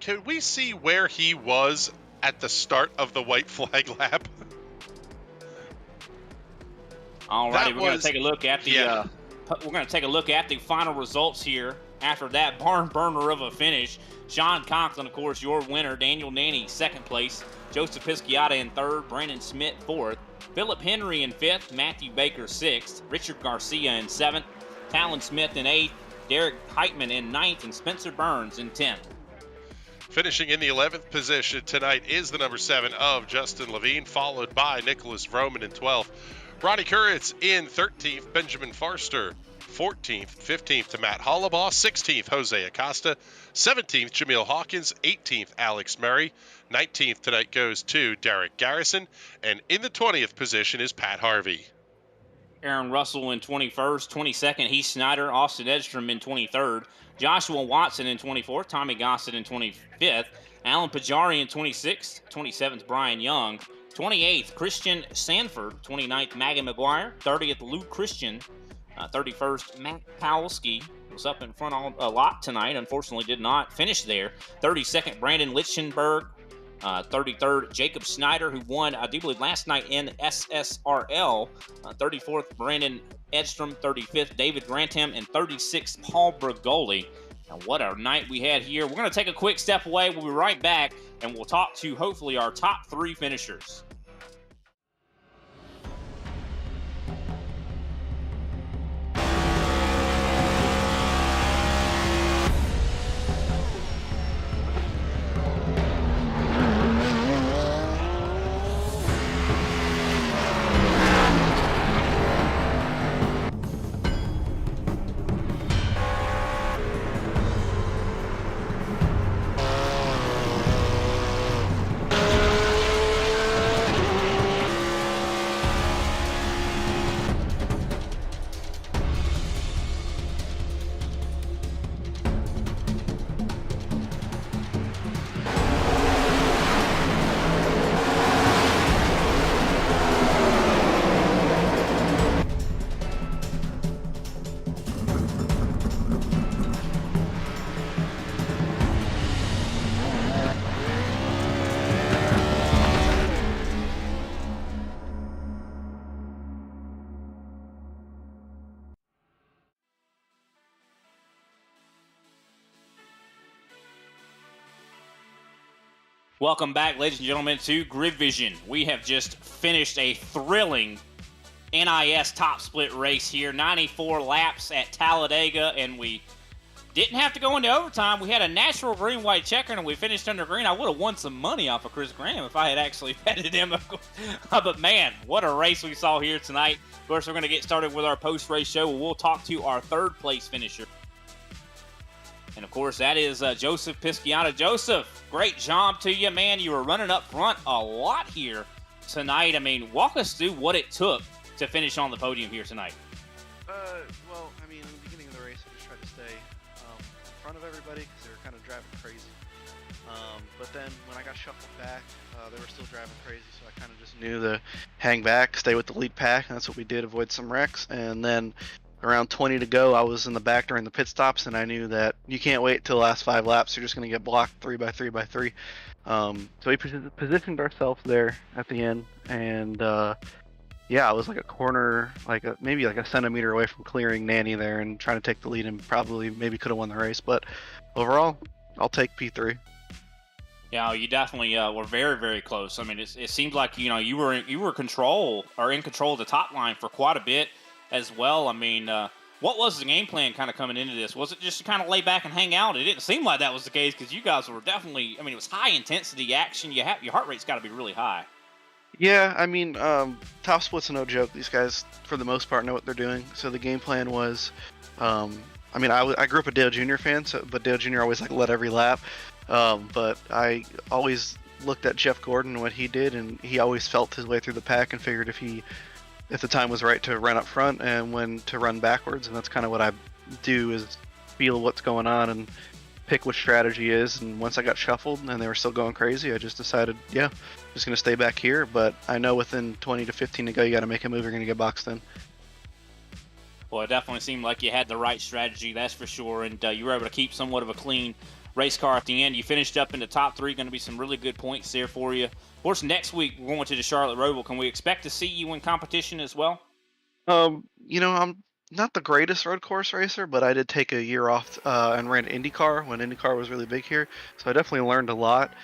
Can we see where he was at the start of the white flag lap? All righty, we're going to take a look at the we're going to take a look at the final results here after that barn burner of a finish. Sean Conklin, of course, your winner. Daniel Nanny, 2nd place. Joseph Pisciata in 3rd. Brandon Smith, 4th. Philip Henry in 5th. Matthew Baker, 6th. Richard Garcia in 7th. Talon Smith in 8th. Derek Heitman in 9th. And Spencer Burns in 10th. Finishing in the 11th position tonight is the number 7 of Justin Levine, followed by Nicholas Vroman in 12th. Ronnie Kuritz in 13th. Benjamin Forster 14th, 15th to Matt Hollabaugh, 16th Jose Acosta, 17th Jameel Hawkins, 18th Alex Murray, 19th tonight goes to Derek Garrison, and in the 20th position is Pat Harvey. Aaron Russell in 21st, 22nd Heath Snyder, Austin Edstrom in 23rd, Joshua Watson in 24th, Tommy Gossett in 25th, Alan Pajari in 26th, 27th Brian Young, 28th Christian Sanford, 29th Maggie McGuire, 30th Luke Christian, 31st, Matt Powelski was up in front a lot tonight. Unfortunately, did not finish there. 32nd, Brandon Lichtenberg. 33rd, Jacob Snyder, who won, I do believe, last night in SSRL. 34th, Brandon Edstrom. 35th, David Grantham. And 36th, Paul Brigoli. And what a night we had here. We're going to take a quick step away. We'll be right back, and we'll talk to, hopefully, our top 3 finishers. Welcome back, ladies and gentlemen, to GridVision. We have just finished a thrilling NIS top split race here. 94 laps at Talladega, and we didn't have to go into overtime. We had a natural green-white checker, and we finished under green. I would have won some money off of Chris Graham if I had actually betted him. But, man, what a race we saw here tonight. Of course, we're going to get started with our post-race show. We'll talk to our third-place finisher. And, of course, that is Joseph Pisciata. Joseph, great job to you, man. You were running up front a lot here tonight. I mean, walk us through what it took to finish on the podium here tonight. Well, I mean, in the beginning of the race, I just tried to stay in front of everybody because they were kind of driving crazy. But then when I got shuffled back, they were still driving crazy, so I kind of just knew to hang back, stay with the lead pack, and that's what we did, avoid some wrecks. And then around 20 to go, I was in the back during the pit stops, and I knew that you can't wait till the last 5 laps. You're just going to get blocked 3 by 3 by 3. So we positioned ourselves there at the end, and yeah, I was like a corner, maybe like a centimeter away from clearing Nanny there and trying to take the lead, and probably maybe could have won the race. But overall, I'll take P3. Yeah, you definitely were very, very close. I mean, it seemed like you were in control of the top line for quite a bit as well. I mean, what was the game plan kind of coming into this? Was it just to kind of lay back and hang out? It didn't seem like that was the case because you guys were definitely. I mean, it was high intensity action. Your heart rate's got to be really high. Yeah, I mean, top split's no joke. These guys, for the most part, know what they're doing. So the game plan was, I mean, I grew up a Dale Jr. fan, but Dale Jr. always led every lap. But I always looked at Jeff Gordon and what he did, and he always felt his way through the pack and figured if the time was right to run up front and when to run backwards. And that's kind of what I do, is feel what's going on and pick which strategy is. And once I got shuffled and they were still going crazy, I just decided, yeah, just going to stay back here. But I know within 20 to 15 to go, you got to make a move. You're going to get boxed in. Well, it definitely seemed like you had the right strategy, that's for sure. And you were able to keep somewhat of a clean race car at the end. You finished up in the top 3. Going to be some really good points there for you. Of course, next week we're going to the Charlotte Roval. Can we expect to see you in competition as well? I'm not the greatest road course racer, but I did take a year off and ran IndyCar when IndyCar was really big here. So I definitely learned a lot.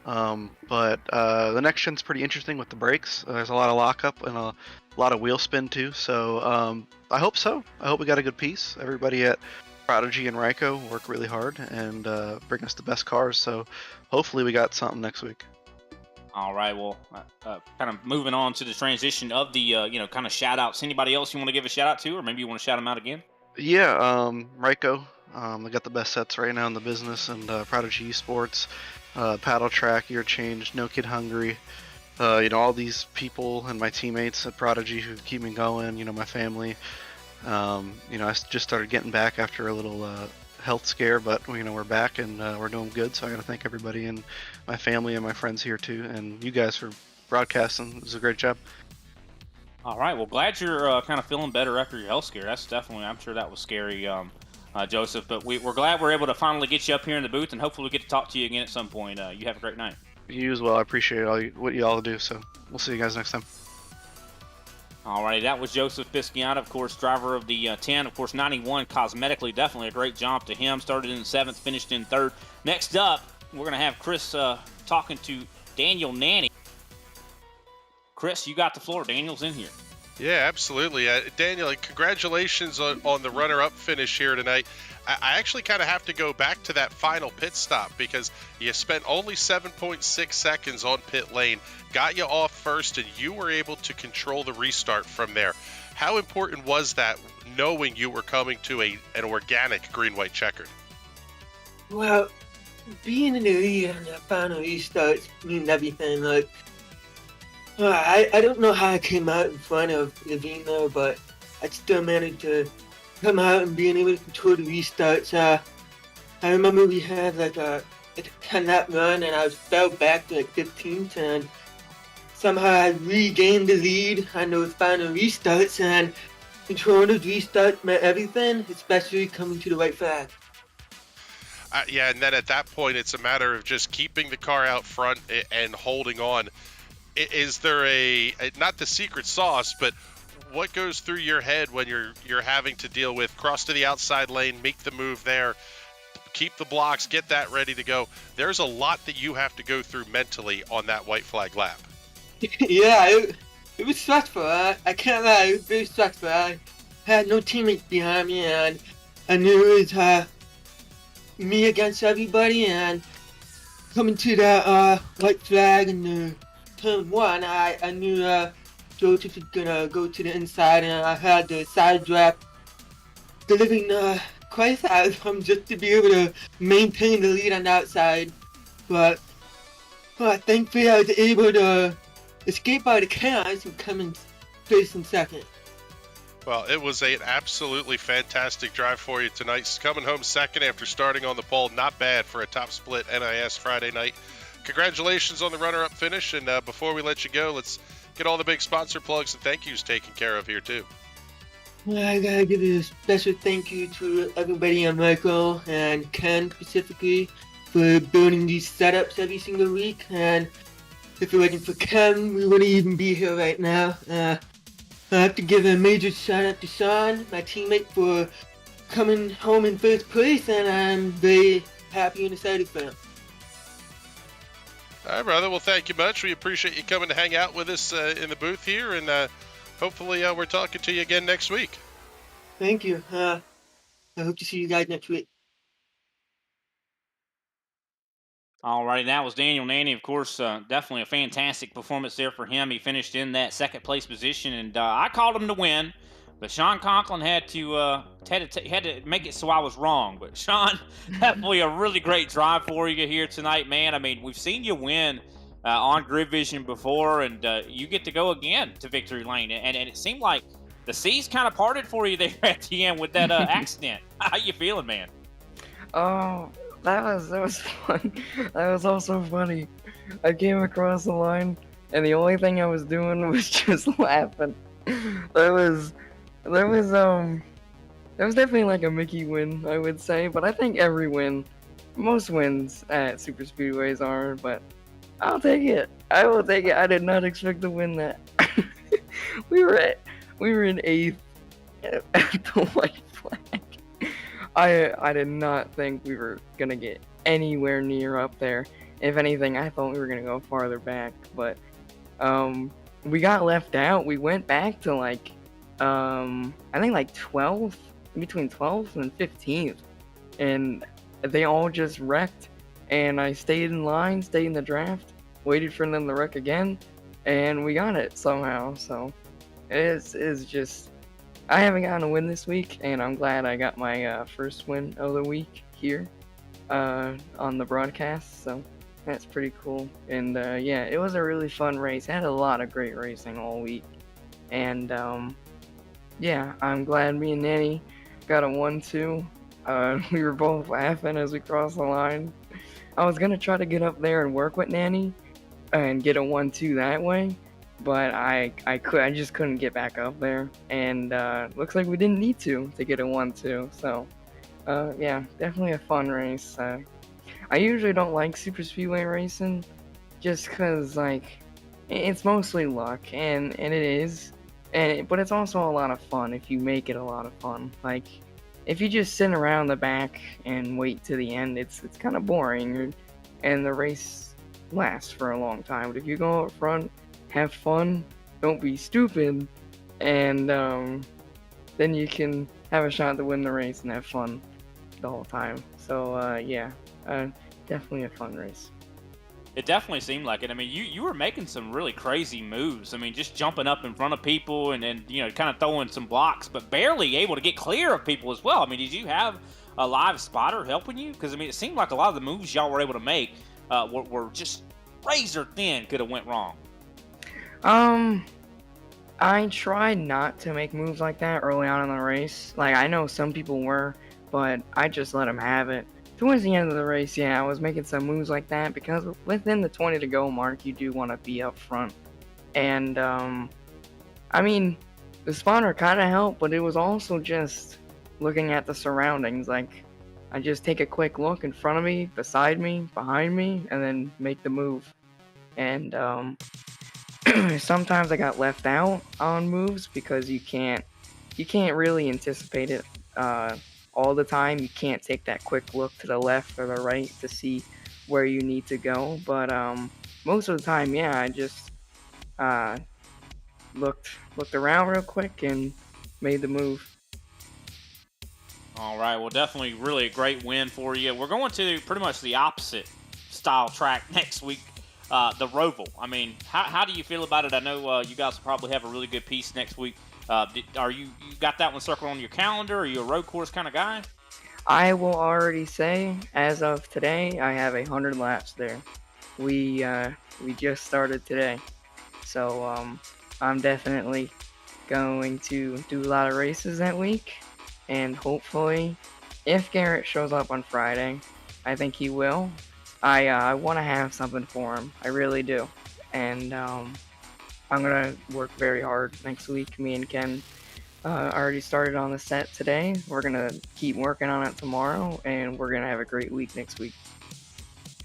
But the next gen's pretty interesting with the brakes. There's a lot of lockup and a lot of wheel spin too. So I hope so. I hope we got a good piece. Everybody at Prodigy and Ryko work really hard and bring us the best cars. So hopefully we got something next week. All right, well, kind of moving on to the transition of the, kind of shout-outs. Anybody else you want to give a shout-out to, or maybe you want to shout them out again? Yeah, Ryko. They got the best sets right now in the business, and Prodigy eSports, Paddle Track, Year Change, No Kid Hungry. All these people and my teammates at Prodigy who keep me going, my family. I just started getting back after a little health scare, but we're back and we're doing good. So I got to thank everybody and my family and my friends here too, and you guys for broadcasting. It was a great job. All right, well, glad you're kind of feeling better after your health scare. That's definitely, I'm sure that was scary, Joseph. But we're glad we're able to finally get you up here in the booth, and hopefully we get to talk to you again at some point. You have a great night. You as well. I appreciate what you all do. So we'll see you guys next time. All right, that was Joseph Pisciata, of course, driver of the 10. Of course, 91 cosmetically, definitely a great job to him. Started in 7th, finished in 3rd. Next up, we're going to have Chris talking to Daniel Nanny. Chris, you got the floor. Daniel's in here. Yeah, absolutely. Daniel, congratulations on the runner-up finish here tonight. I actually kind of have to go back to that final pit stop because you spent only 7.6 seconds on pit lane, got you off first, and you were able to control the restart from there. How important was that, knowing you were coming to an organic green-white checkered? Well, being in the lead on that final restart means everything. I don't know how I came out in front of Levine, but I still managed to come out and being able to control the restarts. I remember we had like a 10-lap run and I fell back to 15th, and somehow I regained the lead on those final restarts, and controlling those restarts meant everything, especially coming to the white flag. Yeah, and then at that point, it's a matter of just keeping the car out front and holding on. Is there not the secret sauce, but what goes through your head when you're having to deal with cross to the outside lane, make the move there, keep the blocks, get that ready to go. There's a lot that you have to go through mentally on that white flag lap. Yeah, it was stressful. I can't lie, it was very stressful. I had no teammates behind me, and I knew it was me against everybody. And coming to that white flag in the turn one, I knew Joseph was gonna go to the inside, and I had the side draft delivering quite out of him just to be able to maintain the lead on the outside. But thankfully I was able to escape out of the chaos and come in first and second. Well, it was an absolutely fantastic drive for you tonight. Coming home second after starting on the pole, not bad for a top split NIS Friday night. Congratulations on the runner-up finish, and before we let you go, let's get all the big sponsor plugs and thank yous taken care of here too. Well, I gotta give a special thank you to everybody and Michael and Ken specifically for building these setups every single week. And if it wasn't for Ken, we wouldn't even be here right now. I have to give a major shout out to Sean, my teammate, for coming home in first place, and I'm very happy and excited for him. All right, brother. Well, thank you much. We appreciate you coming to hang out with us in the booth here, and hopefully we're talking to you again next week. Thank you. I hope to see you guys next week. All righty, that was Daniel Nanny. Of course, definitely a fantastic performance there for him. He finished in that second place position, and I called him to win, but Sean Conklin had to make it so I was wrong. But Sean, definitely a really great drive for you here tonight, man. I mean, we've seen you win on GridVision before, and you get to go again to victory lane, and it seemed like the seas kind of parted for you there at the end with that accident. How you feeling, man? Oh, that was fun. That was also funny. I came across the line, and the only thing I was doing was just laughing. That was definitely like a Mickey win, I would say. But I think every win, most wins at super speedways are. But I'll take it. I will take it. I did not expect to win that. we were in 8th at the white flag. I did not think we were gonna get anywhere near up there. If anything, I thought we were gonna go farther back, but we got left out. We went back to like I think like 12th, between 12th and 15th, and they all just wrecked. And I stayed in line, stayed in the draft, waited for them to wreck again, and we got it somehow. So it's just. I haven't gotten a win this week, and I'm glad I got my first win of the week here on the broadcast, so that's pretty cool. And yeah, it was a really fun race. I had a lot of great racing all week, and yeah, I'm glad me and Nanny got a 1-2. We were both laughing as we crossed the line. I was gonna try to get up there and work with Nanny and get a 1-2 that way, but I just couldn't get back up there, and looks like we didn't need to get a 1-2. So yeah, definitely a fun race. I usually don't like super speedway racing, just cause like it's mostly luck, and it is, but it's also a lot of fun if you make it a lot of fun. Like if you just sit around the back and wait to the end, it's kind of boring, and the race lasts for a long time. But if you go up front, have fun, don't be stupid, and then you can have a shot to win the race and have fun the whole time. So yeah, definitely a fun race. It definitely seemed like it. I mean, you were making some really crazy moves. I mean, just jumping up in front of people and kind of throwing some blocks, but barely able to get clear of people as well. I mean, did you have a live spotter helping you? Because I mean, it seemed like a lot of the moves y'all were able to make were just razor thin. Could have went wrong. I tried not to make moves like that early on in the race. Like, I know some people were, but I just let them have it. Towards the end of the race, yeah, I was making some moves like that, because within the 20 to go mark, you do want to be up front. And, I mean, the spotter kind of helped, but it was also just looking at the surroundings. Like, I just take a quick look in front of me, beside me, behind me, and then make the move. And, sometimes I got left out on moves because you can't really anticipate it all the time. You can't take that quick look to the left or the right to see where you need to go. But most of the time, yeah, I just uh, looked around real quick and made the move. All right, well, definitely really a great win for you. We're going to pretty much the opposite style track next week, the Roval. I mean, how do you feel about it? I know you guys will probably have a really good piece next week. Are you got that one circled on your calendar? Are you a road course kind of guy? I will already say, as of today, I have 100 laps there. We just started today, so I'm definitely going to do a lot of races that week, and hopefully, if Garrett shows up on Friday, I think he will. I want to have something for him. I really do, and I'm gonna work very hard next week. Me and Ken already started on the set today. We're gonna keep working on it tomorrow, and we're gonna have a great week next week.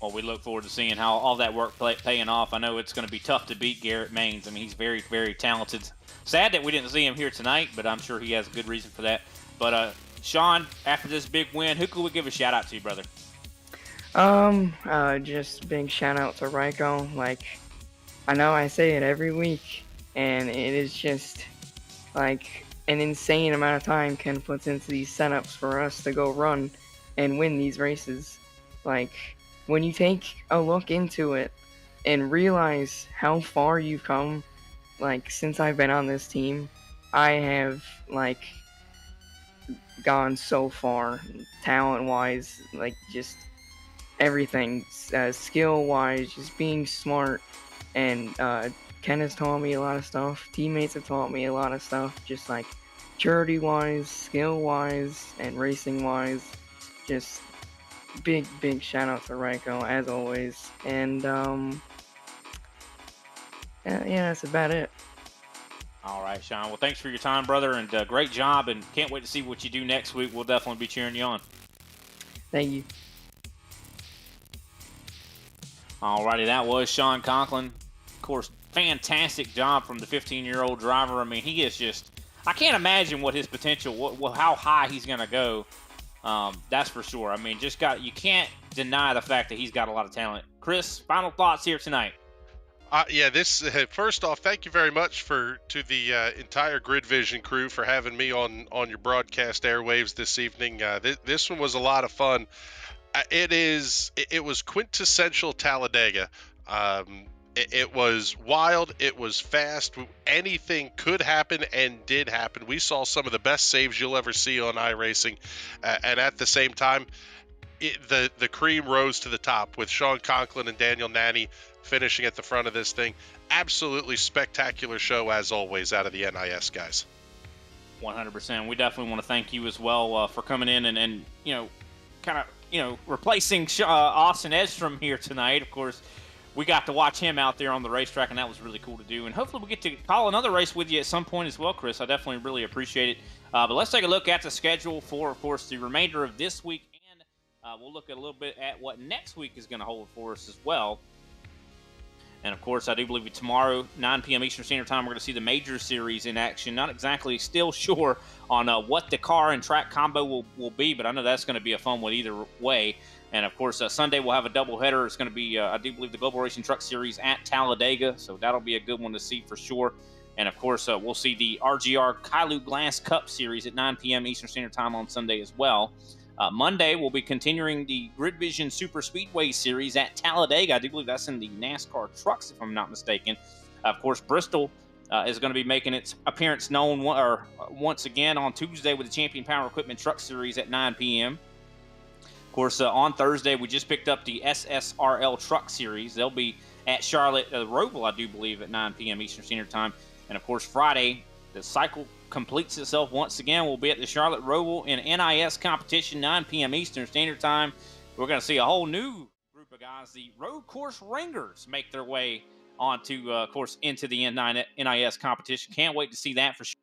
Well, we look forward to seeing how all that work paying off. I know it's going to be tough to beat Garrett Maines. I mean, he's very, very talented. Sad that we didn't see him here tonight, but I'm sure he has a good reason for that. But Sean, after this big win, who could we give a shout out to, brother? Just big shout out to Ryko. Like, I know I say it every week, and it is just like an insane amount of time Ken puts into these setups for us to go run and win these races. Like, when you take a look into it and realize how far you've come, like, since I've been on this team, I have, like, gone so far, talent-wise, like, just everything, skill-wise, just being smart, and Ken has taught me a lot of stuff, teammates have taught me a lot of stuff, just, like, maturity-wise, skill-wise, and racing-wise, just big shout out to Ryko as always, and yeah, that's about it. All right, Sean. Well, thanks for your time, brother, and great job, and can't wait to see what you do next week. We'll definitely be cheering you on. Thank you. All righty, that was Sean Conklin. Of course, fantastic job from the 15-year-old driver. I mean, he is just, I can't imagine what his potential, how high he's going to go. That's for sure. I mean, you can't deny the fact that he's got a lot of talent. Chris, final thoughts here tonight. Yeah, first off, thank you very much to the entire GridVision crew for having me on your broadcast airwaves this evening. This one was a lot of fun. It was quintessential Talladega. It was wild. It was fast. Anything could happen and did happen. We saw some of the best saves you'll ever see on iRacing, and at the same time, the cream rose to the top with Sean Conklin and Daniel Nanny finishing at the front of this thing. Absolutely spectacular show as always out of the NIS guys. 100%. We definitely want to thank you as well for coming in and replacing Austin Edstrom here tonight. Of course, we got to watch him out there on the racetrack, and that was really cool to do. And hopefully we get to call another race with you at some point as well, Chris. I definitely really appreciate it. But let's take a look at the schedule for, of course, the remainder of this week, and we'll look at a little bit at what next week is going to hold for us as well. And, of course, I do believe tomorrow, 9 p.m. Eastern Standard Time, we're going to see the Major Series in action. Not exactly still sure on what the car and track combo will be, but I know that's going to be a fun one either way. And, of course, Sunday we'll have a doubleheader. It's going to be, I do believe, the Global Racing Truck Series at Talladega, so that'll be a good one to see for sure. And, of course, we'll see the RGR Kailu Glass Cup Series at 9 p.m. Eastern Standard Time on Sunday as well. Monday, we'll be continuing the GridVision Superspeedway Series at Talladega. I do believe that's in the NASCAR trucks, if I'm not mistaken. Of course, Bristol is going to be making its appearance known once again on Tuesday with the Champion Power Equipment Truck Series at 9 p.m. Of course, on Thursday, we just picked up the SSRL Truck Series. They'll be at Charlotte Roval, I do believe, at 9 p.m. Eastern Standard Time. And, of course, Friday, the cycle completes itself once again. We'll be at the Charlotte Roval in NIS competition, 9 p.m. Eastern Standard Time. We're going to see a whole new group of guys. The Road Course Ringers make their way onto, of course, into the NIS competition. Can't wait to see that for sure.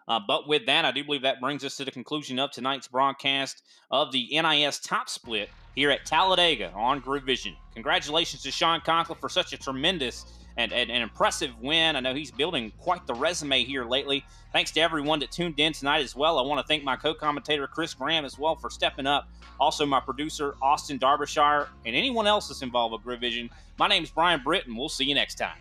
But with that, I do believe that brings us to the conclusion of tonight's broadcast of the NIS Top Split here at Talladega on GridVision. Congratulations to Sean Conklin for such a tremendous an impressive win. I know he's building quite the resume here lately. Thanks to everyone that tuned in tonight as well. I want to thank my co-commentator, Chris Graham, as well for stepping up. Also, my producer, Austin Derbyshire, and anyone else that's involved with GridVision. My name is Brian Britt, and we'll see you next time.